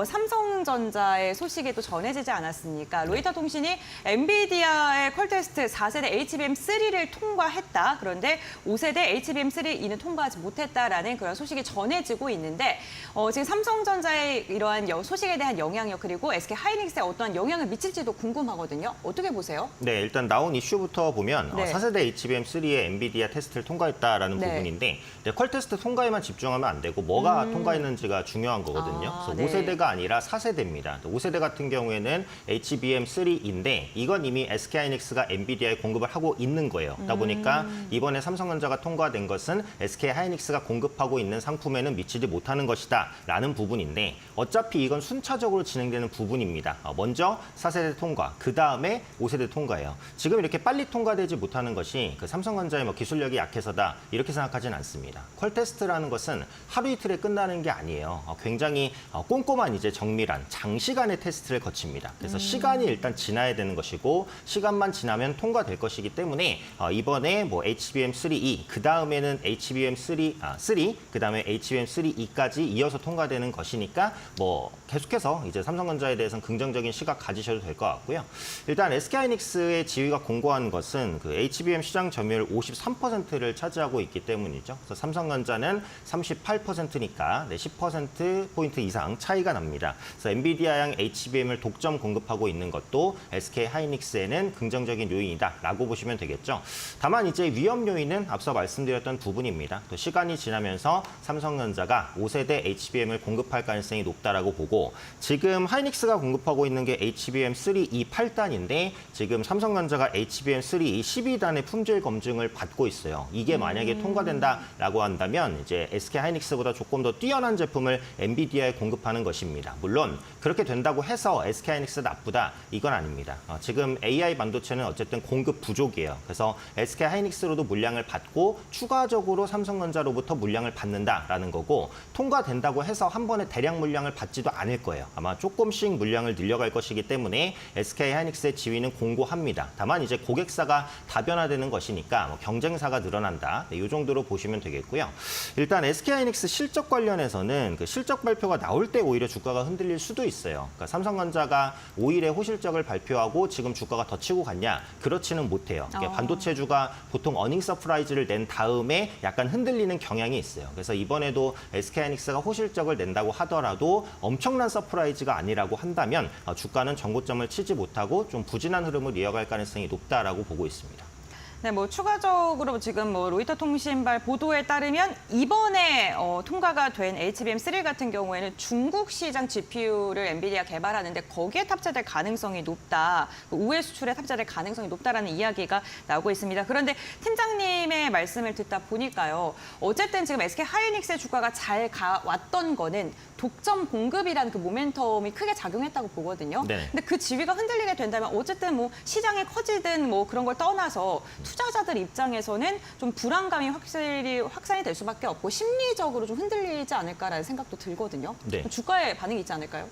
삼성전자의 소식이 또 전해지지 않았습니까? 로이터 통신이 엔비디아의 퀄테스트 4세대 HBM3를 통과했다. 그런데 5세대 HBM3E는 통과하지 못했다라는 그런 소식이 전해지고 있는데 지금 삼성전자의 이러한 소식에 대한 영향력 그리고 SK하이닉스에 어떠한 영향을 미칠지도 궁금하거든요. 어떻게 보세요? 네, 일단 나온 이슈부터 보면 네. 4세대 HBM3의 엔비디아 테스트를 통과했다라는 네. 부분인데 퀄 테스트 통과에만 집중하면 안 되고 뭐가 통과했는지가 중요한 거거든요. 그래서 네. 5세대가 아니라 4세대입니다. 5세대 같은 경우에는 HBM3인데 이건 이미 SK하이닉스가 엔비디아에 공급을 하고 있는 거예요. 그러다 보니까 이번에 삼성전자가 통과된 것은 SK하이닉스가 공급하고 있는 상품에는 미치지 못하는 것이다라는 부분인데 어차피 이건 순차적으로 진행되는 부분입니다. 먼저 4세대 통과, 그 다음에 5세대 통과예요. 지금 이렇게 빨리 통과되지 못하는 것이 그 삼성전자의 뭐 기술력이 약해서다 이렇게 생각하지는 않습니다. 퀄 테스트라는 것은 하루 이틀에 끝나는 게 아니에요. 굉장히 꼼꼼한 이제 정밀한 장시간의 테스트를 거칩니다. 그래서 시간이 일단 지나야 되는 것이고 시간만 지나면 통과될 것이기 때문에 이번에 뭐 HBM3E, 그 다음에는 HBM3, 그 다음에 HBM3E까지 이어서 통과되는 것이니까 뭐 계속해서 이제 삼성전자에 대해서는 긍정적인 시각 가지셔도 될 것 같고요. 일단 SK하이닉스의 지위가 공고한 것은 그 HBM 시장 점유율 53%를 차지하고 있기 때문이죠. 그래서 삼성전자는 38%니까 10%포인트 이상 차이가 납니다. 그래서 엔비디아양 HBM을 독점 공급하고 있는 것도 SK하이닉스에는 긍정적인 요인이다라고 보시면 되겠죠. 다만 이제 위험 요인은 앞서 말씀드렸던 부분입니다. 또 시간이 지나면서 삼성전자가 5세대 HBM을 공급할 가능성이 높다라고 보고 지금 하이닉스가 공급하고 있는 게 HBM3E 8단인데 지금 삼성전자가 HBM3E 12단의 품질 검증을 받고 있어요. 이게 만약에 통과된다라고 한다면 이제 SK하이닉스보다 조금 더 뛰어난 제품을 엔비디아에 공급하는 것입니다. 물론 그렇게 된다고 해서 SK하이닉스 나쁘다 이건 아닙니다. 지금 AI 반도체는 어쨌든 공급 부족이에요. 그래서 SK하이닉스로도 물량을 받고 추가적으로 삼성전자로부터 물량을 받는다라는 거고 경우에도 통과된다고 해서 한 번에 대량 물량을 받지도 않을 거예요. 아마 조금씩 물량을 늘려갈 것이기 때문에 SK하이닉스의 지위는 공고합니다. 다만 이제 고객사가 다변화되는 것이니까 뭐 경쟁사가 늘어난다. 네, 이 정도로 보시면 되겠고요. 일단 SK하이닉스 실적 관련해서는 그 실적 발표가 나올 때 오히려 주가가 흔들릴 수도 있어요. 그러니까 삼성전자가 5일에 호실적을 발표하고 지금 주가가 더 치고 갔냐? 그렇지는 못해요. 반도체주가 보통 어닝 서프라이즈를 낸 다음에 약간 흔들리는 경향이 있어요. 그래서 이번에도 SK하이닉스가 호실적을 낸다고 하더라도 엄청난 서프라이즈가 아니라고 한다면 주가는 전고점을 치지 못하고 좀 부진한 흐름을 이어갈 가능성이 높다라고 보고 있습니다. 네, 뭐 추가적으로 지금 뭐 로이터 통신발 보도에 따르면 이번에 통과가 된 HBM3 같은 경우에는 중국 시장 GPU를 엔비디아 개발하는데 거기에 탑재될 가능성이 높다. 우회 수출에 탑재될 가능성이 높다라는 이야기가 나오고 있습니다. 그런데 팀장님의 말씀을 듣다 보니까요. 어쨌든 지금 SK하이닉스의 주가가 잘 가왔던 거는 독점 공급이라는 그 모멘텀이 크게 작용했다고 보거든요. 네. 근데 그 지위가 흔들리게 된다면 어쨌든 뭐 시장이 커지든 뭐 그런 걸 떠나서 투자자들 입장에서는 좀 불안감이 확산이 될 수밖에 없고 심리적으로 좀 흔들리지 않을까라는 생각도 들거든요. 네. 주가에 반응이 있지 않을까요?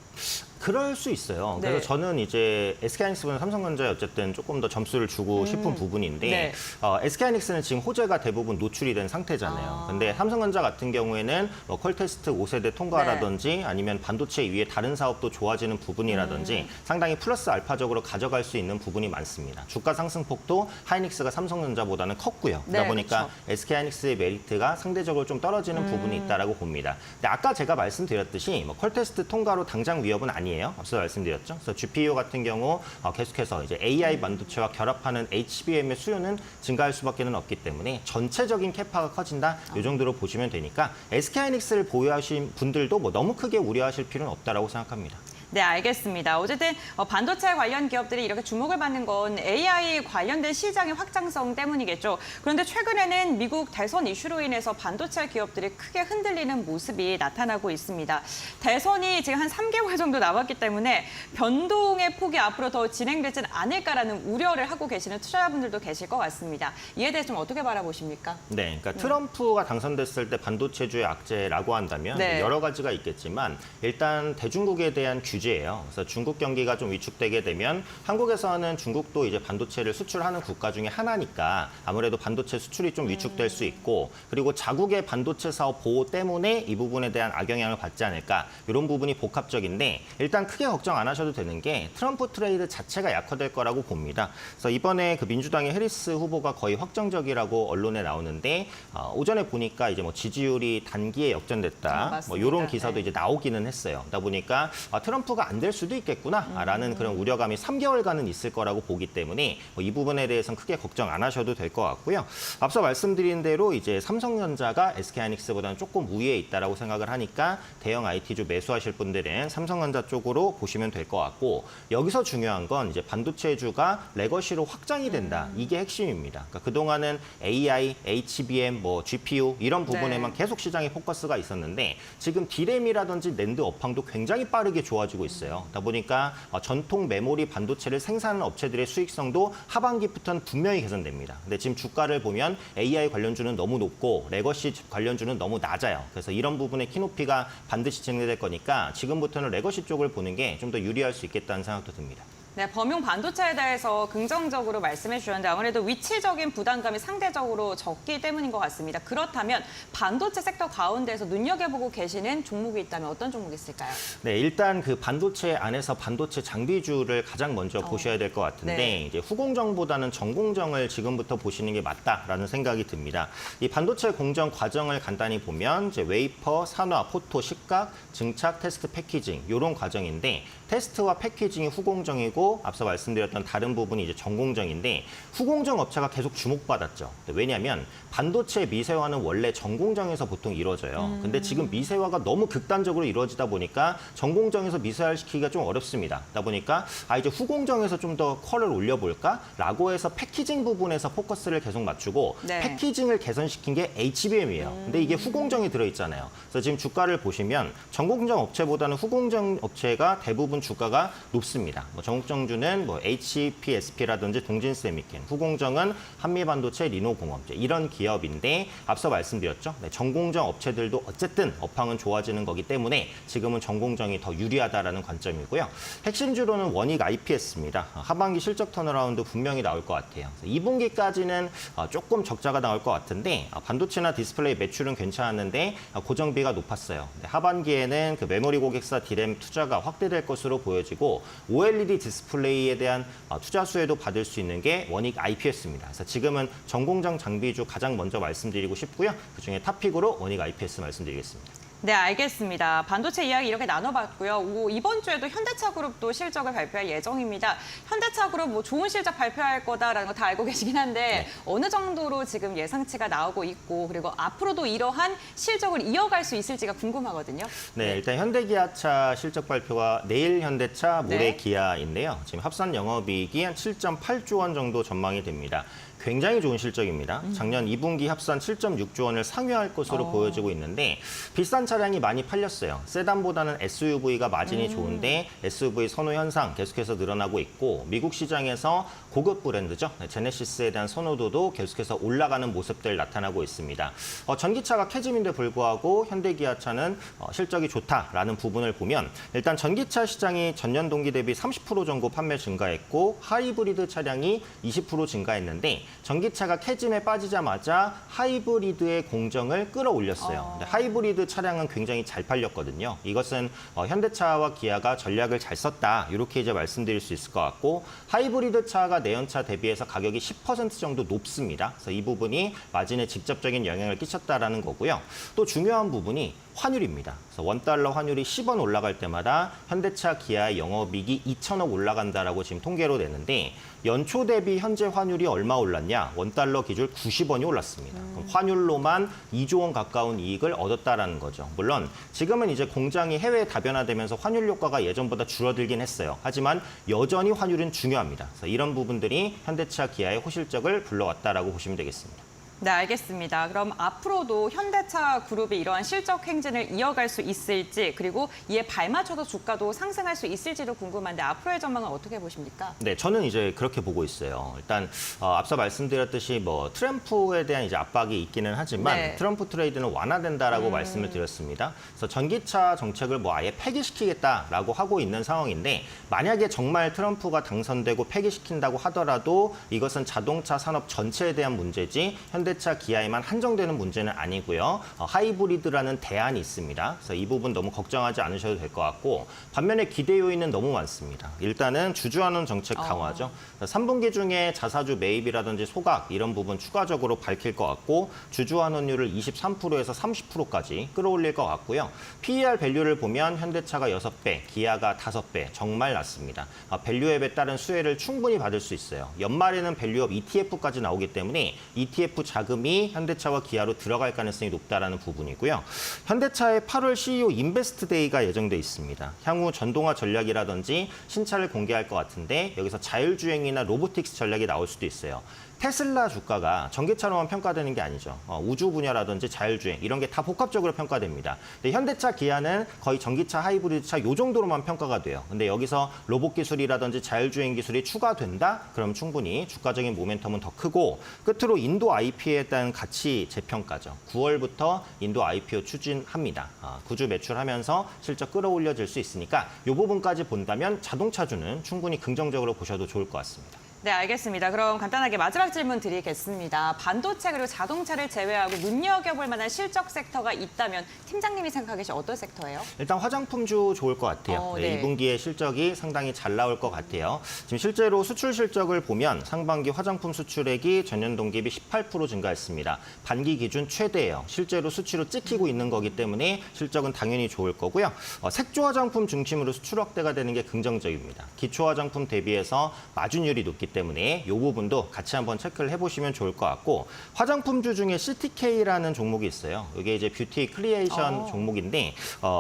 그럴 수 있어요. 네. 그래서 저는 이제 SK하이닉스보다는 삼성전자에 어쨌든 조금 더 점수를 주고 싶은 부분인데 네. SK하이닉스는 지금 호재가 대부분 노출이 된 상태잖아요. 근데 삼성전자 같은 경우에는 뭐 퀄테스트 5세대 통과라든지 아니면 반도체 위에 다른 사업도 좋아지는 부분이라든지 상당히 플러스 알파적으로 가져갈 수 있는 부분이 많습니다. 주가 상승폭도 하이닉스가 삼성전자보다는 컸고요. 그러다 네, 보니까 그렇죠. SK하이닉스의 메리트가 상대적으로 좀 떨어지는 부분이 있다라고 봅니다. 근데 아까 제가 말씀드렸듯이 뭐 퀄테스트 통과로 당장 위협은 아니에요. 앞서 말씀드렸죠. 그래서 GPU 같은 경우 계속해서 이제 AI 반도체와 결합하는 HBM의 수요는 증가할 수밖에는 없기 때문에 전체적인 캐파가 커진다. 이 정도로 보시면 되니까 SK하이닉스를 보유하신 분들도 뭐 너무 크게 우려하실 필요는 없다라고 생각합니다. 네, 알겠습니다. 어쨌든 반도체 관련 기업들이 이렇게 주목을 받는 건 AI 관련된 시장의 확장성 때문이겠죠. 그런데 최근에는 미국 대선 이슈로 인해서 반도체 기업들이 크게 흔들리는 모습이 나타나고 있습니다. 대선이 지금 한 3개월 정도 남았기 때문에 변동의 폭이 앞으로 더 진행되지는 않을까라는 우려를 하고 계시는 투자자분들도 계실 것 같습니다. 이에 대해 좀 어떻게 바라보십니까? 네, 그러니까 트럼프가 당선됐을 때 반도체주의 악재라고 한다면 네. 여러 가지가 있겠지만 일단 대중국에 대한 규제예요. 그래서 중국 경기가 좀 위축되게 되면 한국에서는 중국도 이제 반도체를 수출하는 국가 중에 하나니까 아무래도 반도체 수출이 좀 위축될 수 있고 그리고 자국의 반도체 사업 보호 때문에 이 부분에 대한 악영향을 받지 않을까 이런 부분이 복합적인데 일단 크게 걱정 안 하셔도 되는 게 트럼프 트레이드 자체가 약화될 거라고 봅니다. 그래서 이번에 그 민주당의 해리스 후보가 거의 확정적이라고 언론에 나오는데 오전에 보니까 이제 뭐 지지율이 단기에 역전됐다. 뭐 이런 기사도 네. 이제 나오기는 했어요. 그러다 보니까 트럼프가 안 될 수도 있겠구나라는 그런 우려감이 3개월간은 있을 거라고 보기 때문에 이 부분에 대해서는 크게 걱정 안 하셔도 될 것 같고요. 앞서 말씀드린 대로 이제 삼성전자가 SK하이닉스보다는 조금 우위에 있다라고 생각을 하니까 대형 IT주 매수하실 분들은 삼성전자 쪽으로 보시면 될 것 같고 여기서 중요한 건 이제 반도체주가 레거시로 확장이 된다. 이게 핵심입니다. 그러니까 그동안은 AI, HBM, 뭐 GPU 이런 부분에만 계속 시장의 포커스가 있었는데 지금 D램이라든지 낸드 업황도 굉장히 빠르게 좋아지고 있어요. 그러다 보니까 전통 메모리 반도체를 생산하는 업체들의 수익성도 하반기부터는 분명히 개선됩니다. 근데 지금 주가를 보면 AI 관련주는 너무 높고 레거시 관련주는 너무 낮아요. 그래서 이런 부분의 키높이가 반드시 진행될 거니까 지금부터는 레거시 쪽을 보는 게 좀 더 유리할 수 있겠다는 생각도 듭니다. 네, 범용 반도체에 대해서 긍정적으로 말씀해 주셨는데 아무래도 위치적인 부담감이 상대적으로 적기 때문인 것 같습니다. 그렇다면 반도체 섹터 가운데서 눈여겨보고 계시는 종목이 있다면 어떤 종목이 있을까요? 네, 일단 그 반도체 안에서 반도체 장비주를 가장 먼저 보셔야 될 것 같은데 네. 이제 후공정보다는 전공정을 지금부터 보시는 게 맞다라는 생각이 듭니다. 이 반도체 공정 과정을 간단히 보면 이제 웨이퍼, 산화, 포토, 식각, 증착, 테스트, 패키징 이런 과정인데 테스트와 패키징이 후공정이고 앞서 말씀드렸던 다른 부분이 이제 전공정인데 후공정 업체가 계속 주목받았죠. 왜냐하면 반도체 미세화는 원래 전공정에서 보통 이루어져요. 근데 지금 미세화가 너무 극단적으로 이루어지다 보니까 전공정에서 미세화를 시키기가 좀 어렵습니다. 그러다 보니까 이제 후공정에서 좀 더 퀄을 올려볼까라고 해서 패키징 부분에서 포커스를 계속 맞추고 네. 패키징을 개선시킨 게 HBM이에요. 근데 이게 후공정이 들어있잖아요. 그래서 지금 주가를 보시면 전공정 업체보다는 후공정 업체가 대부분 주가가 높습니다. 뭐 전공정 전성주는 뭐 HPSP라든지 동진세미켄, 후공정은 한미반도체, 리노공업 이런 기업인데 앞서 말씀드렸죠. 네, 전공정 업체들도 어쨌든 업황은 좋아지는 거기 때문에 지금은 전공정이 더 유리하다라는 관점이고요. 핵심주로는 원익 IPS입니다. 하반기 실적 턴어라운드 분명히 나올 것 같아요. 2분기까지는 조금 적자가 나올 것 같은데 반도체나 디스플레이 매출은 괜찮았는데 고정비가 높았어요. 하반기에는 그 메모리 고객사 디램 투자가 확대될 것으로 보여지고 OLED 디스플레이에 대한 투자 수혜도 받을 수 있는 게 원익 IPS입니다. 그래서 지금은 전공정 장비주 가장 먼저 말씀드리고 싶고요. 그중에 탑픽으로 원익 IPS 말씀드리겠습니다. 네, 알겠습니다. 반도체 이야기 이렇게 나눠봤고요. 이번 주에도 현대차그룹도 실적을 발표할 예정입니다. 현대차그룹 뭐 좋은 실적 발표할 거다라는 거 다 알고 계시긴 한데 어느 정도로 지금 예상치가 나오고 있고 그리고 앞으로도 이러한 실적을 이어갈 수 있을지가 궁금하거든요. 네, 일단 현대기아차 실적 발표가 내일 현대차, 모레 네. 기아인데요. 지금 합산 영업이익이 한 7.8조 원 정도 전망이 됩니다. 굉장히 좋은 실적입니다. 작년 2분기 합산 7.6조 원을 상회할 것으로 보여지고 있는데 비싼 차량이 많이 팔렸어요. 세단보다는 SUV가 마진이 좋은데 SUV 선호 현상 계속해서 늘어나고 있고 미국 시장에서 고급 브랜드죠. 제네시스에 대한 선호도도 계속해서 올라가는 모습들 나타나고 있습니다. 전기차가 캐즘인데 불구하고 현대기아차는 실적이 좋다라는 부분을 보면 일단 전기차 시장이 전년 동기 대비 30% 정도 판매 증가했고 하이브리드 차량이 20% 증가했는데 전기차가 캐즘에 빠지자마자 하이브리드의 공정을 끌어올렸어요. 근데 하이브리드 차량은 굉장히 잘 팔렸거든요. 이것은 현대차와 기아가 전략을 잘 썼다. 이렇게 이제 말씀드릴 수 있을 것 같고 하이브리드 차가 내연차 대비해서 가격이 10% 정도 높습니다. 그래서 이 부분이 마진에 직접적인 영향을 끼쳤다라는 거고요. 또 중요한 부분이 환율입니다. 그래서 $1 환율이 10원 올라갈 때마다 현대차, 기아의 영업이익이 2천억 올라간다라고 지금 통계로 내는데 연초 대비 현재 환율이 얼마 올랐냐? $1 기준 90원이 올랐습니다. 그럼 환율로만 2조 원 가까운 이익을 얻었다라는 거죠. 물론 지금은 이제 공장이 해외에 다변화되면서 환율 효과가 예전보다 줄어들긴 했어요. 하지만 여전히 환율은 중요합니다. 그래서 이런 부분들이 현대차, 기아의 호실적을 불러왔다라고 보시면 되겠습니다. 네, 알겠습니다. 그럼 앞으로도 현대차 그룹이 이러한 실적 행진을 이어갈 수 있을지 그리고 이에 발맞춰서 주가도 상승할 수 있을지도 궁금한데 앞으로의 전망은 어떻게 보십니까? 네, 저는 이제 그렇게 보고 있어요. 일단 앞서 말씀드렸듯이 뭐 트럼프에 대한 이제 압박이 있기는 하지만 네. 트럼프 트레이드는 완화된다라고 말씀을 드렸습니다. 그래서 전기차 정책을 뭐 아예 폐기시키겠다라고 하고 있는 상황인데 만약에 정말 트럼프가 당선되고 폐기시킨다고 하더라도 이것은 자동차 산업 전체에 대한 문제지 현대차, 기아에만 한정되는 문제는 아니고요. 하이브리드라는 대안이 있습니다. 그래서 이 부분 너무 걱정하지 않으셔도 될 것 같고 반면에 기대 요인은 너무 많습니다. 일단은 주주환원 정책 강화죠. 3분기 중에 자사주 매입이라든지 소각 이런 부분 추가적으로 밝힐 것 같고 주주환원율을 23%에서 30%까지 끌어올릴 것 같고요. PER 밸류를 보면 현대차가 6배, 기아가 5배 정말 낮습니다. 밸류앱에 따른 수혜를 충분히 받을 수 있어요. 연말에는 밸류업 ETF까지 나오기 때문에 ETF 자금이 현대차와 기아로 들어갈 가능성이 높다라는 부분이고요. 현대차의 8월 CEO 인베스트 데이가 예정돼 있습니다. 향후 전동화 전략이라든지 신차를 공개할 것 같은데 여기서 자율주행이나 로보틱스 전략이 나올 수도 있어요. 테슬라 주가가 전기차로만 평가되는 게 아니죠. 우주 분야라든지 자율주행 이런 게 다 복합적으로 평가됩니다. 근데 현대차, 기아는 거의 전기차, 하이브리드차 요 정도로만 평가가 돼요. 근데 여기서 로봇 기술이라든지 자율주행 기술이 추가된다? 그럼 충분히 주가적인 모멘텀은 더 크고 끝으로 인도 IPO에 대한 가치 재평가죠. 9월부터 인도 IPO 추진합니다. 구주 매출하면서 실적 끌어올려질 수 있으니까 이 부분까지 본다면 자동차주는 충분히 긍정적으로 보셔도 좋을 것 같습니다. 네, 알겠습니다. 그럼 간단하게 마지막 질문 드리겠습니다. 반도체 그리고 자동차를 제외하고 눈여겨볼 만한 실적 섹터가 있다면 팀장님이 생각하시기 어떤 섹터예요? 일단 화장품주 좋을 것 같아요. 네. 2분기에 실적이 상당히 잘 나올 것 같아요. 지금 실제로 수출 실적을 보면 상반기 화장품 수출액이 전년 동기 대비 18% 증가했습니다. 반기 기준 최대예요. 실제로 수치로 찍히고 있는 거기 때문에 실적은 당연히 좋을 거고요. 색조 화장품 중심으로 수출 확대가 되는 게 긍정적입니다. 기초 화장품 대비해서 마진율이 높기 때문에 이 부분도 같이 한번 체크를 해보시면 좋을 것 같고 화장품주 중에 CTK라는 종목이 있어요. 이게 이제 뷰티 크리에이션 종목인데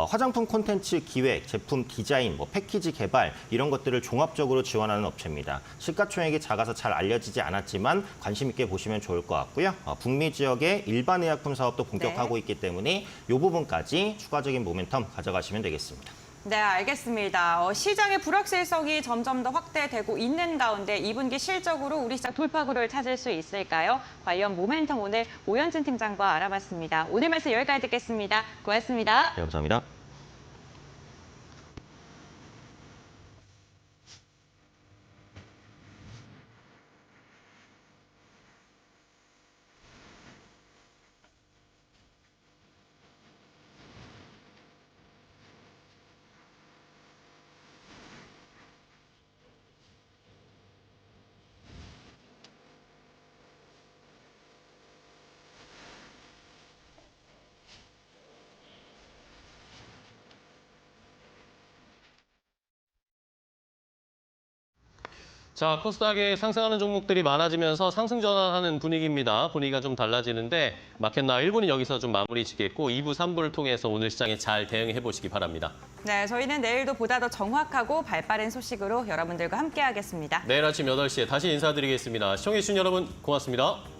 화장품 콘텐츠 기획, 제품 디자인, 뭐 패키지 개발 이런 것들을 종합적으로 지원하는 업체입니다. 시가총액이 작아서 잘 알려지지 않았지만 관심 있게 보시면 좋을 것 같고요. 북미 지역의 일반 의약품 사업도 본격화하고 있기 때문에 이 부분까지 추가적인 모멘텀 가져가시면 되겠습니다. 네, 알겠습니다. 시장의 불확실성이 점점 더 확대되고 있는 가운데 2분기 실적으로 우리 시장 돌파구를 찾을 수 있을까요? 관련 모멘텀 오늘 오현진 팀장과 알아봤습니다. 오늘 말씀 여기까지 듣겠습니다. 고맙습니다. 네, 감사합니다. 자, 코스닥에 상승하는 종목들이 많아지면서 상승 전환하는 분위기입니다. 분위기가 좀 달라지는데 마켓나 1부는 여기서 좀 마무리 짓겠고 2부, 3부를 통해서 오늘 시장에 잘 대응해 보시기 바랍니다. 네, 저희는 내일도 보다 더 정확하고 발빠른 소식으로 여러분들과 함께하겠습니다. 내일 아침 8시에 다시 인사드리겠습니다. 시청해주신 여러분 고맙습니다.